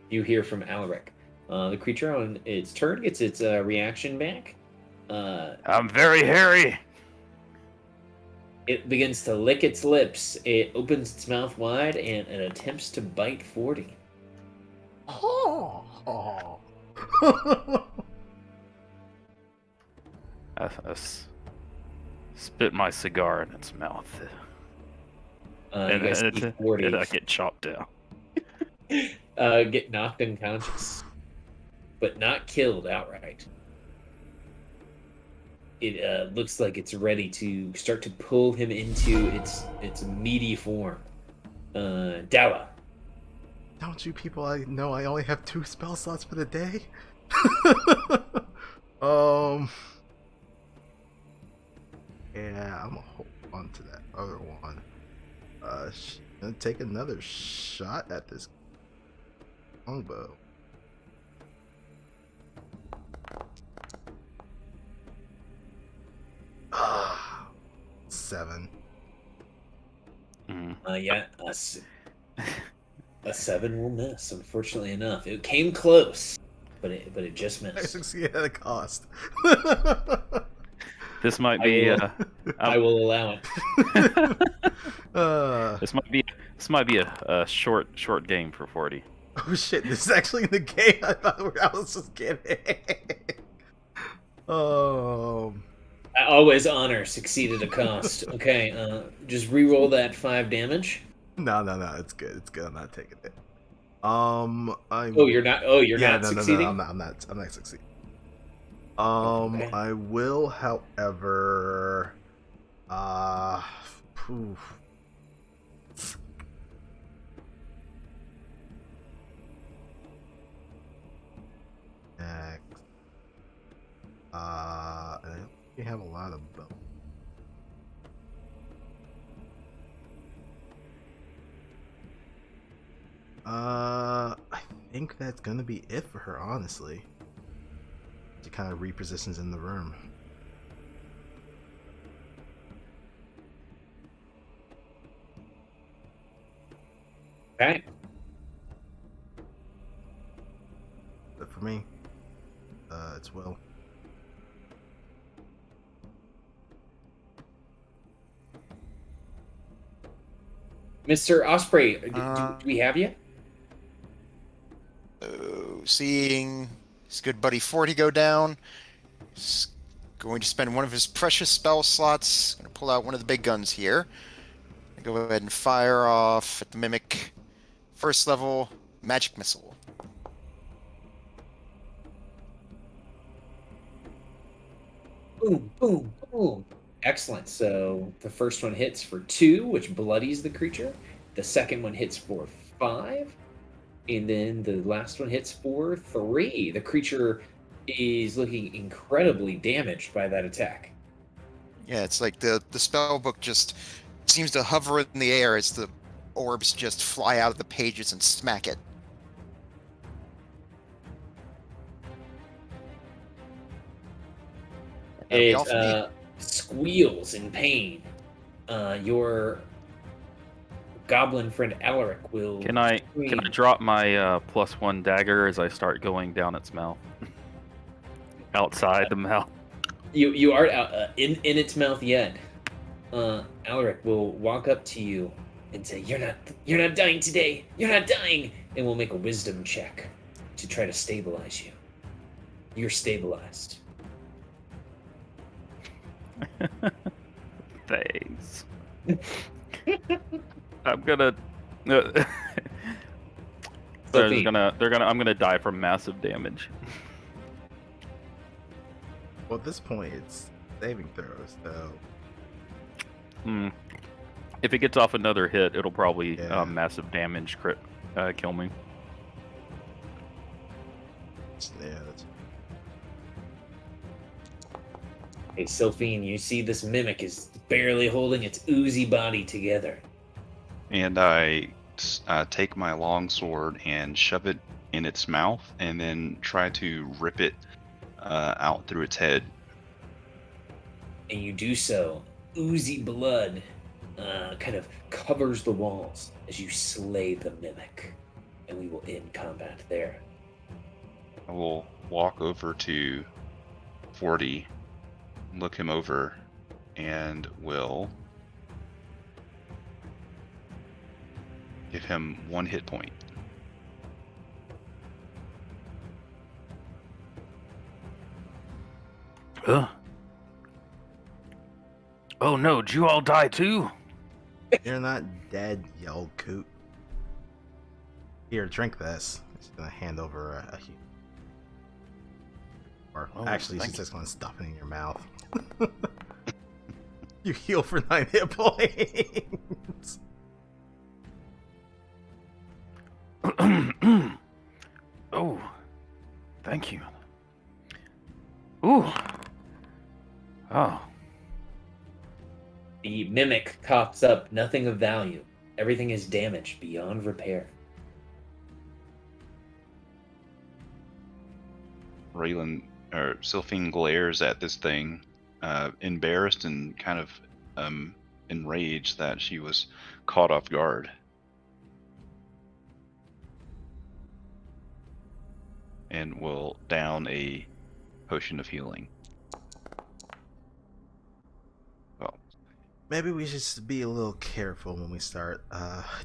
You hear from Alaric. The creature on its turn gets its reaction back. I'm very hairy. It begins to lick its lips. It opens its mouth wide and it attempts to bite 40. Oh. I spit my cigar in its mouth. You guys see 40 and I get chopped down. get knocked unconscious, but not killed outright. It looks like it's ready to start to pull him into its meaty form. Dawa. Don't you people know I only have 2 spell slots for the day? Yeah, I'm gonna hold on to that other one. Gonna take another shot at this longbow. Ah, 7. Yeah, a 7 will miss. Unfortunately enough, it came close, but it just I missed. succeeded at a cost. This might be. I will allow it. This might be a short game for 40. Oh shit! This is actually in the game. I thought I was just kidding. I always honor succeed at a cost. Okay, just re-roll that 5 damage. No, it's good. It's good. I'm not taking it. You're not. Oh, you're not succeeding. No, I'm not succeeding. Okay. I will, however, next, I think we have a lot of both. I think that's gonna be it for her, honestly. She kind of repositions in the room. Okay. But for me, it's Will. Mr. Osprey, do we have you? Seeing his good buddy 40 go down, he's going to spend one of his precious spell slots. Going to pull out one of the big guns here. Go ahead and fire off at the Mimic. First level magic missile. Boom, boom, boom. Excellent. So the first one hits for 2, which bloodies the creature. The second one hits for 5. And then the last one hits for 3. The creature is looking incredibly damaged by that attack. Yeah, it's like the spell book just seems to hover in the air as the orbs just fly out of the pages and smack it. That'll be all for me. It squeals in pain your goblin friend Alaric will. Can I scream. drop my +1 dagger as I start going down its mouth? Outside the mouth. You are in its mouth yet. Alaric will walk up to you and say, "You're not dying today. You're not dying," and we'll make a wisdom check to try to stabilize you. You're stabilized. Thanks. I'm gonna. I'm Sophie, gonna die from massive damage. Well, at this point, it's saving throws, so If it gets off another hit, it'll probably Yeah. massive damage crit kill me. yeah, that's hey Sophine, you see this mimic is barely holding its oozy body together. And I take my long sword and shove it in its mouth, and then try to rip it out through its head. And you do so. Oozy blood kind of covers the walls as you slay the mimic. And we will end combat there. I will walk over to 40, look him over, and will give him 1 hit point. Oh no, did you all die too? You're not dead, you old coot. Here, drink this. She's gonna hand over a heal. Or Oh, actually, thank she's you. just gonna stuff it in your mouth. You heal for 9 hit points. Oh, thank you. Ooh. Oh. The mimic coughs up nothing of value. Everything is damaged beyond repair. Raylan or Sylphine glares at this thing, embarrassed and kind of enraged that she was caught off guard. And will down a potion of healing. Well, Maybe we should just be a little careful when we start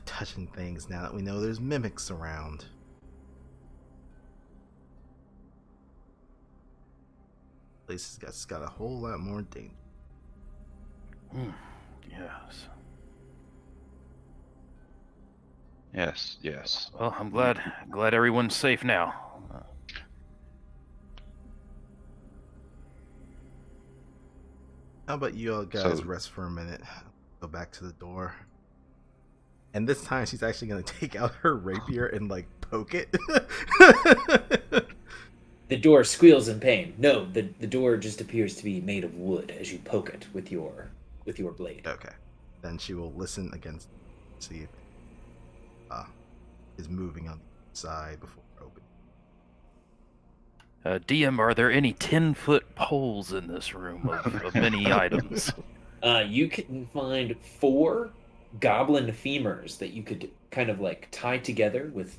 touching things now that we know there's mimics around. Place has got a whole lot more danger. Yes. yes, yes. Well, I'm glad everyone's safe now. How about you all guys So- rest for a minute? Go back to the door. And this time she's actually gonna take out her rapier and like poke it. The door squeals in pain. No, the door just appears to be made of wood as you poke it with your blade. Okay. Then she will listen against, see if is moving on the side before opening. DM, are there any 10-foot poles in this room of many items? You can find 4 goblin femurs that you could kind of like tie together with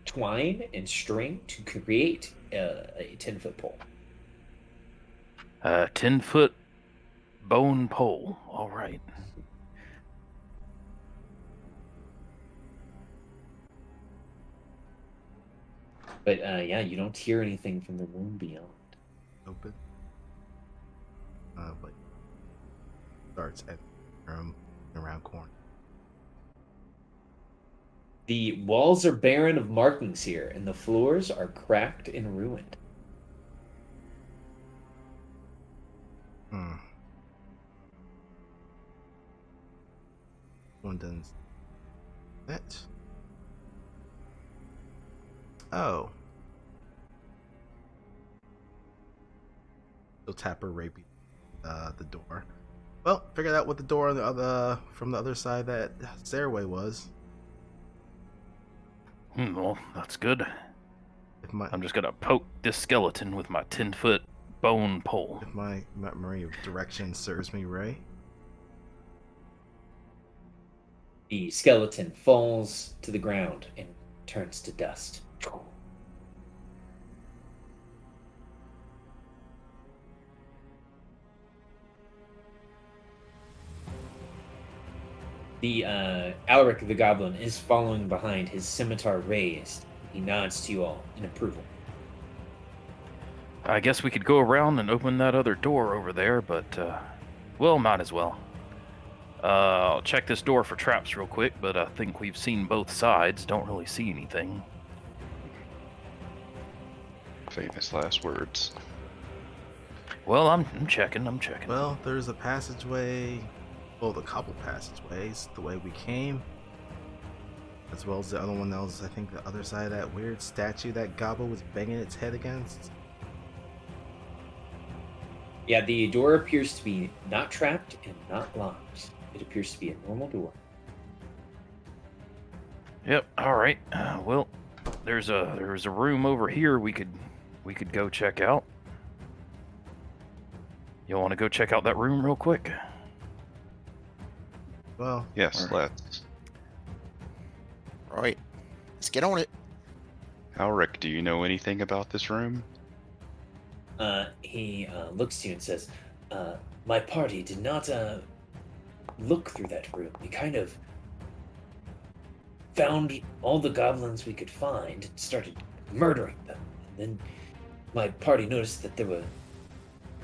twine and string to create a 10-foot pole. 10-foot bone pole. All right. But yeah, you don't hear anything from the room beyond. Open. But starts at the room around corner. The walls are barren of markings here, and the floors are cracked and ruined. One done that. Oh. She'll tap her rapier the door. Well, figured out what the door on the other from the other side of that stairway was. Well, that's good. If my I'm just gonna poke this skeleton with my 10-foot bone pole. if my memory of direction serves me right. The skeleton falls to the ground and turns to dust. The Alaric the Goblin is following behind, his scimitar raised. He nods to you all in approval. I guess we could go around and open that other door over there, but, well, might as well. I'll check this door for traps real quick, but I think we've seen both sides. Don't really see anything. Famous last words. Well, I'm checking. Well, there's a passageway. Well, the couple passageways, the way we came. As well as the other one that was, I think, the other side of that weird statue that Gobbo was banging its head against. Yeah, the door appears to be not trapped and not locked. It appears to be a normal door. Yep. All right. Well, there's a room over here we could go check out. You want to go check out that room real quick? Well, Yes, Alright. let's. Right. Let's get on it. Alric, do you know anything about this room? He looks to you and says, my party did not look through that room. We kind of found all the goblins we could find and started murdering them. And then my party noticed that there were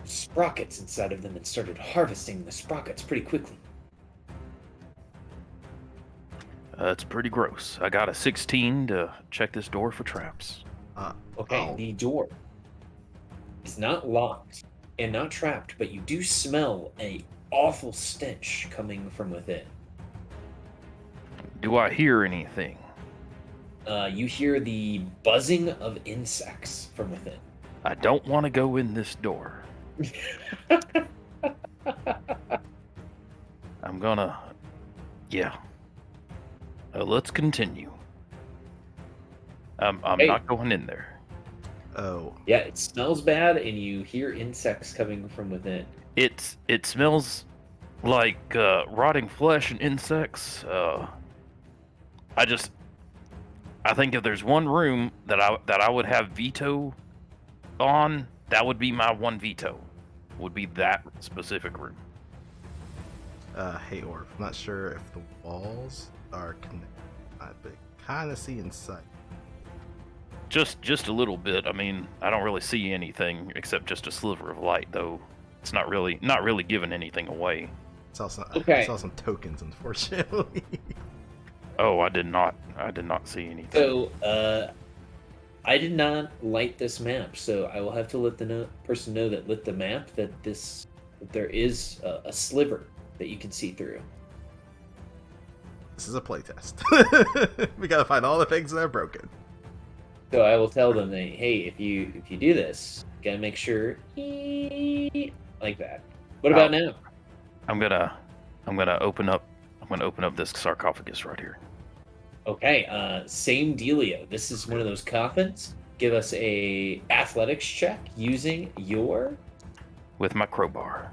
sprockets inside of them and started harvesting the sprockets pretty quickly. It's pretty gross. I got a 16 to check this door for traps. Okay, Oh. the door is not locked and not trapped, but you do smell a awful stench coming from within. Do I hear anything? You hear the buzzing of insects from within. I don't want to go in this door. I'm gonna... Yeah. Let's continue. I'm Hey. not going in there. oh, Yeah, it smells bad, and you hear insects coming from within. It smells like rotting flesh and insects. I think if there's one room that I would have veto on, that would be my one veto. Would be that specific room. hey Orph, I'm not sure if the walls are connected, but kind of see inside. Just a little bit. I mean, I don't really see anything except just a sliver of light, though. It's not really giving anything away. I Okay. saw some tokens, unfortunately. Oh, I did not see anything. So, I did not light this map, so I will have to let the person know that lit the map that there is a sliver that you can see through. This is a playtest. We gotta find all the things that are broken. So I will tell them that, hey, if you do this, you gotta make sure like that. What about now? I'm gonna open up this sarcophagus right here. Okay, same dealio. This is one of those coffins. Give us a athletics check using your With my crowbar.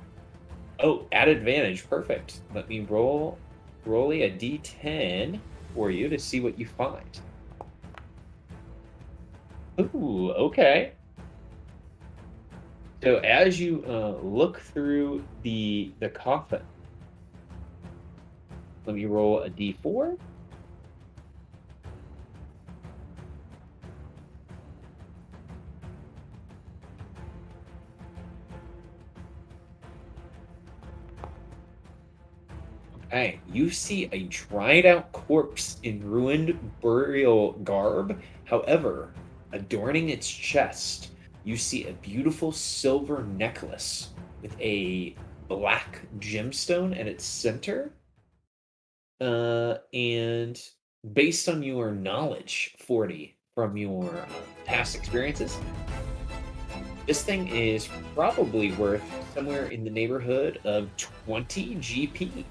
at advantage. Perfect. Let me roll a d10 for you to see what you find. Ooh, okay. So as you look through the coffin, let me roll a d4. Okay, you see a dried out corpse in ruined burial garb. However, adorning its chest, you see a beautiful silver necklace with a black gemstone at its center. And based on your knowledge, 40, from your past experiences, this thing is probably worth somewhere in the neighborhood of 20 GP.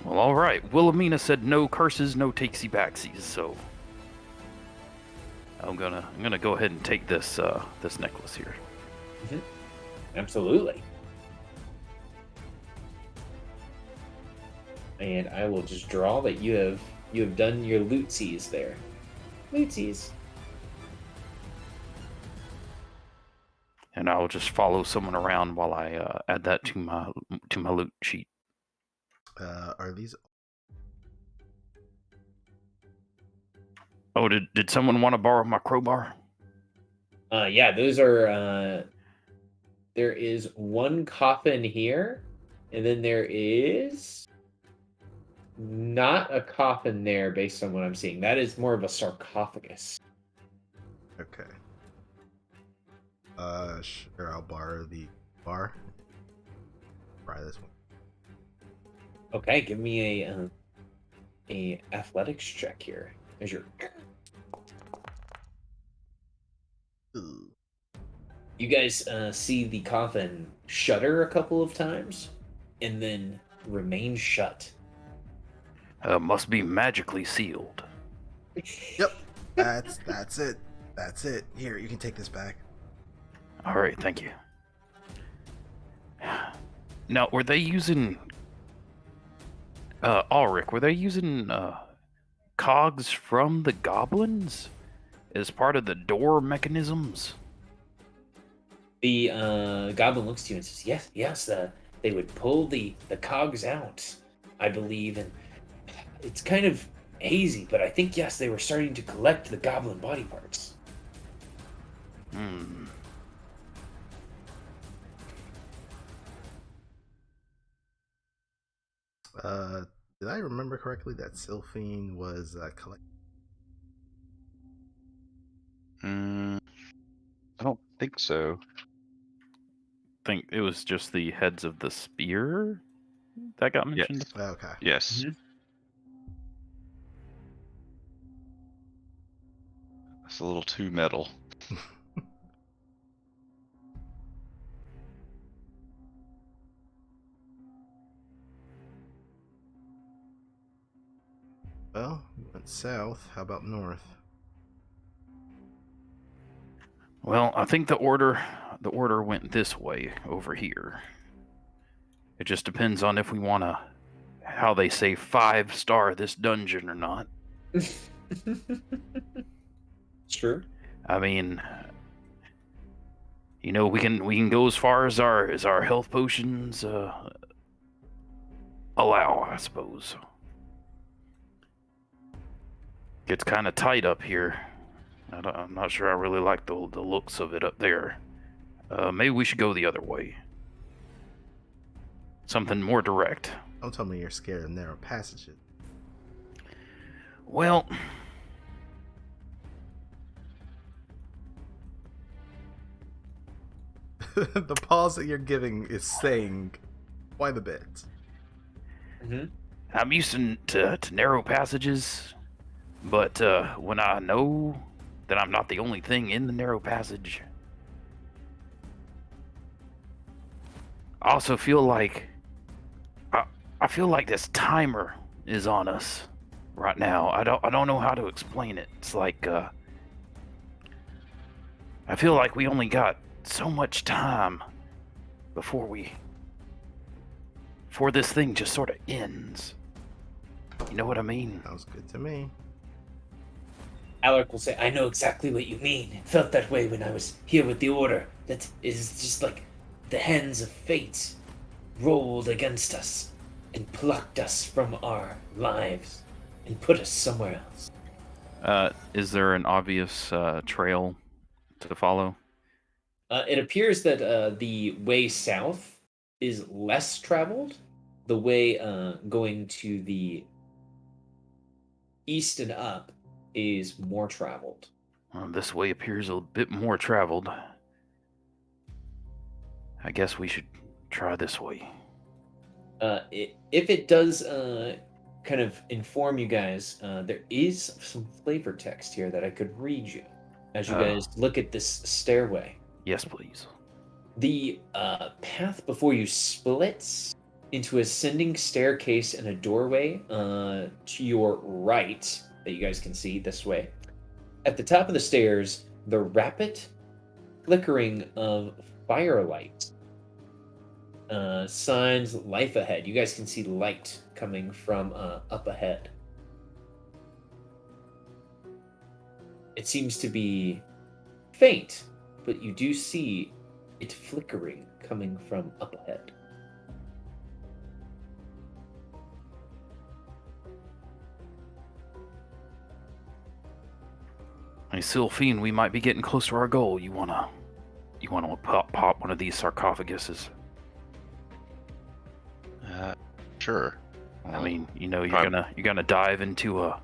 Well, all right. Wilhelmina said no curses, no takesy backsies. So I'm gonna go ahead and take this this necklace here. Absolutely. and I will just draw that you have done your lootsies there. Lootsies. And I'll just follow someone around while I add that to my loot sheet. Are these? Oh, did someone want to borrow my crowbar? Yeah, those are. There is one coffin here, and then there is not a coffin there based on what I'm seeing. That is more of a sarcophagus. Okay. Sure. I'll borrow the bar. Try this one. Okay, give me a athletics check here. There's your. Ooh. You guys see the coffin shudder a couple of times, and then remain shut. Must be magically sealed. Yep. That's it. That's it. Here, you can take this back. All right, thank you. Now, were they using Ulrich? Were they using cogs from the goblins as part of the door mechanisms? The goblin looks to you and says, "Yes. They would pull the cogs out, I believe, and it's kind of hazy, but I think yes, they were starting to collect the goblin body parts." Hmm. Did I remember correctly that Sylphine was collecting? I don't think so. Think it was just the heads of the spear that got Yes. mentioned. Okay. Yes. Mhm. That's a little too metal. Well, we went south. How about north? Well, I think the order went this way over here. It just depends on if we want to, how they say, 5-star this dungeon or not. Sure. I mean, you know, we can go as far as our health potions allow, I suppose. Gets kind of tight up here. I'm not sure I really like the looks of it up there. Maybe we should go the other way. Something more direct. Don't tell me you're scared of narrow passages. Well, The pause that you're giving is saying quite a bit. Mm-hmm. I'm used to narrow passages, but when I know that I'm not the only thing in the narrow passage, I also feel like I feel like this timer is on us right now. I don't know how to explain it. It's like I feel like we only got so much time before this thing just sort of ends. You know what I mean? Sounds good to me. Alaric will say, "I know exactly what you mean. It felt that way when I was here with the Order. That is just like the hands of fate rolled against us and plucked us from our lives and put us somewhere else." Is there an obvious trail to follow? It appears that the way south is less traveled. The way going to the east and up is more traveled. This way appears a bit more traveled. I guess we should try this way. If it does kind of inform you guys, there is some flavor text here that I could read you as you guys look at this stairway. Yes, please. The path before you splits into ascending staircase and a doorway to your right that you guys can see this way. At the top of the stairs, the rapid flickering of firelight signs life ahead. You guys can see light coming from up ahead. It seems to be faint, but you do see it flickering coming from up ahead. Hey, Sylphine, we might be getting close to our goal. You wanna pop one of these sarcophaguses? Sure. I mean, you're try- gonna dive into a,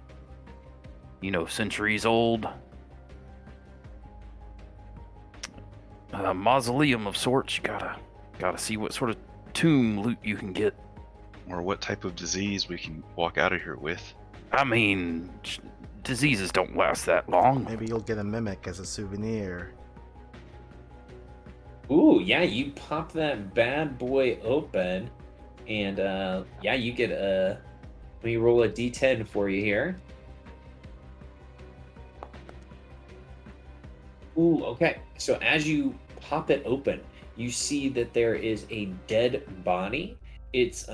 centuries old mausoleum of sorts. You gotta see what sort of tomb loot you can get. or what type of disease we can walk out of here with. I mean, diseases don't last that long. Maybe you'll get a mimic as a souvenir. Ooh, yeah, you pop that bad boy open, and yeah, you get a. Let me roll a d10 for you here. Ooh, okay. So as you pop it open, you see that there is a dead body. Its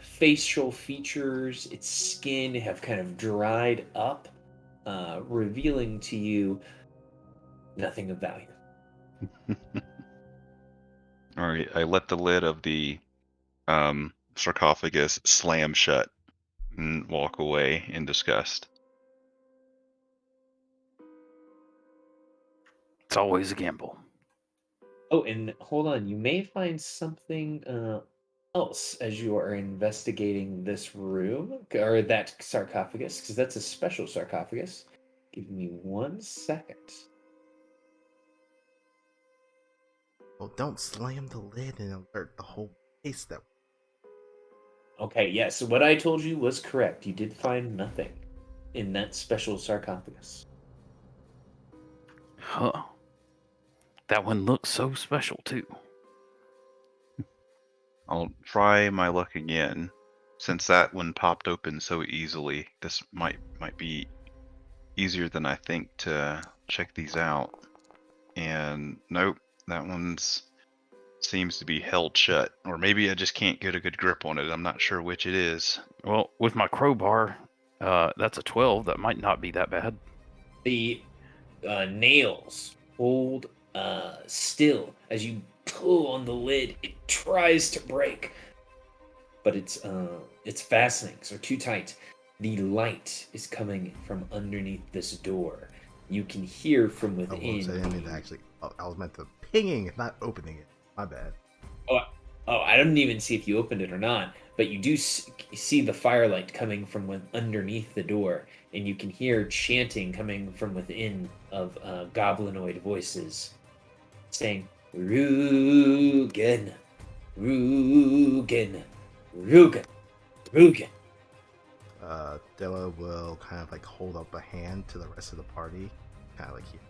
facial features, its skin have kind of dried up, revealing to you nothing of value. All right, I let the lid of the sarcophagus slam shut and walk away in disgust. It's always a gamble. Oh, and hold on, you may find something else as you are investigating this room, or that sarcophagus, because that's a special sarcophagus. Give me 1 second. Well, don't slam the lid and alert the whole place that. Okay, yes, so what I told you was correct. You did find nothing in that special sarcophagus. Huh. That one looks so special, too. I'll try my luck again. Since that one popped open so easily, this might be easier than I think to check these out. And nope, that one's seems to be held shut. Or maybe I just can't get a good grip on it. I'm not sure which it is. Well, with my crowbar, that's a 12. That might not be that bad. The nails hold still as you pull on the lid. It tries to break, but its fastenings are too tight. The light is coming from underneath this door. You can hear from Oh, whoops, I within. didn't mean to actually. I was meant to pinging, not opening it. My bad. Oh, I didn't even see if you opened it or not, but you do see the firelight coming from underneath the door, and you can hear chanting coming from within of goblinoid voices saying, Rugen, Rugen, Rugen, Rugen. Della will kind of like hold up a hand to the rest of the party, kind of like here.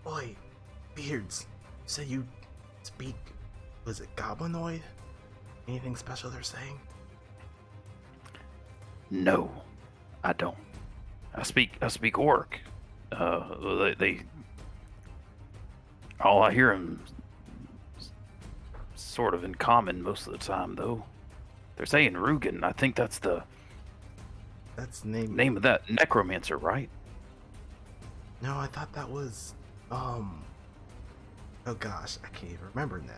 Boy, Beards, say you speak. Was it goblinoid? Anything special they're saying? No, I don't. I speak orc. They all I hear them sort of in common most of the time, though. They're saying Rugen. I think that's the That's the name of that necromancer, right? No, I thought that was oh gosh, I can't even remember now.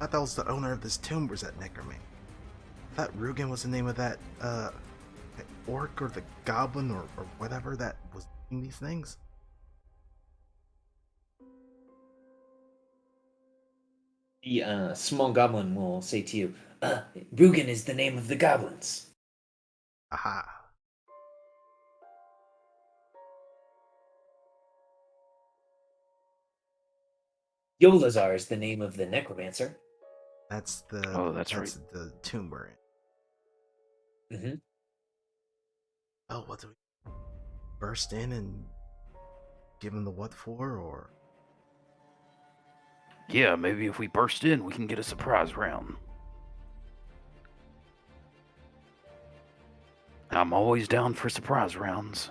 I thought that was the owner of this tomb was that necromancer. I thought Rugen was the name of that orc or the goblin or whatever that was doing these things. The small goblin will say to you, Rugen is the name of the goblins. Aha. Yolazar is the name of the necromancer. That's the That's right. the tomb we're in. Mm-hmm. Oh, what do we burst in and give him the what for, or Yeah, maybe if we burst in, we can get a surprise round. I'm always down for surprise rounds.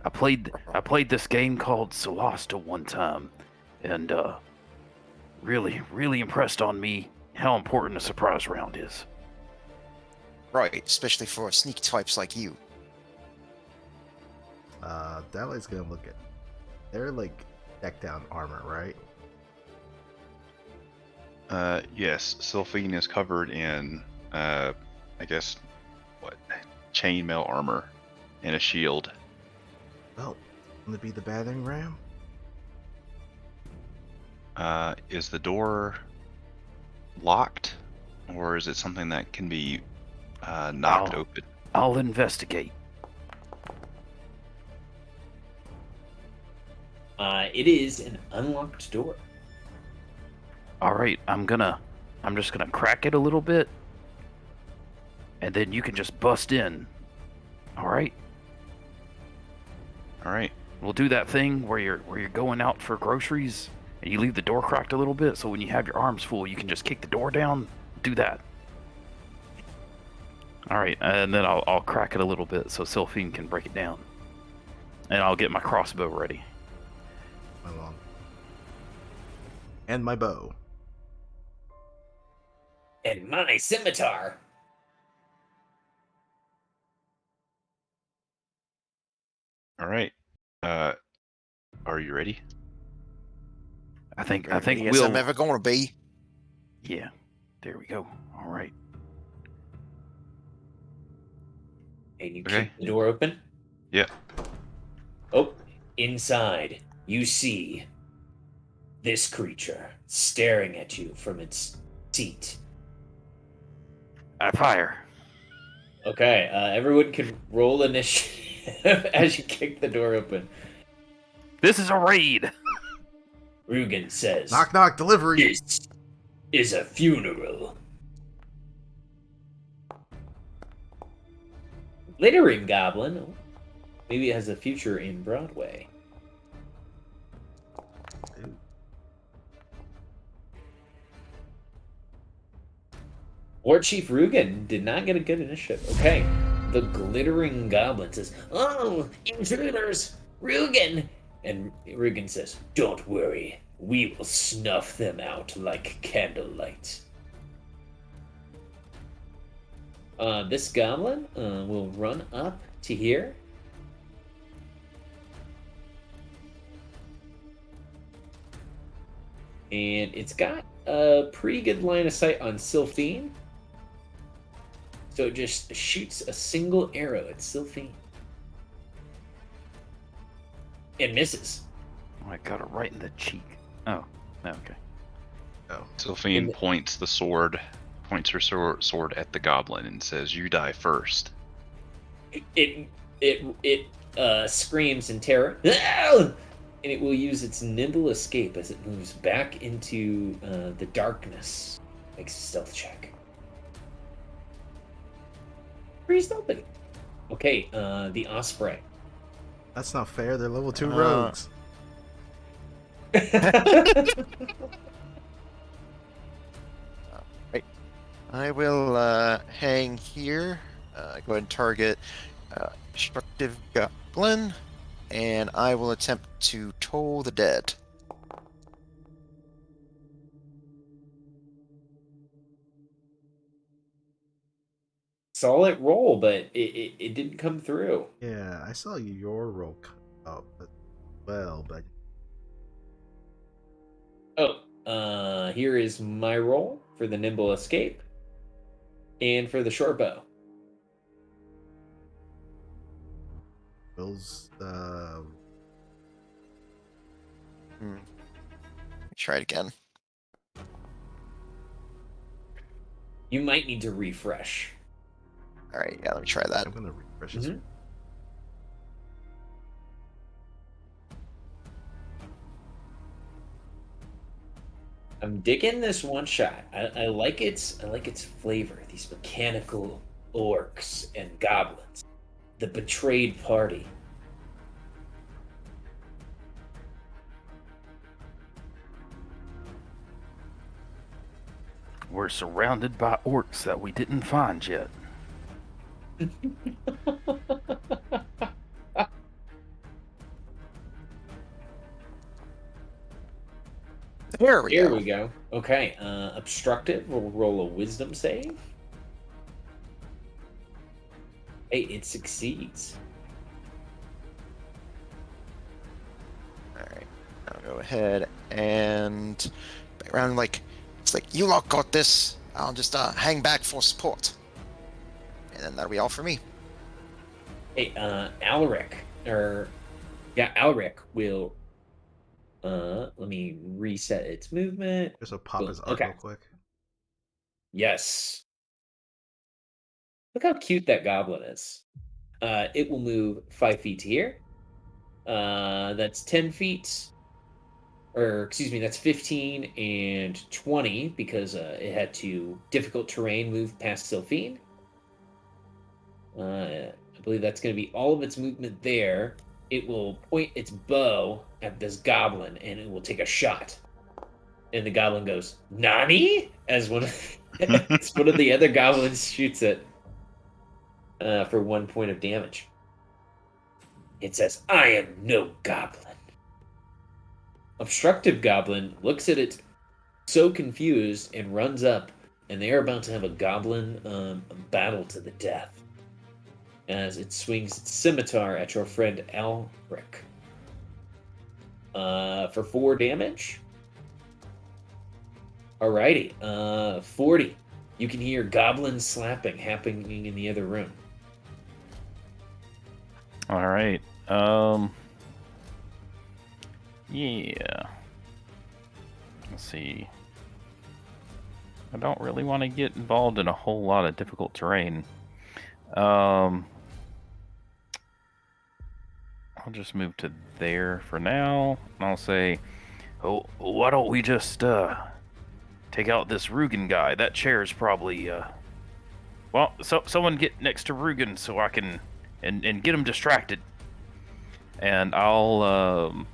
I played this game called Solasta one time, and really impressed on me how important a surprise round is. Right, especially for sneak types like you. Dally's gonna look at. They're like decked out in armor, right? Yes, Sylphine is covered in, I guess, what, chainmail armor and a shield. Well, gonna be the battering ram. Is the door locked, or is it something that can be knocked I'll- open? I'll investigate. It is an unlocked door. All right, I'm just gonna crack it a little bit, and then you can just bust in. All right, All right. we'll do that thing where you're going out for groceries and you leave the door cracked a little bit, so when you have your arms full, you can just kick the door down. Do that. All right, and then I'll crack it a little bit so Sylphine can break it down, and I'll get my crossbow ready. My long. And my bow. And my scimitar. All right. Are you ready? I think Yes, we'll. I'm ever going to be. Yeah, there we go. All right. And you Okay. kick the door open. Yeah. Oh, inside, you see this creature staring at you from its seat. I fire. Okay, everyone can roll initiative as you kick the door open. This is a raid. Rugen says, Knock knock delivery. "This is a funeral." Glittering Goblin, maybe it has a future in Broadway. War Chief Rugen did not get a good initiative. Okay, the Glittering Goblin says, "Oh, intruders, Rugen!" And Rugen says, "Don't worry, we will snuff them out like candlelight." This goblin will run up to here. And it's got a pretty good line of sight on Sylphine. So it just shoots a single arrow at Sylphine. And misses. Oh, I got it right in the cheek. Oh, okay. Oh, Sylphine points her sword at the goblin and says, "You die first." It screams in terror. And it will use its nimble escape as it moves back into the darkness. Makes a stealth check. Pretty stealthy. Okay, the Osprey. that's not fair. They're level 2 rogues. I will hang here. Go ahead and target Destructive Goblin, and I will attempt to toll the dead. Solid roll, but it didn't come through. Yeah, I saw your roll up, but Here is my roll for the nimble escape and for the short bow. Will's Try it again. You might need to refresh. All right, yeah, let me try that. I'm gonna refresh this. Mhm. I'm digging this one shot. I like its flavor. These mechanical orcs and goblins. The betrayed party. We're surrounded by orcs that we didn't find yet. There we Here go. we go. Okay, obstructive. We'll roll a wisdom save. Hey, it succeeds. All right, I'll go ahead and around like it's like you lot got this. I'll just hang back for support, and then that'll be all for me. Hey, Alaric, Alaric will. Let me reset its movement. Just so pop Boom. his art Okay. real quick. Yes. Look how cute that goblin is. It will move 5 feet here. That's 10 feet. Or, excuse me, that's 15 and 20 because it had to difficult terrain move past Sylphine. I believe that's going to be all of its movement there. It will point its bow at this goblin and it will take a shot. And the goblin goes, "Nani?" as one of the other goblins shoots it for 1 point of damage. It says, "I am no goblin." Obstructive goblin looks at it so confused and runs up, and they are about to have a goblin battle to the death as it swings its scimitar at your friend Alric. For 4 damage. Alrighty, 40. You can hear goblin slapping happening in the other room. All right. Yeah. Let's see. I don't really want to get involved in a whole lot of difficult terrain. I'll just move to there for now. I'll say, oh, why don't we just take out this Rugen guy? That chair's probably well, someone get next to Rugen so I can and get him distracted. And I'll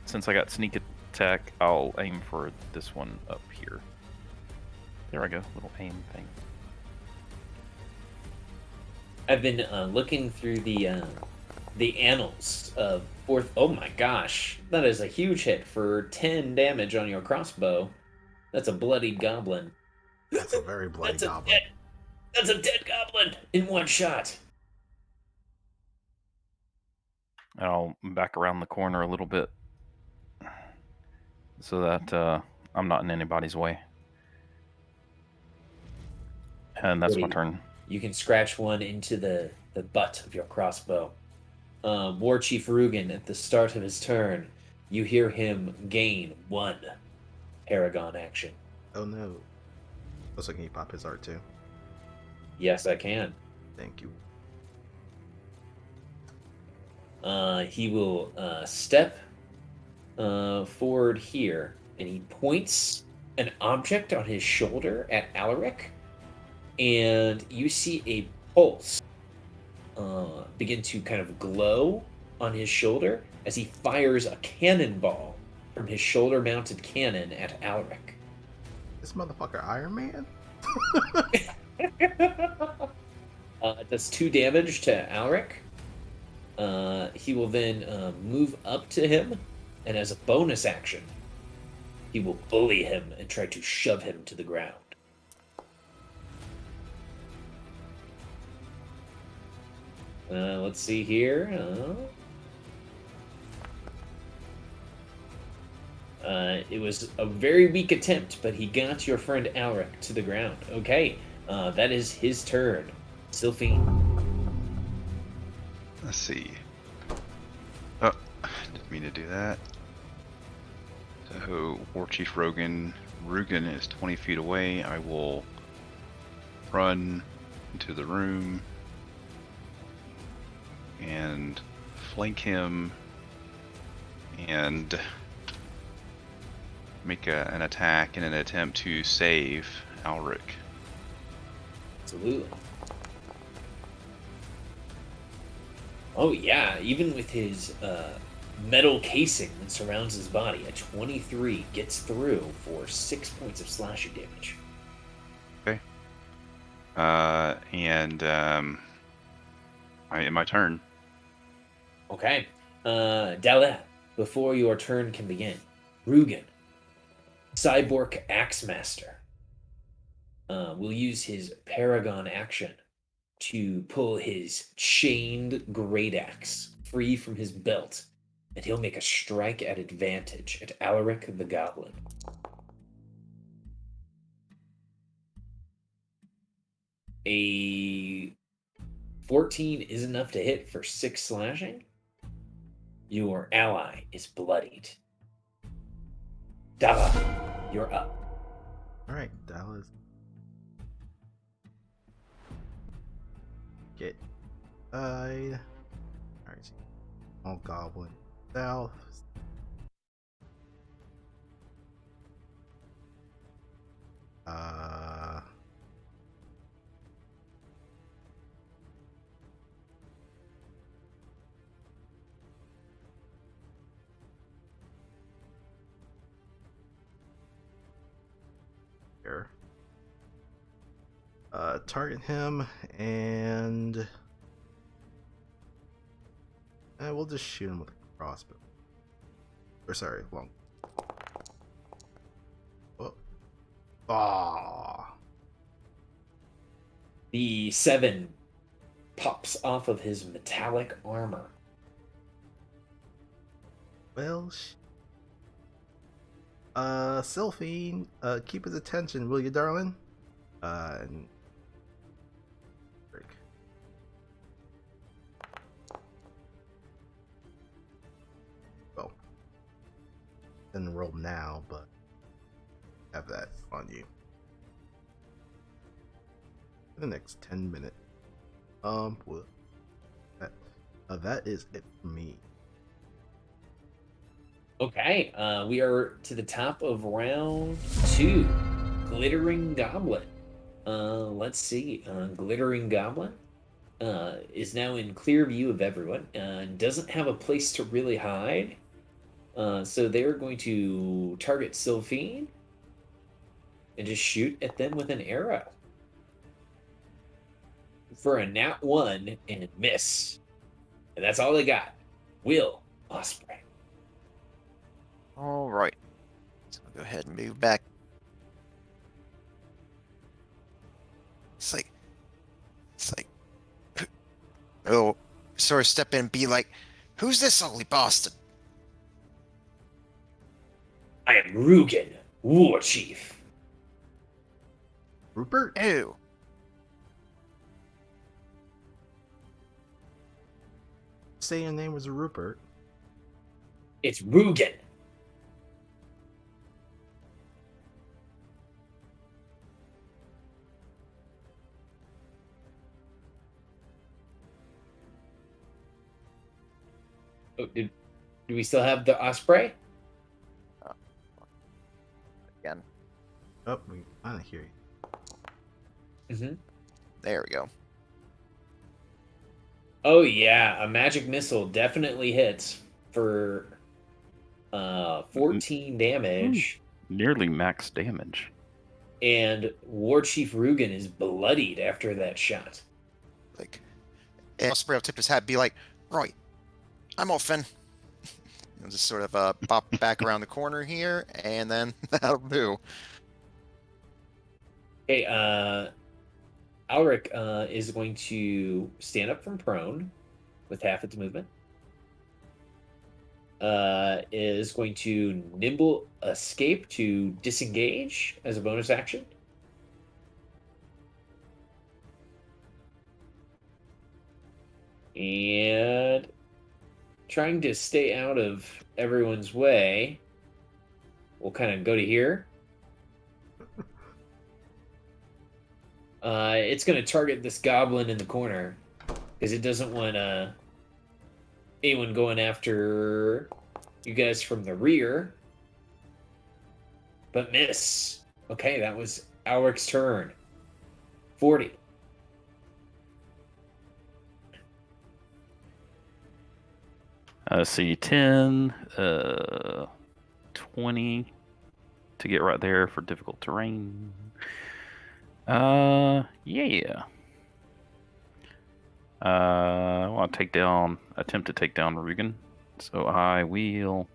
since I got sneak attack, I'll aim for this one up here. There I go, little aim thing. I've been looking through the annals of fourth. Oh my gosh, that is a huge hit for 10 damage on your crossbow. That's a bloodied goblin. That's a very bloody That's a goblin. That's a dead goblin in one shot. I'll back around the corner a little bit so that I'm not in anybody's way. And that's my Bloody. turn. You can scratch one into the butt of your crossbow. War Chief Rugen, at the start of his turn, you hear him gain 1 Paragon action. Oh no. Also, can you pop his art too? Yes, I can. Thank you. He will step forward here, and he points an object on his shoulder at Alaric, and you see a pulse begin to kind of glow on his shoulder as he fires a cannonball from his shoulder-mounted cannon at Alaric. This motherfucker Iron Man? Does 2 damage to Alaric. He will then move up to him, and as a bonus action, he will bully him and try to shove him to the ground. Let's see here. It was a very weak attempt, but he got your friend Alaric to the ground. Okay, that is his turn. Sylphie. Let's see. Oh, didn't mean to do that. So, War Chief Rugen is 20 feet away. I will run into the room and flank him and make an attack in an attempt to save Alaric. Absolutely. Oh yeah, even with his metal casing that surrounds his body, a 23 gets through for 6 points of slashing damage. Okay. My turn. Okay. Dalet, before your turn can begin, Rugen, Cyborg Axemaster will use his Paragon action to pull his chained great axe free from his belt, and he'll make a strike at advantage at Alaric the Goblin. A 14 is enough to hit for 6 slashing. Your ally is bloodied. Dala, you're up. Alright, Dallas. Get side. Alright. Small goblin south. Here. Target him and we'll just shoot him with a crossbow. Or sorry, long. Oh. Ah. The 7 pops off of his metallic armor. Well, Sylphine, keep his attention, will you, darling? And break. Well, didn't roll now, but have that on you for the next 10 minutes. Well, that is it for me. Okay, we are to the top of round 2. Glittering Goblin. Let's see. Glittering Goblin is now in clear view of everyone and doesn't have a place to really hide. So they're going to target Sylphine and just shoot at them with an arrow. For a nat 1 and miss. And that's all they got. Will Osprey. All right. So I'll go ahead and move back. It's like, oh, sort of step in and be like, who's this ugly bastard? I am Rugen, War Chief. Rupert? Ew. Say your name was Rupert. It's Rugen. Oh, do we still have the Osprey? Again. Oh, we finally hear you. Mm-hmm. There we go. Oh yeah, a magic missile definitely hits for 14 damage. Nearly max damage. And War Chief Rugen is bloodied after that shot. Like, and Osprey will tip his hat, be like, right, I'm off then. I'll just sort of pop back around the corner here, and then that'll do. Okay, Alric is going to stand up from prone with half its movement. Is going to nimble escape to disengage as a bonus action. And trying to stay out of everyone's way, we'll kind of go to here. It's going to target this goblin in the corner because it doesn't want anyone going after you guys from the rear. But miss. Okay, that was Alaric's turn. 40. See, 10, 20 to get right there for difficult terrain. Yeah. I want to attempt to take down Rugen. So I will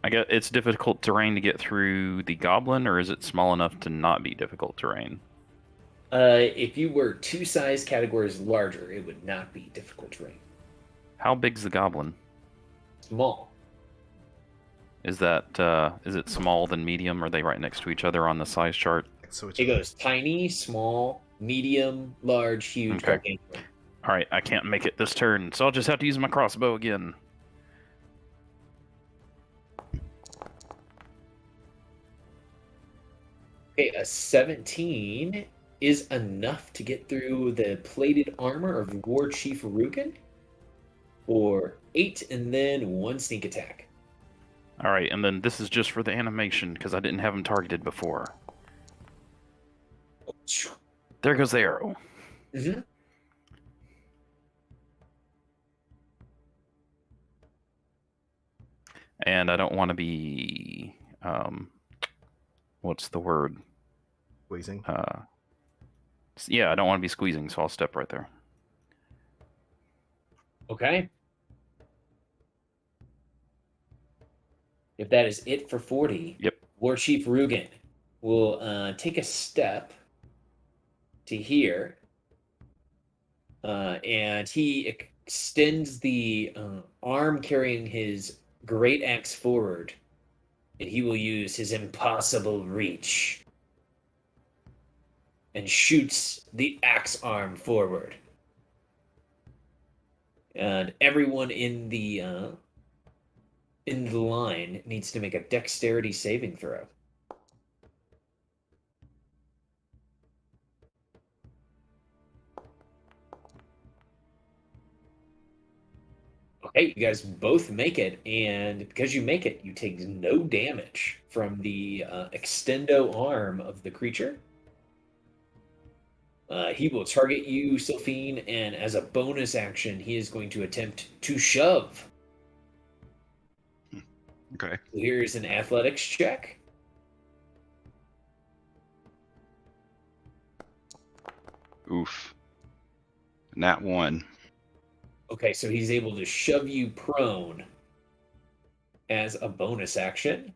I guess it's difficult terrain to get through the goblin, or is it small enough to not be difficult terrain? If you were 2 size categories larger, it would not be difficult terrain. How big's the goblin? Small. Is it small then medium? Are they right next to each other on the size chart? So It goes tiny, small, medium, large, huge, Okay. gargantuan. All right, I can't make it this turn, so I'll just have to use my crossbow again. Okay, a 17 is enough to get through the plated armor of War Chief Rugen, or 8 and then 1 sneak attack. All right, and then this is just for the animation because I didn't have him targeted before. There goes the arrow. Mm-hmm. And I don't want to be, what's the word? Squeezing. Yeah, I don't want to be squeezing, so I'll step right there. Okay. If that is it for 40, Yep. War Chief Rugen will take a step to here, and he extends the arm carrying his great axe forward, and he will use his impossible reach and shoots the axe arm forward. And everyone in the line needs to make a dexterity saving throw. Okay, you guys both make it, and because you make it, you take no damage from the extendo arm of the creature. He will target you, Sylphine, and as a bonus action, he is going to attempt to shove. Okay. So here's an athletics check. Oof. Nat 1. Okay, so he's able to shove you prone as a bonus action.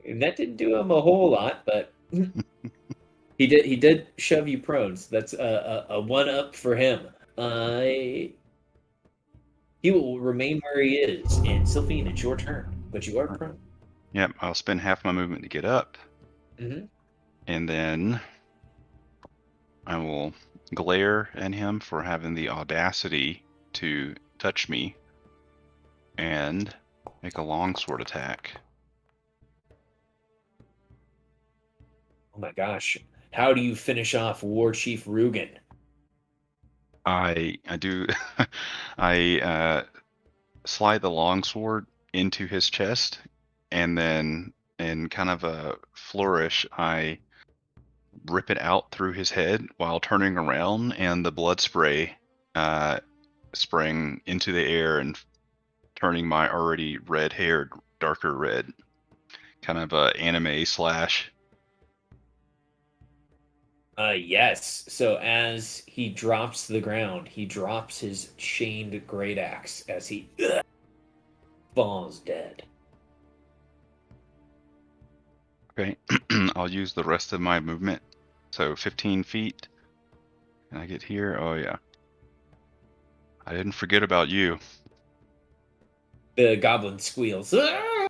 And that didn't do him a whole lot, but he did shove you prone, so that's a 1-up for him. He will remain where he is, and Sylphine, it's your turn, but you are prone. Yep, I'll spend half my movement to get up. Mm-hmm. And then I will glare at him for having the audacity to touch me and make a longsword attack. Oh my gosh. How do you finish off War Chief Rugen? I do I slide the longsword into his chest, and then in kind of a flourish I rip it out through his head while turning around, and the blood spray spraying into the air and turning my already red haired darker red. Kind of a anime slash. Yes. So as he drops to the ground, he drops his chained great axe as he falls dead. Okay, I'll use the rest of my movement. So 15 feet. Can I get here? Oh yeah. I didn't forget about you. The goblin squeals. Ah!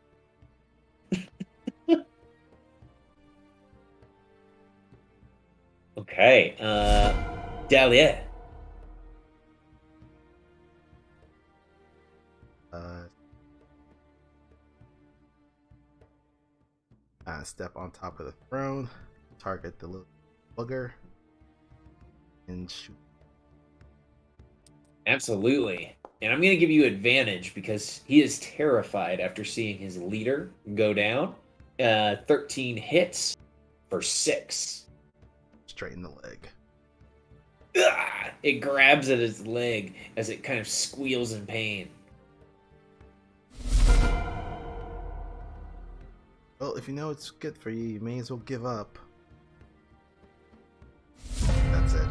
Okay. Dahlia. Step on top of the throne, target the little bugger, and shoot. Absolutely. And I'm going to give you advantage because he is terrified after seeing his leader go down. 13 hits for 6. Straight in the leg. Ah! It grabs at his leg as it kind of squeals in pain. Well, if you know it's good for you, you may as well give up. That's it.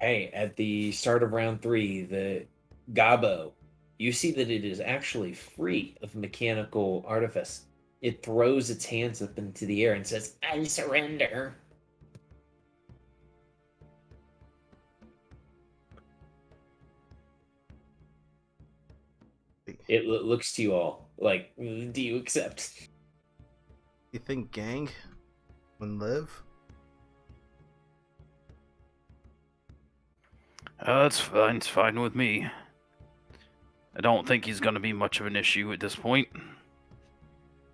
Hey, at the start of round 3, the Gabo, you see that it is actually free of mechanical artifice. It throws its hands up into the air and says, "I surrender." It looks to you all like, do you accept? You think Gang would live? That's fine. It's fine with me. I don't think he's going to be much of an issue at this point.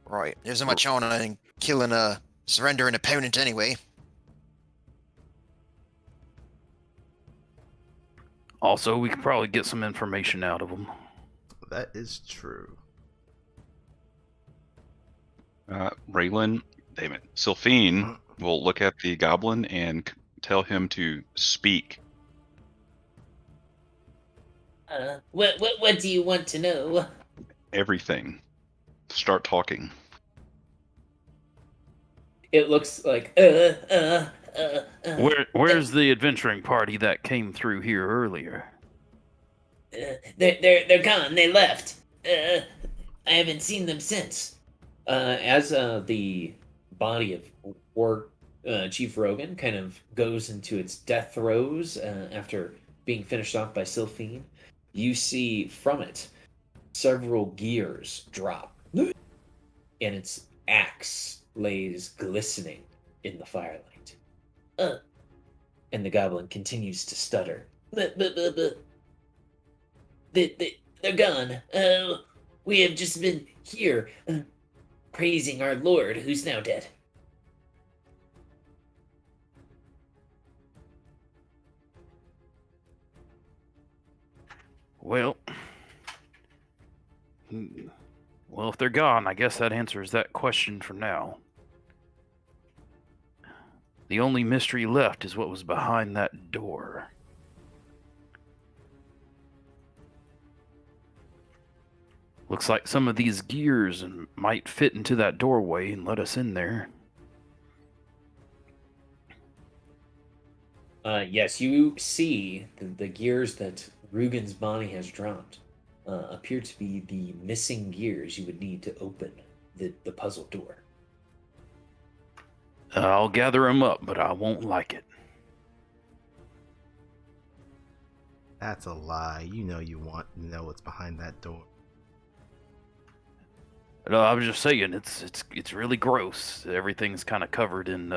Right. There isn't much honor in killing a surrendering opponent anyway. Also, we could probably get some information out of him. That is true. Raylan, damn it, Sylphine will look at the goblin and tell him to speak. What do you want to know? Everything. Start talking. It looks like, Where's the adventuring party that came through here earlier? They're gone. They left. I haven't seen them since. as the body of Chief Rogan kind of goes into its death throes after being finished off by Sylphine, you see from it several gears drop, and its axe lays glistening in the firelight. And the goblin continues to stutter. They're gone. We have just been here, praising our lord, who's now dead. Well, if they're gone, I guess that answers that question for now. The only mystery left is what was behind that door. Looks like some of these gears might fit into that doorway and let us in there. Yes, you see the gears that Rugen's body has dropped appear to be the missing gears you would need to open the puzzle door. I'll gather them up, but I won't like it. That's a lie. You know you want to know what's behind that door. No, I was just saying, it's really gross. Everything's kind of covered in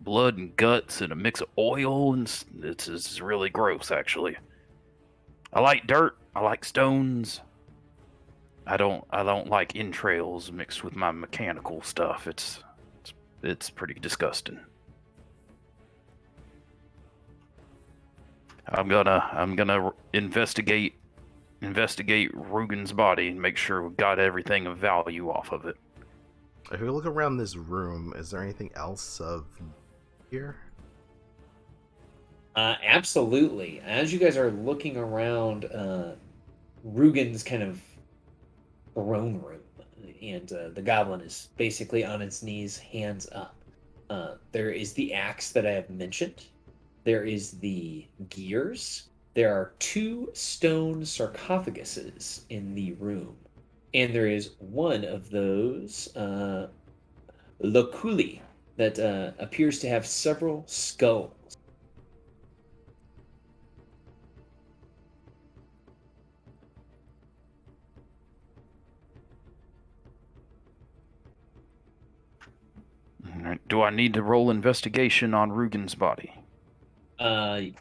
blood and guts and a mix of oil, and it's really gross, actually. I like dirt. I like stones. I don't like entrails mixed with my mechanical stuff. It's pretty disgusting. I'm gonna investigate Rugen's body and make sure we got everything of value off of it. If we look around this room, is there anything else of here? Absolutely. As you guys are looking around Rugen's kind of throne room, and the goblin is basically on its knees, hands up. There is the axe that I have mentioned. There is the gears. There are 2 stone sarcophaguses in the room. And there is one of those loculi that appears to have several skulls. Do I need to roll investigation on Rugen's body?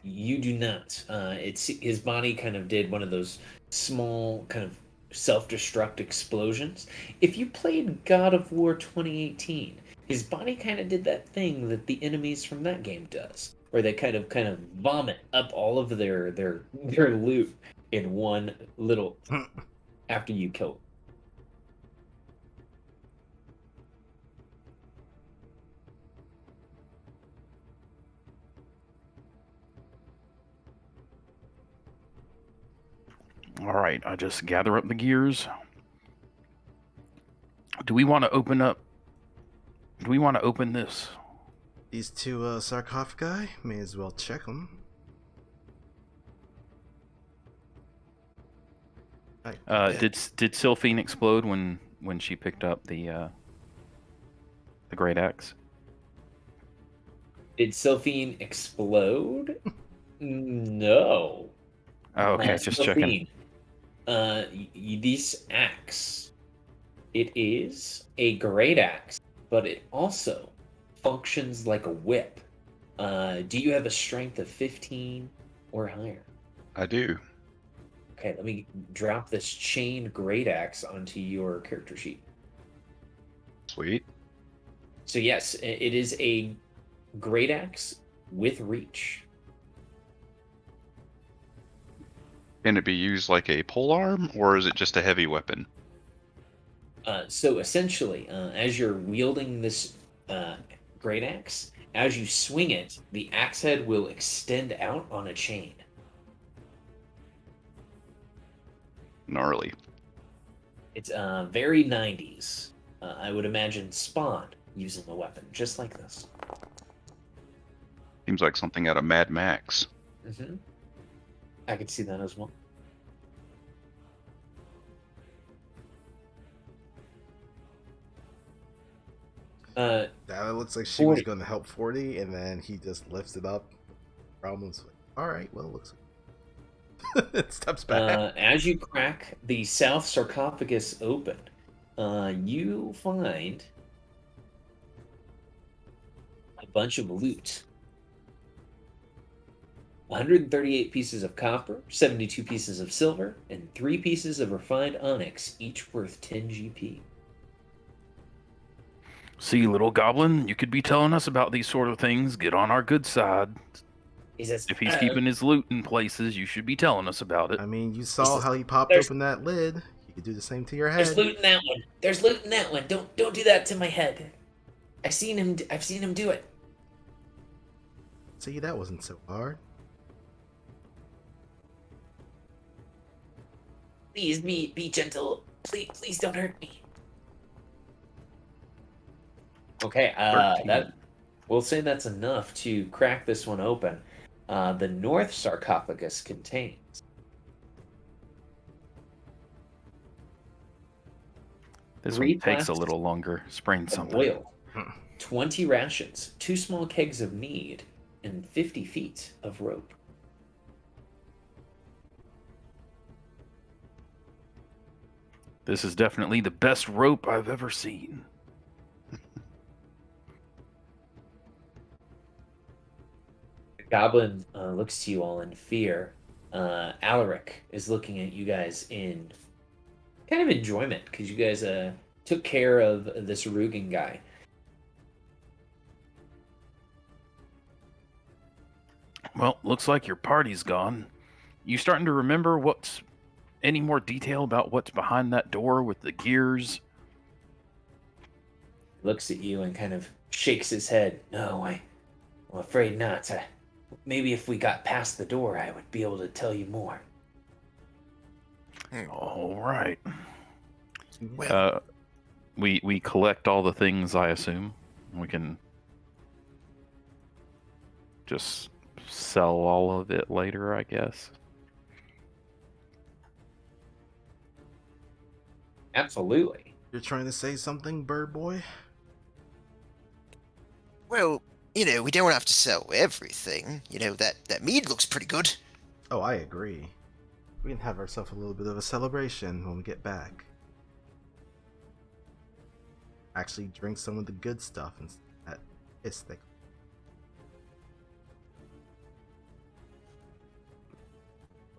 You do not. It's his body kind of did one of those small kind of self-destruct explosions. If you played God of War 2018, his body kind of did that thing that the enemies from that game does, where they kind of vomit up all of their loot in one little after you kill them. All right, I just gather up the gears. Do we want to open this? These 2 sarcophagi? May as well check them. Right. Did Sylphine explode when she picked up the great axe? Did Sylphine explode? No. Oh, okay, just checking. This axe, it is a great axe, but it also functions like a whip. Do you have a strength of 15 or higher? I do. Okay, let me drop this chain great axe onto your character sheet. Sweet. So yes, it is a great axe with reach. Can it be used like a polearm, or is it just a heavy weapon? So essentially, as you're wielding this great axe, as you swing it, the axe head will extend out on a chain. Gnarly. It's very 90s. I would imagine Spawn using a weapon just like this. Seems like something out of Mad Max. Mm-hmm. I could see that as well. That looks like she was 40. going to help 40, and then he just lifts it up. Problems. All right, well, it looks. It steps back. As you crack the south sarcophagus open, you find a bunch of loot. 138 pieces of copper, 72 pieces of silver, and 3 pieces of refined onyx, each worth 10 GP. See, little goblin, you could be telling us about these sort of things. Get on our good side. He says, If he's keeping his loot in places, you should be telling us about it. I mean, you saw how he popped there's- open that lid. You could do the same to your There's head. loot in that one. There's loot in that one. Don't do that to my head. I've seen him do it. See, that wasn't so hard. Please be gentle. Please don't hurt me. Okay, 13. we'll say that's enough to crack this one open. The north sarcophagus contains This 3 one takes a flasks little longer. Sprain of something. oil, 20 rations, 2 small kegs of mead, and 50 feet of rope. This is definitely the best rope I've ever seen. The goblin looks to you all in fear. Alaric is looking at you guys in kind of enjoyment because you guys took care of this Rugen guy. Well, looks like your party's gone. You starting to remember any more detail about what's behind that door with the gears? Looks at you and kind of shakes his head. No, I'm afraid not. Maybe if we got past the door, I would be able to tell you more. All right. Well, We collect all the things, I assume. We can just sell all of it later, I guess. Absolutely. You're trying to say something, bird boy? well, we don't have to sell everything. That mead looks pretty good. Oh, I agree. We can have ourselves a little bit of a celebration when we get back. Actually drink some of the good stuff and that piss they.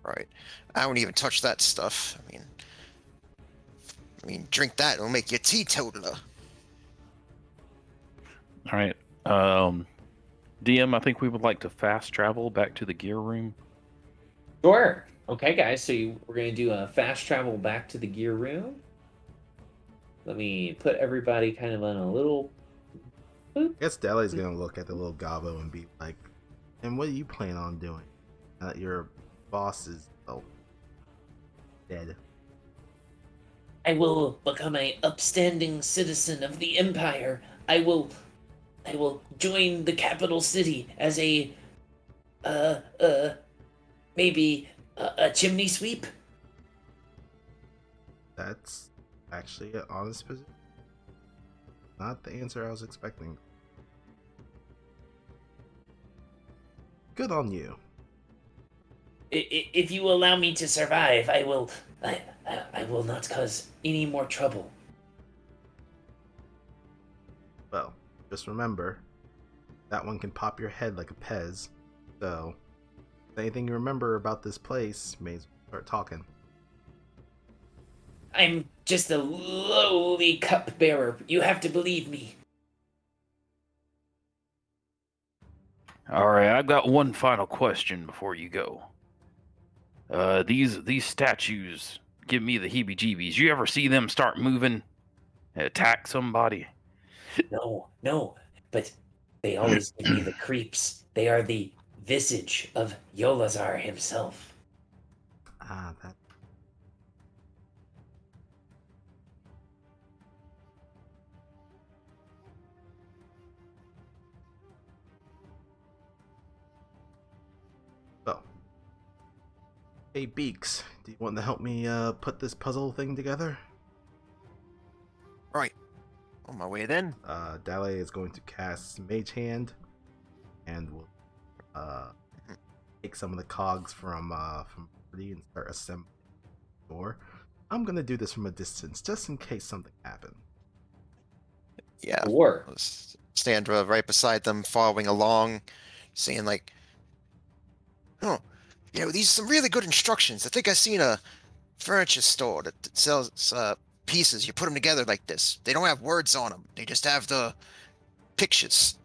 Right. I won't even touch that stuff. I mean, drink that, it'll make you a teetotaler. All right. DM, I think we would like to fast travel back to the gear room. Sure. Okay, guys. So we're going to do a fast travel back to the gear room. Let me put everybody kind of on a little. I guess Deli's gonna look at the little gobbo and be like, and what do you plan on doing? Your boss is dead. I will become an upstanding citizen of the Empire. I will join the capital city as a maybe a chimney sweep. That's actually an honest position. Not the answer I was expecting. Good on you. If you allow me to survive, I will. I will not cause any more trouble. Well, just remember, that one can pop your head like a Pez. So, if anything you remember about this place, may as well start talking. I'm just a lowly cupbearer. You have to believe me. All right, I've got one final question before you go. These statues give me the heebie-jeebies. You ever see them start moving, attack somebody? No, but they always give me the creeps. They are the visage of Yolazar himself. Ah, that. Well. Hey, Beaks, do you want to help me put this puzzle thing together? Right. On my way then. Dale is going to cast Mage Hand, and will take some of the cogs from Pretty and start assembling the door. I'm gonna do this from a distance, just in case something happens. Yeah. Or I'll stand right beside them, following along, saying like, "Oh, yeah, these are some really good instructions. I think I've seen a furniture store that sells pieces. You put them together like this. They don't have words on them. They just have the pictures."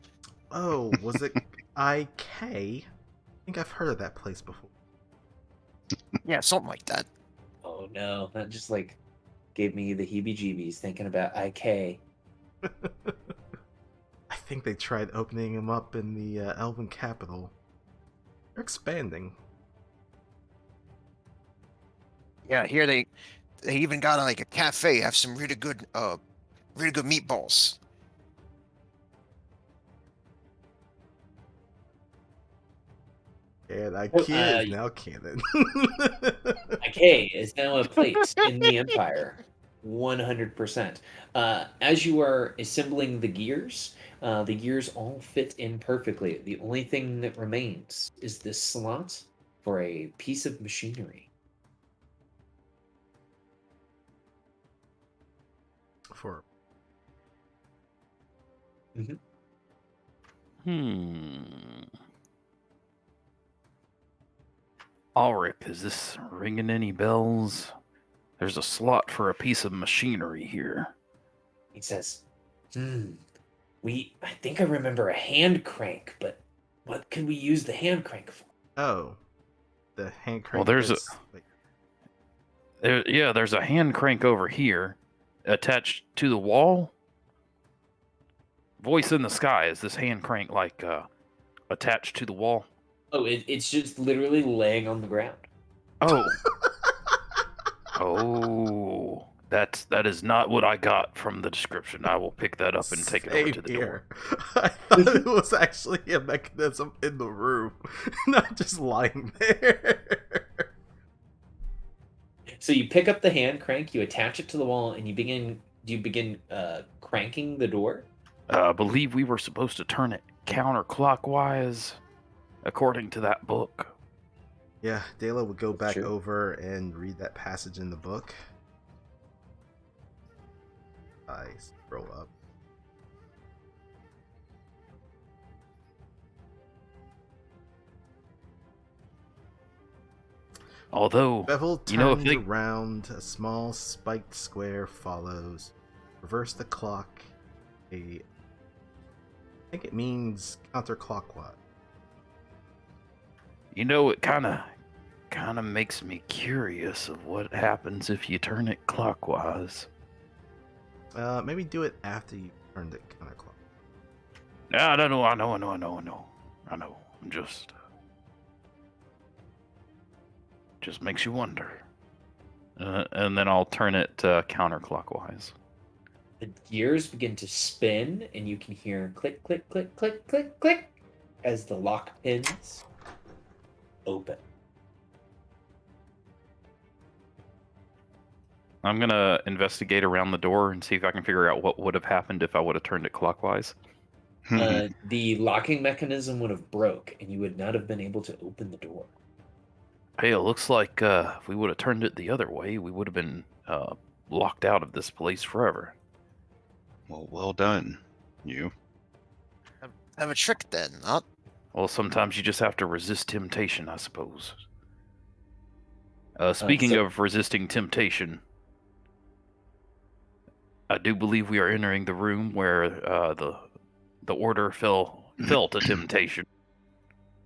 Oh, was it IK? I think I've heard of that place before. Yeah, something like that. oh no, that just like gave me the heebie-jeebies thinking about IK. I think they tried opening them up in the Elven capital. They're expanding. Yeah, here they even got like a cafe. Have some really good meatballs. And IK Well, is now canon. IK is now a place in the Empire. 100%. As you are assembling the gears all fit in perfectly. The only thing that remains is this slot for a piece of machinery. For Ulrich, is this ringing any bells? There's a slot for a piece of machinery here. He says, I think I remember a hand crank, but what can we use the hand crank for? oh, the hand crank. Well, there's wait. there's a hand crank over here, attached to the wall. Voice in the sky. Is this hand crank like attached to the wall? Oh, it's just literally laying on the ground. Oh. Oh, that is not what I got from the description. I will pick that up and take it over Same to the here. door. I thought it was actually a mechanism in the room, not just lying there. So you pick up the hand crank, you attach it to the wall, and you begin cranking the door. I believe we were supposed to turn it counterclockwise, according to that book. Yeah, Dela would go back Sure. over and read that passage in the book. I scroll up. Although, Bevel turns you know, if they, around, a small spiked square follows. Reverse the clock. I think it means counterclockwise. you know, it kind of makes me curious of what happens if you turn it clockwise. Maybe do it after you turned it counterclockwise. I don't know. I know. I'm just makes you wonder. And then I'll turn it counterclockwise. The gears begin to spin, and you can hear click, click, click, click, click, click as the lock pins open. I'm gonna investigate around the door and see if I can figure out what would have happened if I would have turned it clockwise. The locking mechanism would have broke, and you would not have been able to open the door. Hey, it looks like if we would have turned it the other way, we would have been locked out of this place forever. Well done, you. Have a trick then, not? Well, sometimes you just have to resist temptation, I suppose. Speaking so- of resisting temptation, I do believe we are entering the room where the order fell to temptation.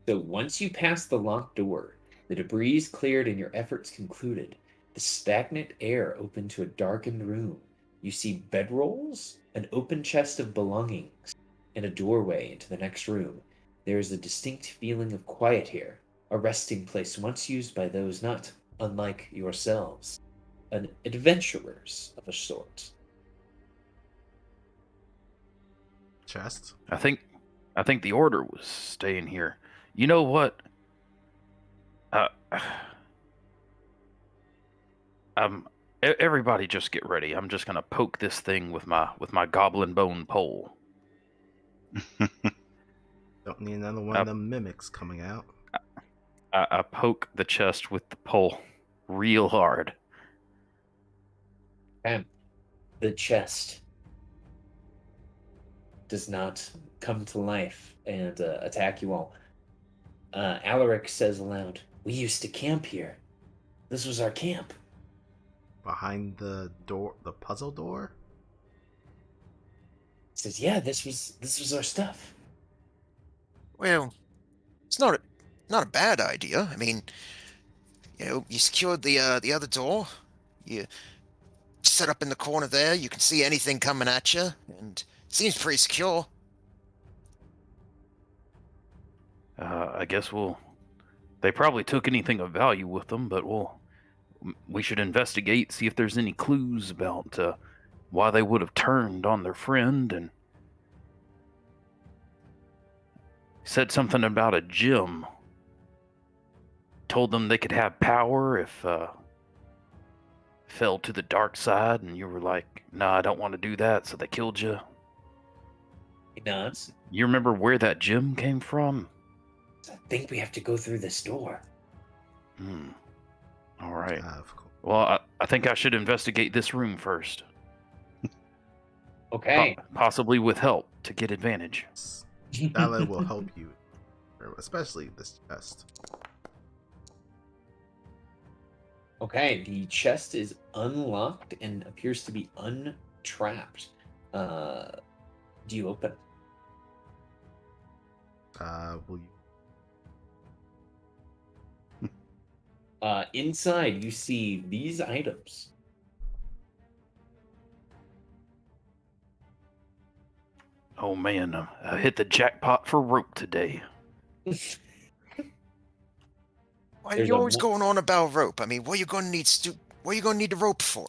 So once you pass the locked door, the debris is cleared and your efforts concluded. The stagnant air opened to a darkened room. You see bedrolls, an open chest of belongings, and a doorway into the next room. There is a distinct feeling of quiet here, a resting place once used by those not unlike yourselves, an adventurers of a sort. Chest. I think the order was staying here. You know what? Everybody just get ready. I'm just gonna poke this thing with my goblin bone pole. Don't need another one of them mimics coming out. I poke the chest with the pole real hard. And the chest does not come to life and attack you all. Alaric says aloud, "We used to camp here. This was our camp." Behind the door, the puzzle door? He says, "Yeah, this was our stuff." Well, it's not a bad idea. I mean, you secured the other door. You set up in the corner there. You can see anything coming at you, and it seems pretty secure. I guess they probably took anything of value with them, but we should investigate, see if there's any clues about why they would have turned on their friend. And said something about a gym. Told them they could have power if fell to the dark side, and you were like, "Nah, I don't want to do that," so they killed you. He nods. You remember where that gym came from? "I think we have to go through this door." All right. Of course. Well, I think I should investigate this room first. Okay. Possibly with help to get advantage. Dala will help you, especially this chest. Okay, the chest is unlocked and appears to be untrapped. Do you open? Will you? Inside, you see these items. Oh man, I hit the jackpot for rope today. Why are There's you a always mo- going on about rope? I mean, what are you going to need? What are you going to need the rope for?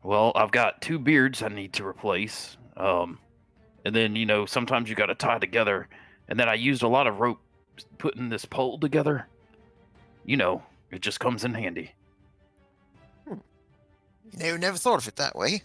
Well, I've got 2 beards I need to replace. And then, sometimes you got to tie together. And then I used a lot of rope putting this pole together. It just comes in handy. Never thought of it that way.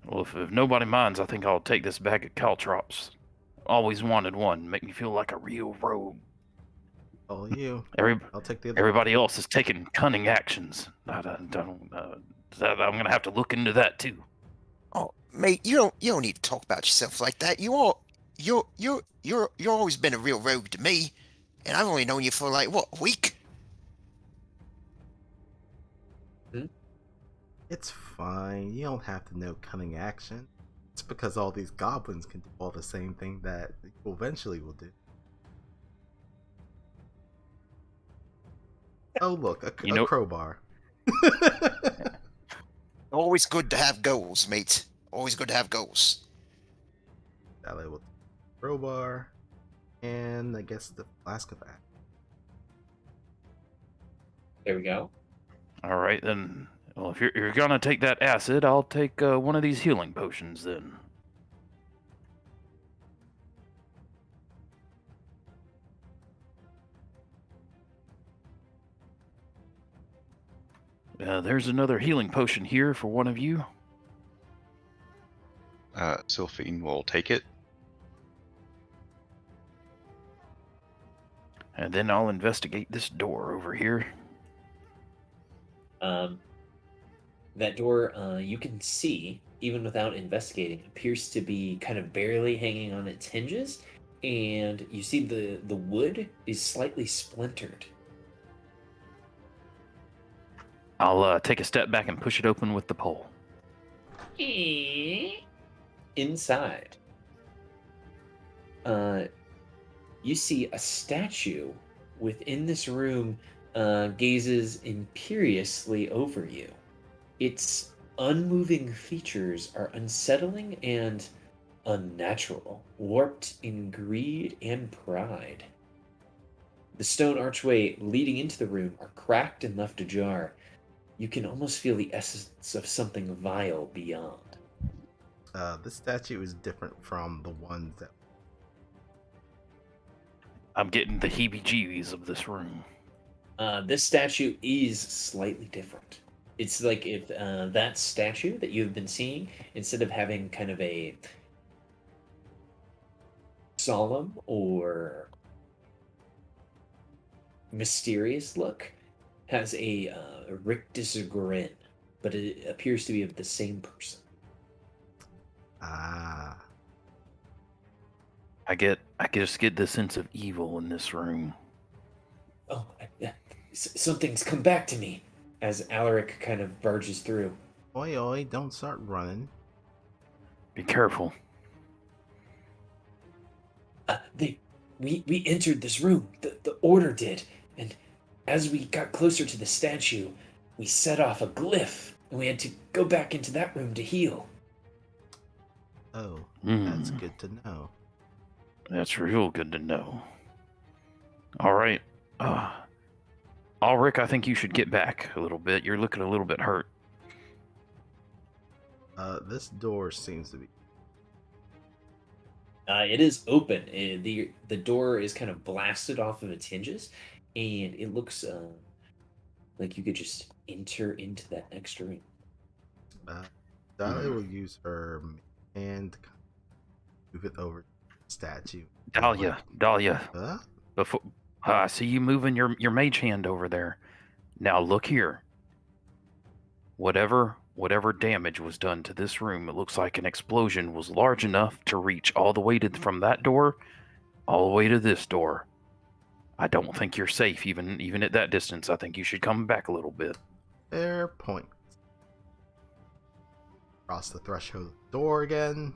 Well, if nobody minds, I think I'll take this bag of caltrops. Always wanted one. Make me feel like a real rogue. Oh, you. Every, I'll take the other. everybody else is taking cunning actions. I'm gonna have to look into that too. Oh, mate, you don't need to talk about yourself like that. You're always been a real rogue to me, and I've only known you for like what, a week? It's fine. You don't have to know cunning action. It's because all these goblins can do all the same thing that you eventually will do. Oh, look, a crowbar. Always good to have goals, mate. Always good to have goals. Dala will crowbar, and I guess the flask of axe. There we go. All right, then Well, if you're gonna take that acid, I'll take one of these healing potions then. There's another healing potion here for one of you. Sylphine will take it. And then I'll investigate this door over here. That door, you can see, even without investigating, appears to be kind of barely hanging on its hinges, and you see the wood is slightly splintered. I'll take a step back and push it open with the pole. Inside, you see a statue within this room gazes imperiously over you. Its unmoving features are unsettling and unnatural, warped in greed and pride. The stone archway leading into the room are cracked and left ajar. You can almost feel the essence of something vile beyond. This statue is different from the ones that. I'm getting the heebie-jeebies of this room. This statue is slightly different. It's like if that statue that you've been seeing, instead of having kind of a solemn or mysterious look, has a rictus grin, but it appears to be of the same person. Ah. I just get the sense of evil in this room. Oh, something's come back to me as Alaric kind of barges through. Oi, oi, don't start running. Be careful. We entered this room. The order did, and as we got closer to the statue, we set off a glyph, and we had to go back into that room to heal. Oh, that's Hmm. good to know. That's real good to know. All right. Ulrich, I think you should get back a little bit. You're looking a little bit hurt. This door seems to be. It is open. The door is kind of blasted off of its hinges, and it looks like you could just enter into that next room. Dahlia will use her hand to move it over to the statue. Dahlia. Huh? Before I see you moving your mage hand over there. Now look here. Whatever damage was done to this room, it looks like an explosion was large enough to reach all the way from that door, all the way to this door. I don't think you're safe, even at that distance. I think you should come back a little bit. Fair point. Cross the threshold of the door again.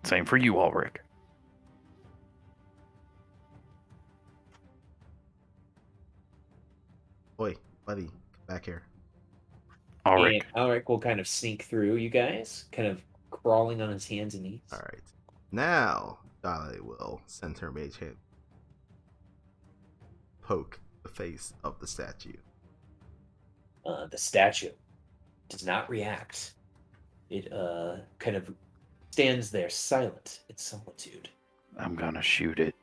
Same for you, Ulrich. Oi, buddy, come back here. Ulrich. And Alaric will kind of sneak through you guys, kind of crawling on his hands and knees. All right. Now, Dahlia will send her mage hand. Poke the face of the statue. The statue does not react. It kind of stands there silent in solitude. I'm gonna shoot it.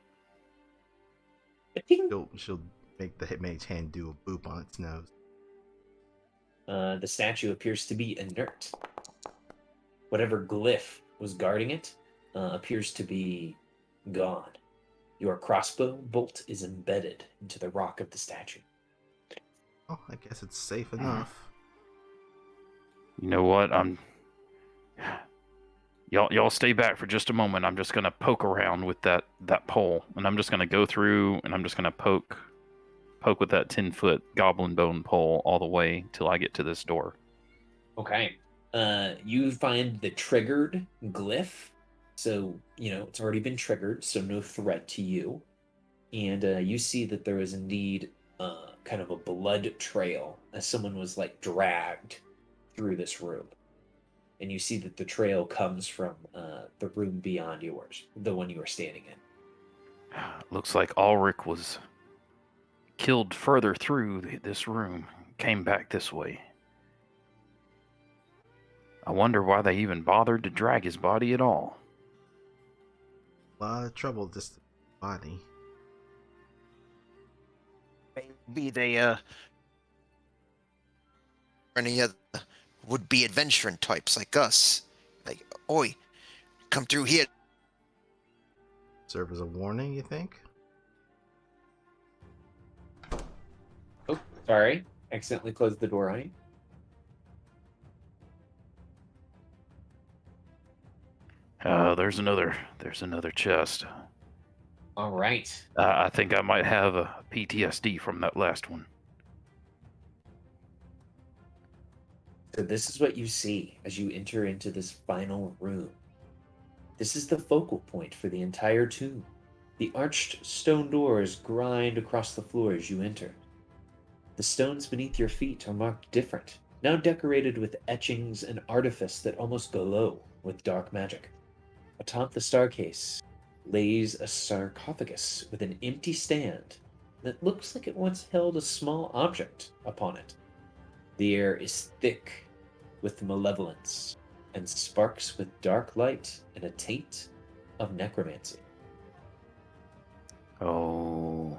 She'll make the mage hand do a boop on its nose. The statue appears to be inert. Whatever glyph was guarding it appears to be gone. Your crossbow bolt is embedded into the rock of the statue. Oh, I guess it's safe enough. You know what? Y'all stay back for just a moment. I'm just gonna poke around with that pole, and I'm just gonna go through, and I'm just gonna poke with that 10-foot goblin bone pole all the way till I get to this door. Okay. You find the triggered glyph. So, it's already been triggered, so no threat to you. And you see that there is indeed kind of a blood trail as someone was dragged through this room. And you see that the trail comes from the room beyond yours, the one you were standing in. Looks like Ulrich was killed further through this room. came back this way. I wonder why they even bothered to drag his body at all. A lot of trouble just body. Maybe they any other would-be adventuring types like us. Like, oi, come through here. Serve as a warning, you think? Oh, sorry. Accidentally closed the door on you. There's another chest. All right. I think I might have a PTSD from that last one. So this is what you see as you enter into this final room. This is the focal point for the entire tomb. The arched stone doors grind across the floor as you enter. The stones beneath your feet are marked different, now decorated with etchings and artifice that almost glow with dark magic. Atop the staircase lays a sarcophagus with an empty stand that looks like it once held a small object upon it. The air is thick with malevolence and sparks with dark light and a taint of necromancy. Oh,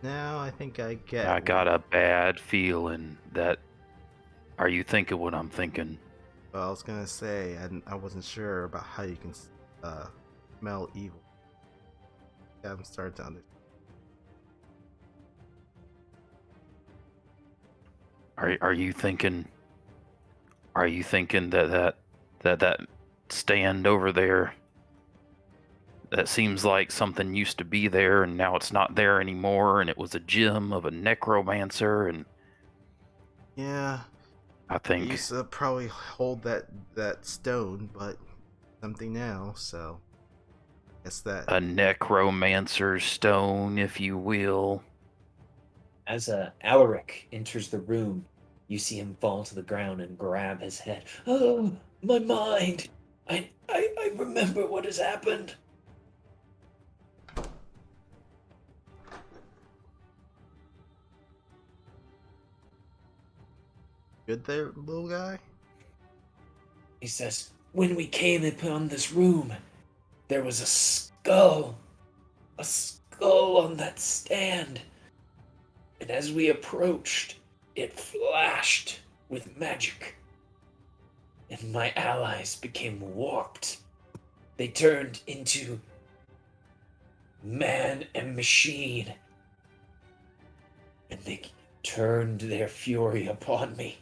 Now I think I get. I got a bad feeling that. Are you thinking what I'm thinking? Well, I was gonna say, I wasn't sure about how you can smell evil. I haven't started to understand. Are you thinking? Are you thinking that stand over there? That seems like something used to be there and now it's not there anymore, and it was a gem of a necromancer, and Yeah, I I think used to probably hold that stone, but something now, so guess that. a necromancer's stone, if you will. As Alaric enters the room, you see him fall to the ground and grab his head. Oh, my mind! I remember what has happened. Good there, little guy? He says, when we came upon this room, there was a skull. A skull on that stand. And as we approached, it flashed with magic. And my allies became warped. They turned into man and machine. And they turned their fury upon me.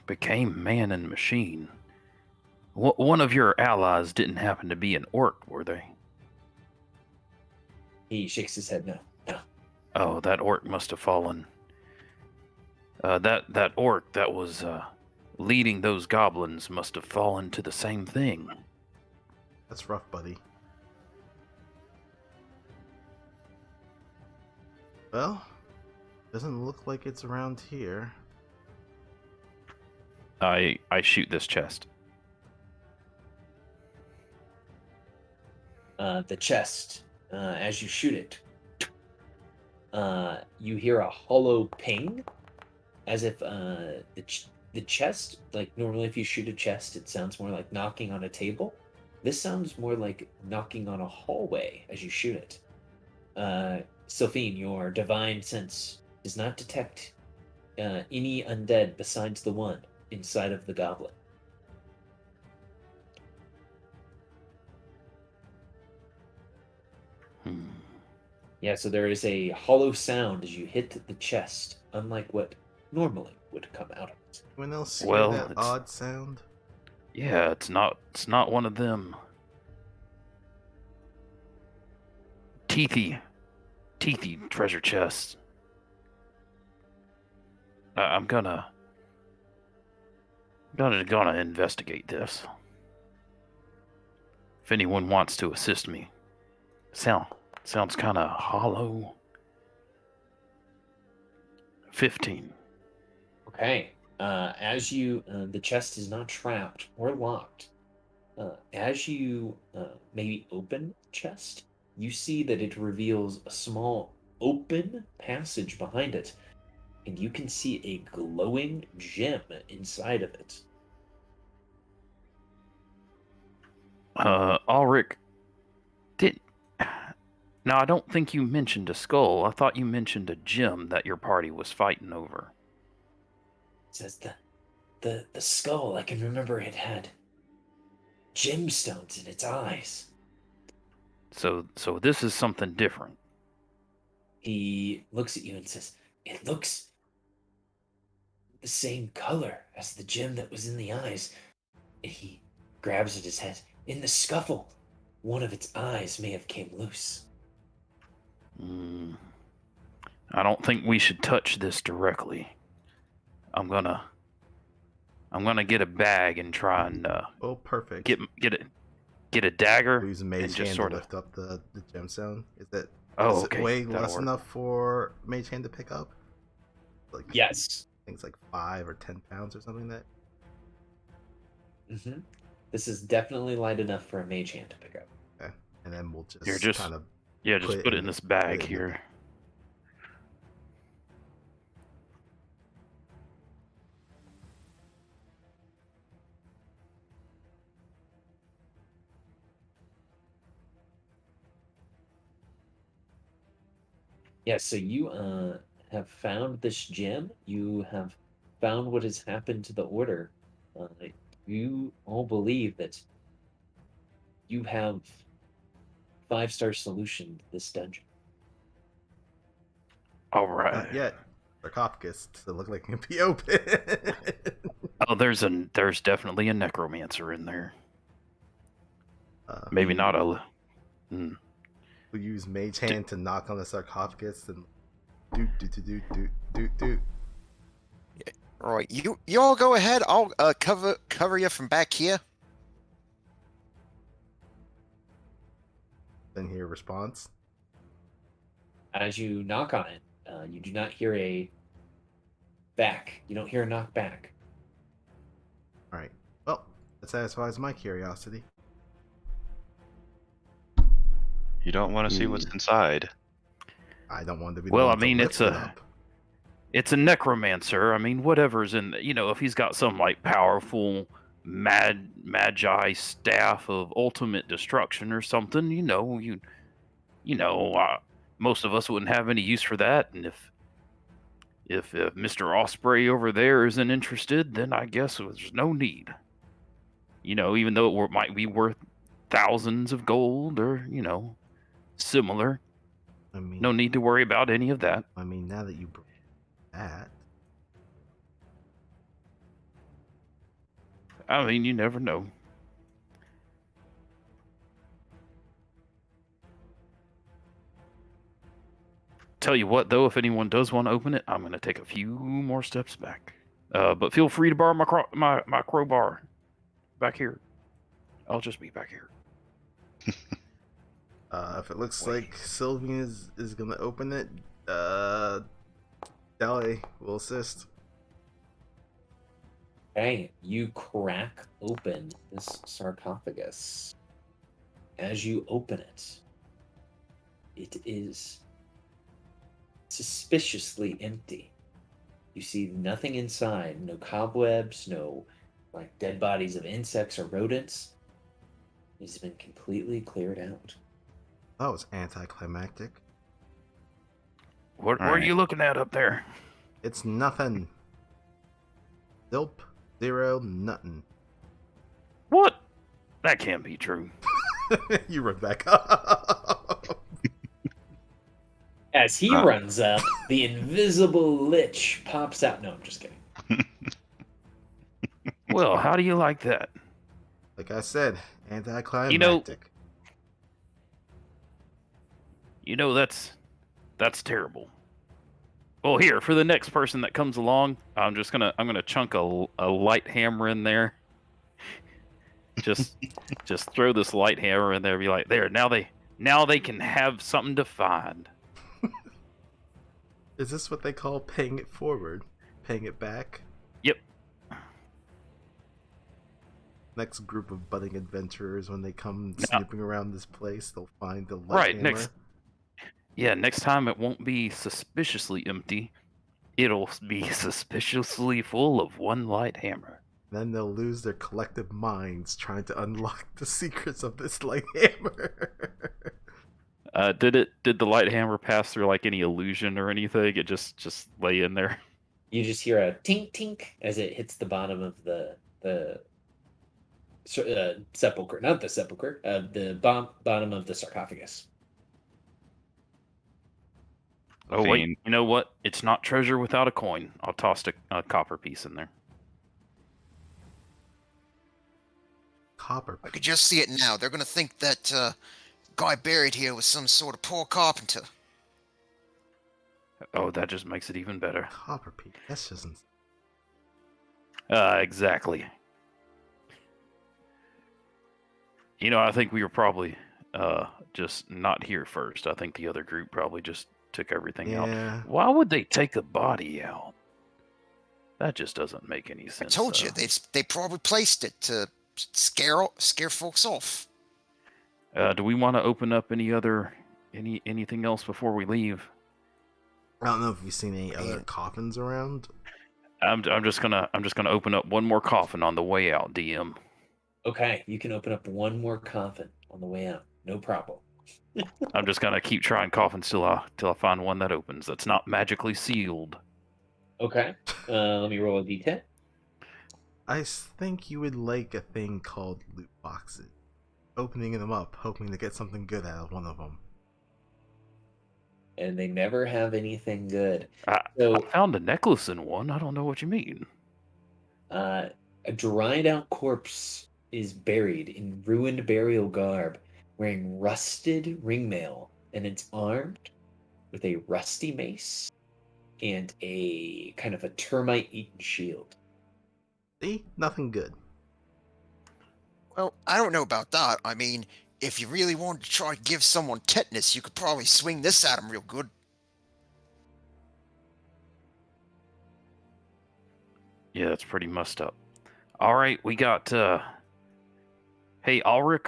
Became man and machine. One of your allies didn't happen to be an orc, were they? He shakes his head no. Oh, that orc must have fallen. That orc that was leading those goblins must have fallen to the same thing. That's rough, buddy. Well, doesn't look like it's around here. I shoot this chest. The chest, as you shoot it, you hear a hollow ping, as if the chest, like normally if you shoot a chest, it sounds more like knocking on a table. This sounds more like knocking on a hallway as you shoot it. Sylphine, your divine sense does not detect any undead besides the one inside of the goblin. Yeah, so there is a hollow sound as you hit the chest, unlike what normally would come out of it. Anyone else hear Well, that it's- odd sound? Yeah, it's not one of them teethy treasure chests. I'm gonna investigate this. If anyone wants to assist me. Sounds kind of hollow. 15. Okay. As you, the chest is not trapped or locked. As you maybe open the chest, you see that it reveals a small open passage behind it, and you can see a glowing gem inside of it. Ulrich, did now I don't think you mentioned a skull. I thought you mentioned a gem that your party was fighting over. It says the skull, I can remember it had gemstones in its eyes. So this is something different. He looks at you and says, "It looks the same color as the gem that was in the eyes." And he grabs at his head. "In the scuffle, one of its eyes may have came loose." I don't think we should touch this directly. I'm gonna get a bag and try and Oh, perfect. get a dagger Use and Mage just Hand to sort of. lift up the gemstone. Is it Okay. way that'll less work. enough for Mage Hand to pick up? Like Yes. I think it's like 5 or 10 pounds or something like that. Mm-hmm. This is definitely light enough for a mage hand to pick up. Okay, and then we'll just, Here, just kind of just put it in this bag in the here. bag. Yeah, so you have found this gem. You have found what has happened to the order. You all believe that you have 5-star solution to this dungeon. All right. Not yet. Sarcophagus to look like it can be open. Oh, there's definitely a necromancer in there. Maybe not a. We use Mage Hand to knock on the sarcophagus and do. All right, you all go ahead. I'll cover you from back here. Then hear a response. As you knock on it, you do not hear a back. You don't hear a knock back. All right. Well, that satisfies my curiosity. You don't want to see what's inside. I don't want to be. Well, the I one to mean, lift it up. it's a necromancer. I mean, whatever's in. If he's got some like powerful magi staff of ultimate destruction or something, most of us wouldn't have any use for that. And if Mr. Osprey over there isn't interested, then I guess there's no need. Even though it might be worth thousands of gold or similar, I mean, no need to worry about any of that. I mean, now that you bring that, I mean, you never know. Tell you what, though, if anyone does want to open it, I'm going to take a few more steps back. But feel free to borrow my crowbar back here. I'll just be back here. if it looks like Sylvian is gonna open it, Dally will assist. Okay, you crack open this sarcophagus. As you open it, it is suspiciously empty. You see nothing inside, no cobwebs, no like dead bodies of insects or rodents. It has been completely cleared out. That was anticlimactic. What are you looking at up there? It's nothing. Nope. 0, nothing. What? That can't be true. You run back up. As he runs up, the invisible lich pops out. No, I'm just kidding. Well, how do you like that? Like I said, anticlimactic. That's terrible. Well, here for the next person that comes along, I'm gonna chunk a light hammer in there. Just throw this light hammer in there. Be like, there. Now they can have something to find. Is this what they call paying it forward? Paying it back? Yep. next group of budding adventurers, when they come No. snooping around this place, they'll find the light Right, hammer. next time it won't be suspiciously empty. It'll be suspiciously full of one light hammer. Then they'll lose their collective minds trying to unlock the secrets of this light hammer. Did the light hammer pass through like any illusion or anything? It just lay in there. You just hear a tink tink as it hits the bottom of the sepulcher, not the sepulcher, the bottom of the sarcophagus. Oh wait, Fiend. you know what? It's not treasure without a coin. I'll toss a copper piece in there. Copper. I could just see it now. They're gonna think that guy buried here was some sort of poor carpenter. Oh, that just makes it even better. Copper piece. That's just Exactly. You know, I think we were probably just not here first. I think the other group probably just took everything out. yeah. Why would they take a body out? That just doesn't make any I sense. told you they probably placed it to scare folks off. Do we want to open up anything else before we leave? I don't know if you've seen any other coffins around. I'm just gonna open up one more coffin on the way out, DM. Okay, you can open up one more coffin on the way out. No problem. I'm just gonna keep trying coffins till I find one that opens that's not magically sealed. Okay, let me roll a d10. I think you would like a thing called loot boxes. Opening them up, hoping to get something good out of one of them. And they never have anything good. I So, found a necklace in one. I don't know what you mean. a dried out corpse is buried in ruined burial garb, wearing rusted ringmail, and it's armed with a rusty mace and a kind of a termite-eaten shield. See? Nothing good. Well, I don't know about that. I mean, if you really wanted to try to give someone tetanus, you could probably swing this at them real good. Yeah, that's pretty messed up. All right, we got. Hey, Ulrich,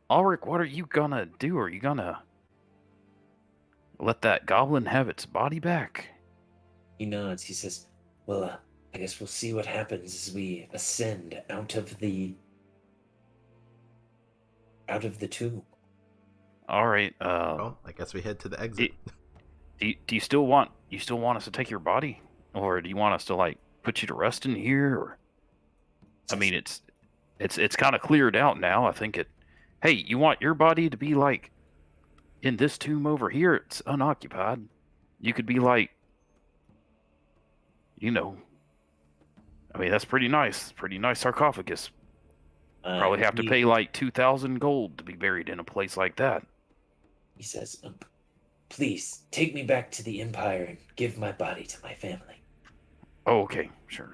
what are you gonna do? Are you gonna let that goblin have its body back? He nods. He says, "Well, I guess we'll see what happens as we ascend out of the tomb." All right. Well, I guess we head to the exit. Do you still want us to take your body, or do you want us to like put you to rest in here? Or, I mean, it's kind of cleared out now. I think it. Hey, you want your body to be like in this tomb over here? It's unoccupied. You could be like, you know. I mean, that's pretty nice. Pretty nice sarcophagus. Probably have to pay like 2,000 gold to be buried in a place like that. He says, "Please take me back to the Empire and give my body to my family." Oh, okay. Sure.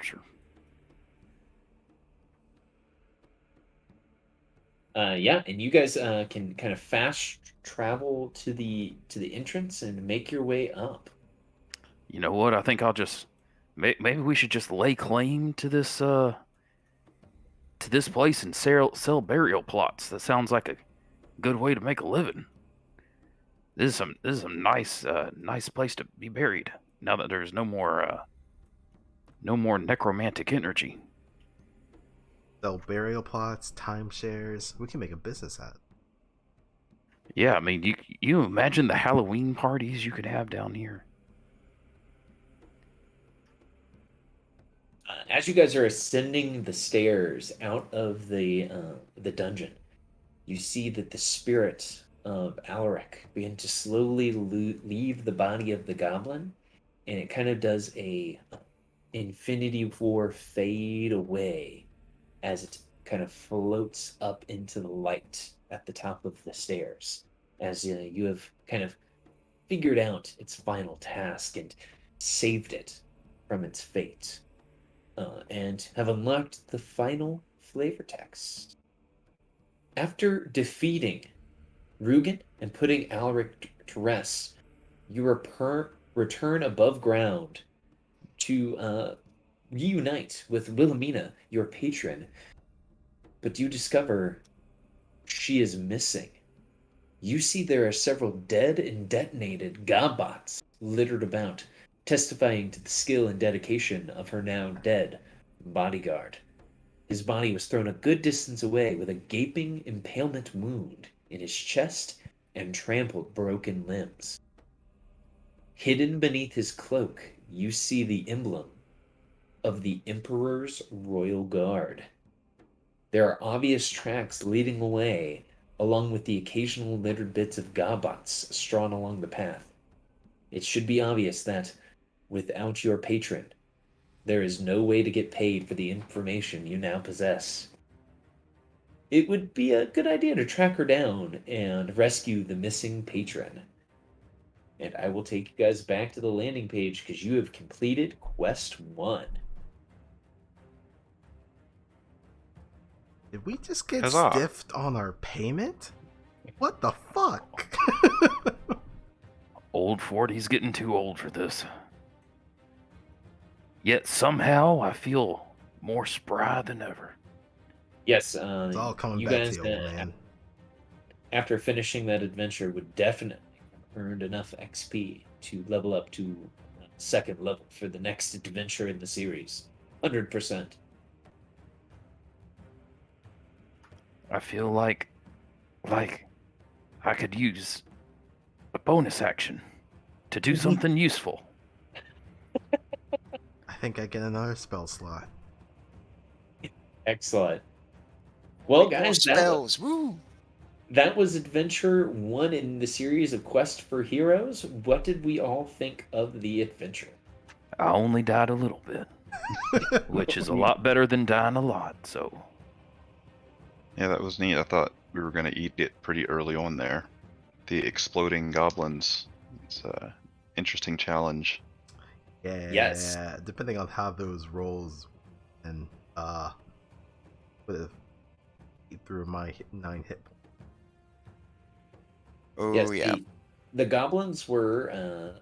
Yeah, and you guys can kind of fast travel to the entrance and make your way up. You know what? I think I'll just maybe we should just lay claim to this place and sell burial plots. That sounds like a good way to make a living. This is some nice place to be buried. Now that there's no more necromantic energy. Sell burial plots, timeshares. We can make a business out of it. Yeah, I mean, you imagine the Halloween parties you could have down here. As you guys are ascending the stairs out of the dungeon, you see that the spirit of Alaric begin to slowly leave the body of the goblin, and it kind of does a Infinity War fade away as it kind of floats up into the light at the top of the stairs, as you have kind of figured out its final task and saved it from its fate. And have unlocked the final flavor text. After defeating Rugen and putting Alaric to rest, you return above ground to reunite with Wilhelmina, your patron, but you discover she is missing. You see there are several dead and detonated Gobbots littered about, testifying to the skill and dedication of her now dead bodyguard. His body was thrown a good distance away with a gaping impalement wound in his chest and trampled broken limbs. Hidden beneath his cloak, you see the emblem of the Emperor's Royal Guard. There are obvious tracks leading away, along with the occasional littered bits of Gobbots strewn along the path. It should be obvious that, without your patron, there is no way to get paid for the information you now possess. It would be a good idea to track her down and rescue the missing patron. And I will take you guys back to the landing page because you have completed Quest 1. Did we just get Huzzah. stiffed on our payment? What the fuck? Old 40's getting too old for this. Yet somehow I feel more spry than ever. Yes, It's all coming you back guys, to you, old man. after finishing that adventure, would definitely have earned enough XP to level up to second level for the next adventure in the series. 100%. I feel like I could use a bonus action to do something useful. I think I get another spell slot. Excellent. Well, More guys, spells. Woo! that was adventure 1 in the series of Quest for Heroes. What did we all think of the adventure? I only died a little bit, which is a lot better than dying a lot, so Yeah, that was neat. I thought we were going to eat it pretty early on there. The exploding goblins. It's a interesting challenge. Yeah. Yes. Depending on how those rolls and would have eat through my 9 hit points. Oh, Yes, yeah. the goblins were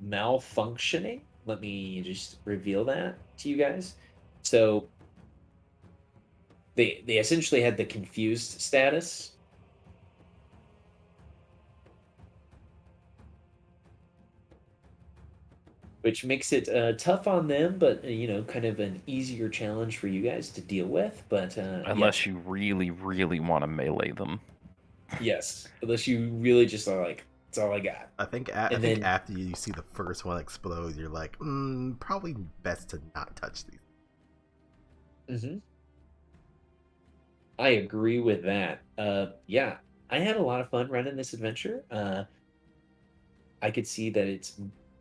malfunctioning. Let me just reveal that to you guys. So they essentially had the confused status. Which makes it tough on them, but kind of an easier challenge for you guys to deal with. But unless you really, really want to melee them. yes, unless you really just are like, that's all I got. I think And then- after you see the first one explode, you're like, probably best to not touch these. Mm-hmm. I agree with that. Yeah, I had a lot of fun running this adventure. I could see that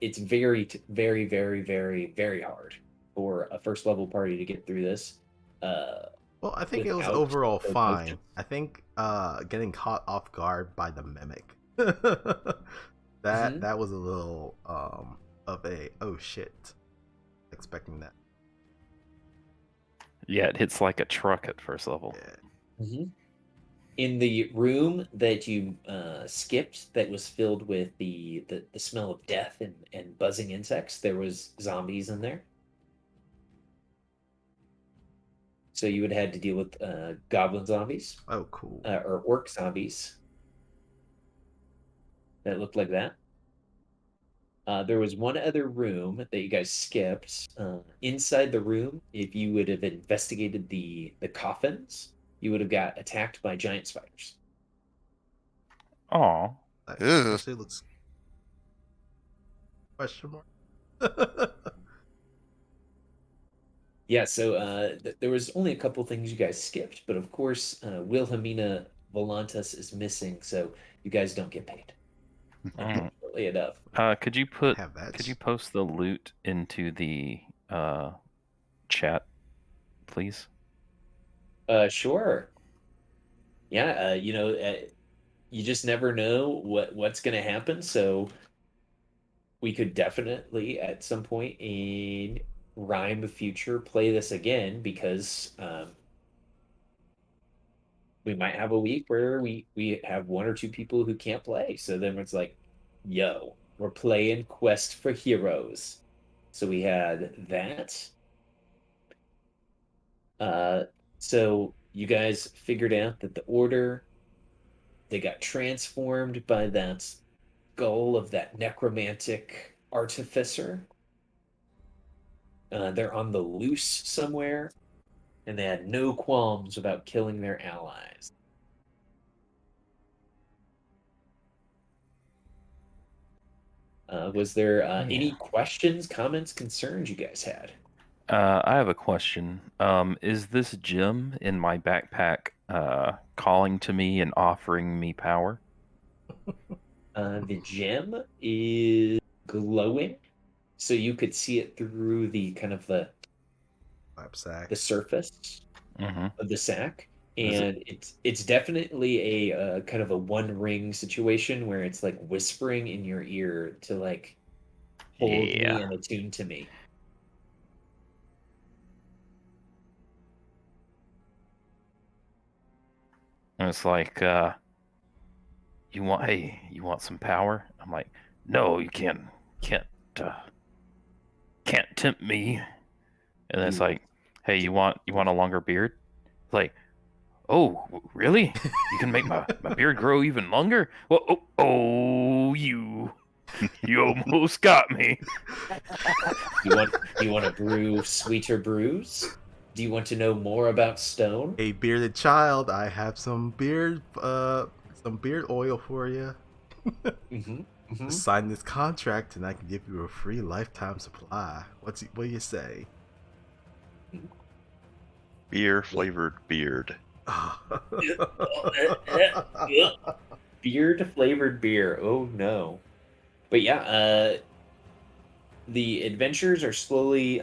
it's very, very, very, very, very hard for a first level party to get through this. Well, I think it was without overall the fine. motion. I think getting caught off guard by the mimic that Mhm. that was a little of a oh shit, expecting that. Yeah, it hits like a truck at first level. Yeah. Mm-hmm. In the room that you skipped, that was filled with the smell of death and buzzing insects, there was zombies in there. So you would have had to deal with goblin zombies Oh, cool. or orc zombies that looked like that. There was one other room that you guys skipped. Inside the room, if you would have investigated the coffins, you would have got attacked by giant spiders. Aw. That Ugh. actually looks question mark. Yeah, so there was only a couple things you guys skipped, but of course, Wilhelmina Volantis is missing, so you guys don't get paid. Mm. Unfortunately enough. Could you put Have that. could you post the loot into the chat, please? Sure. Yeah, you just never know what's going to happen, so we could definitely at some point in Rhyme Future play this again because we might have a week where we have 1 or 2 people who can't play. So then it's like, yo, we're playing Quest for Heroes. So we had that. So you guys figured out that the Order, they got transformed by that skull of that necromantic artificer. They're on the loose somewhere, and they had no qualms about killing their allies. Was there any questions, comments, concerns you guys had? I have a question. Is this gem in my backpack calling to me and offering me power? The gem is glowing, so you could see it through the kind of the surface Mm-hmm. of the sack, Is it- and it's definitely a kind of a one ring situation where it's like whispering in your ear to like hold me Yeah. and attune to me. And it's like, you want some power? I'm like, no, you can't uh, can't tempt me. And then it's You- like, hey, you want a longer beard? It's like, oh, really? You can make my beard grow even longer? Well, you almost got me. you want to brew sweeter brews? Do you want to know more about stone? A bearded child, I have some beard oil for you. Mm-hmm. Sign this contract, and I can give you a free lifetime supply. What do you say? Beer flavored beard. Beard flavored beer. Oh no. But yeah, the adventures are slowly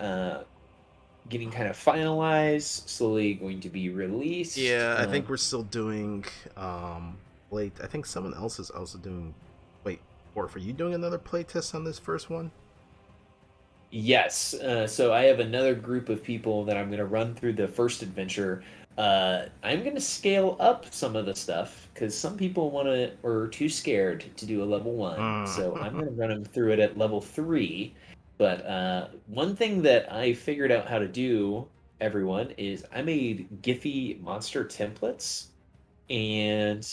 getting kind of finalized, slowly going to be released. Yeah, I think we're still doing wait, I think someone else is also doing wait, Orph, are you doing another playtest on this first one? Yes. So I have another group of people that I'm going to run through the first adventure. I'm going to scale up some of the stuff because some people want to or are too scared to do a level 1. So I'm going to run them through it at level 3. But one thing that I figured out how to do, everyone, is I made Giphy monster templates. And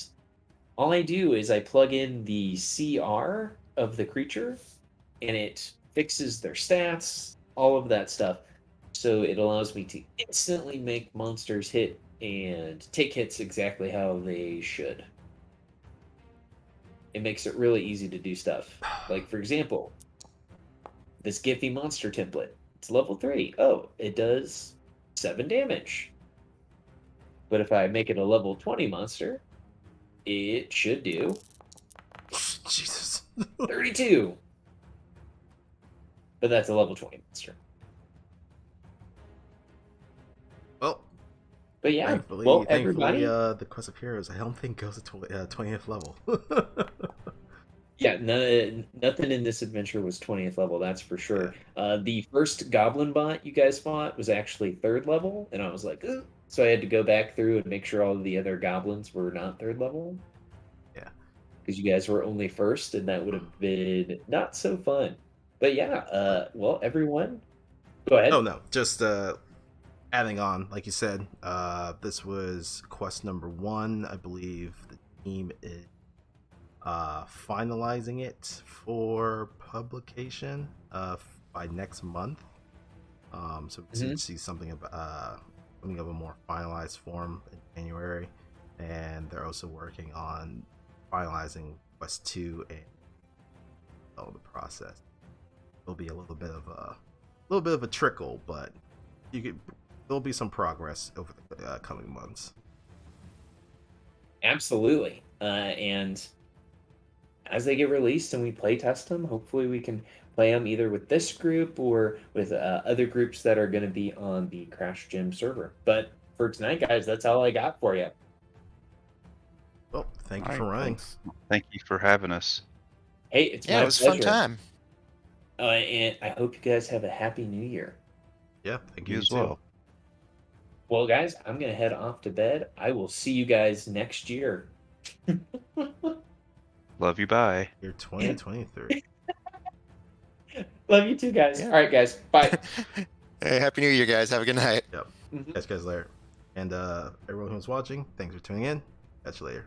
all I do is I plug in the CR of the creature and it fixes their stats, all of that stuff. So it allows me to instantly make monsters hit and take hits exactly how they should. It makes it really easy to do stuff. Like, for example, this Giphy monster template. It's level 3. Oh, it does 7 damage. But if I make it a level 20 monster, it should do Jesus. 32. But that's a level 20 monster. Well, But yeah, thankfully, well, everybody. the Quest of Heroes, I don't think goes to 20th level. Yeah, nothing in this adventure was 20th level, that's for sure. The first goblin bot you guys fought was actually 3rd level, and I was like, ugh. So I had to go back through and make sure all of the other goblins were not 3rd level. Yeah. Because you guys were only 1st, and that would have been not so fun. But yeah, well, everyone, go ahead. Oh, no, just adding on, like you said, this was quest number 1. I believe the team is finalizing it for publication by next month. So we should see something about something of a more finalized form in January, and they're also working on finalizing quest 2 and all the process. It'll be a little bit of a trickle, but there'll be some progress over the coming months. Absolutely. And as they get released and we play test them, hopefully we can play them either with this group or with other groups that are going to be on the Crash Gym server. But for tonight, guys, that's all I got for you. Well, thank you for running. Thank you for having us. Hey, it's Yeah, my it was a pleasure. fun time. And I hope you guys have a happy new year. Yeah, thank You you as too. well. Well, guys, I'm going to head off to bed. I will see you guys next year. Love you. Bye. Year 2023. Love you too, guys. Yeah. All right, guys. Bye. Hey, Happy New Year, guys. Have a good night. Yep. Mhm. Catch you guys later. And everyone who's watching, thanks for tuning in. Catch you later.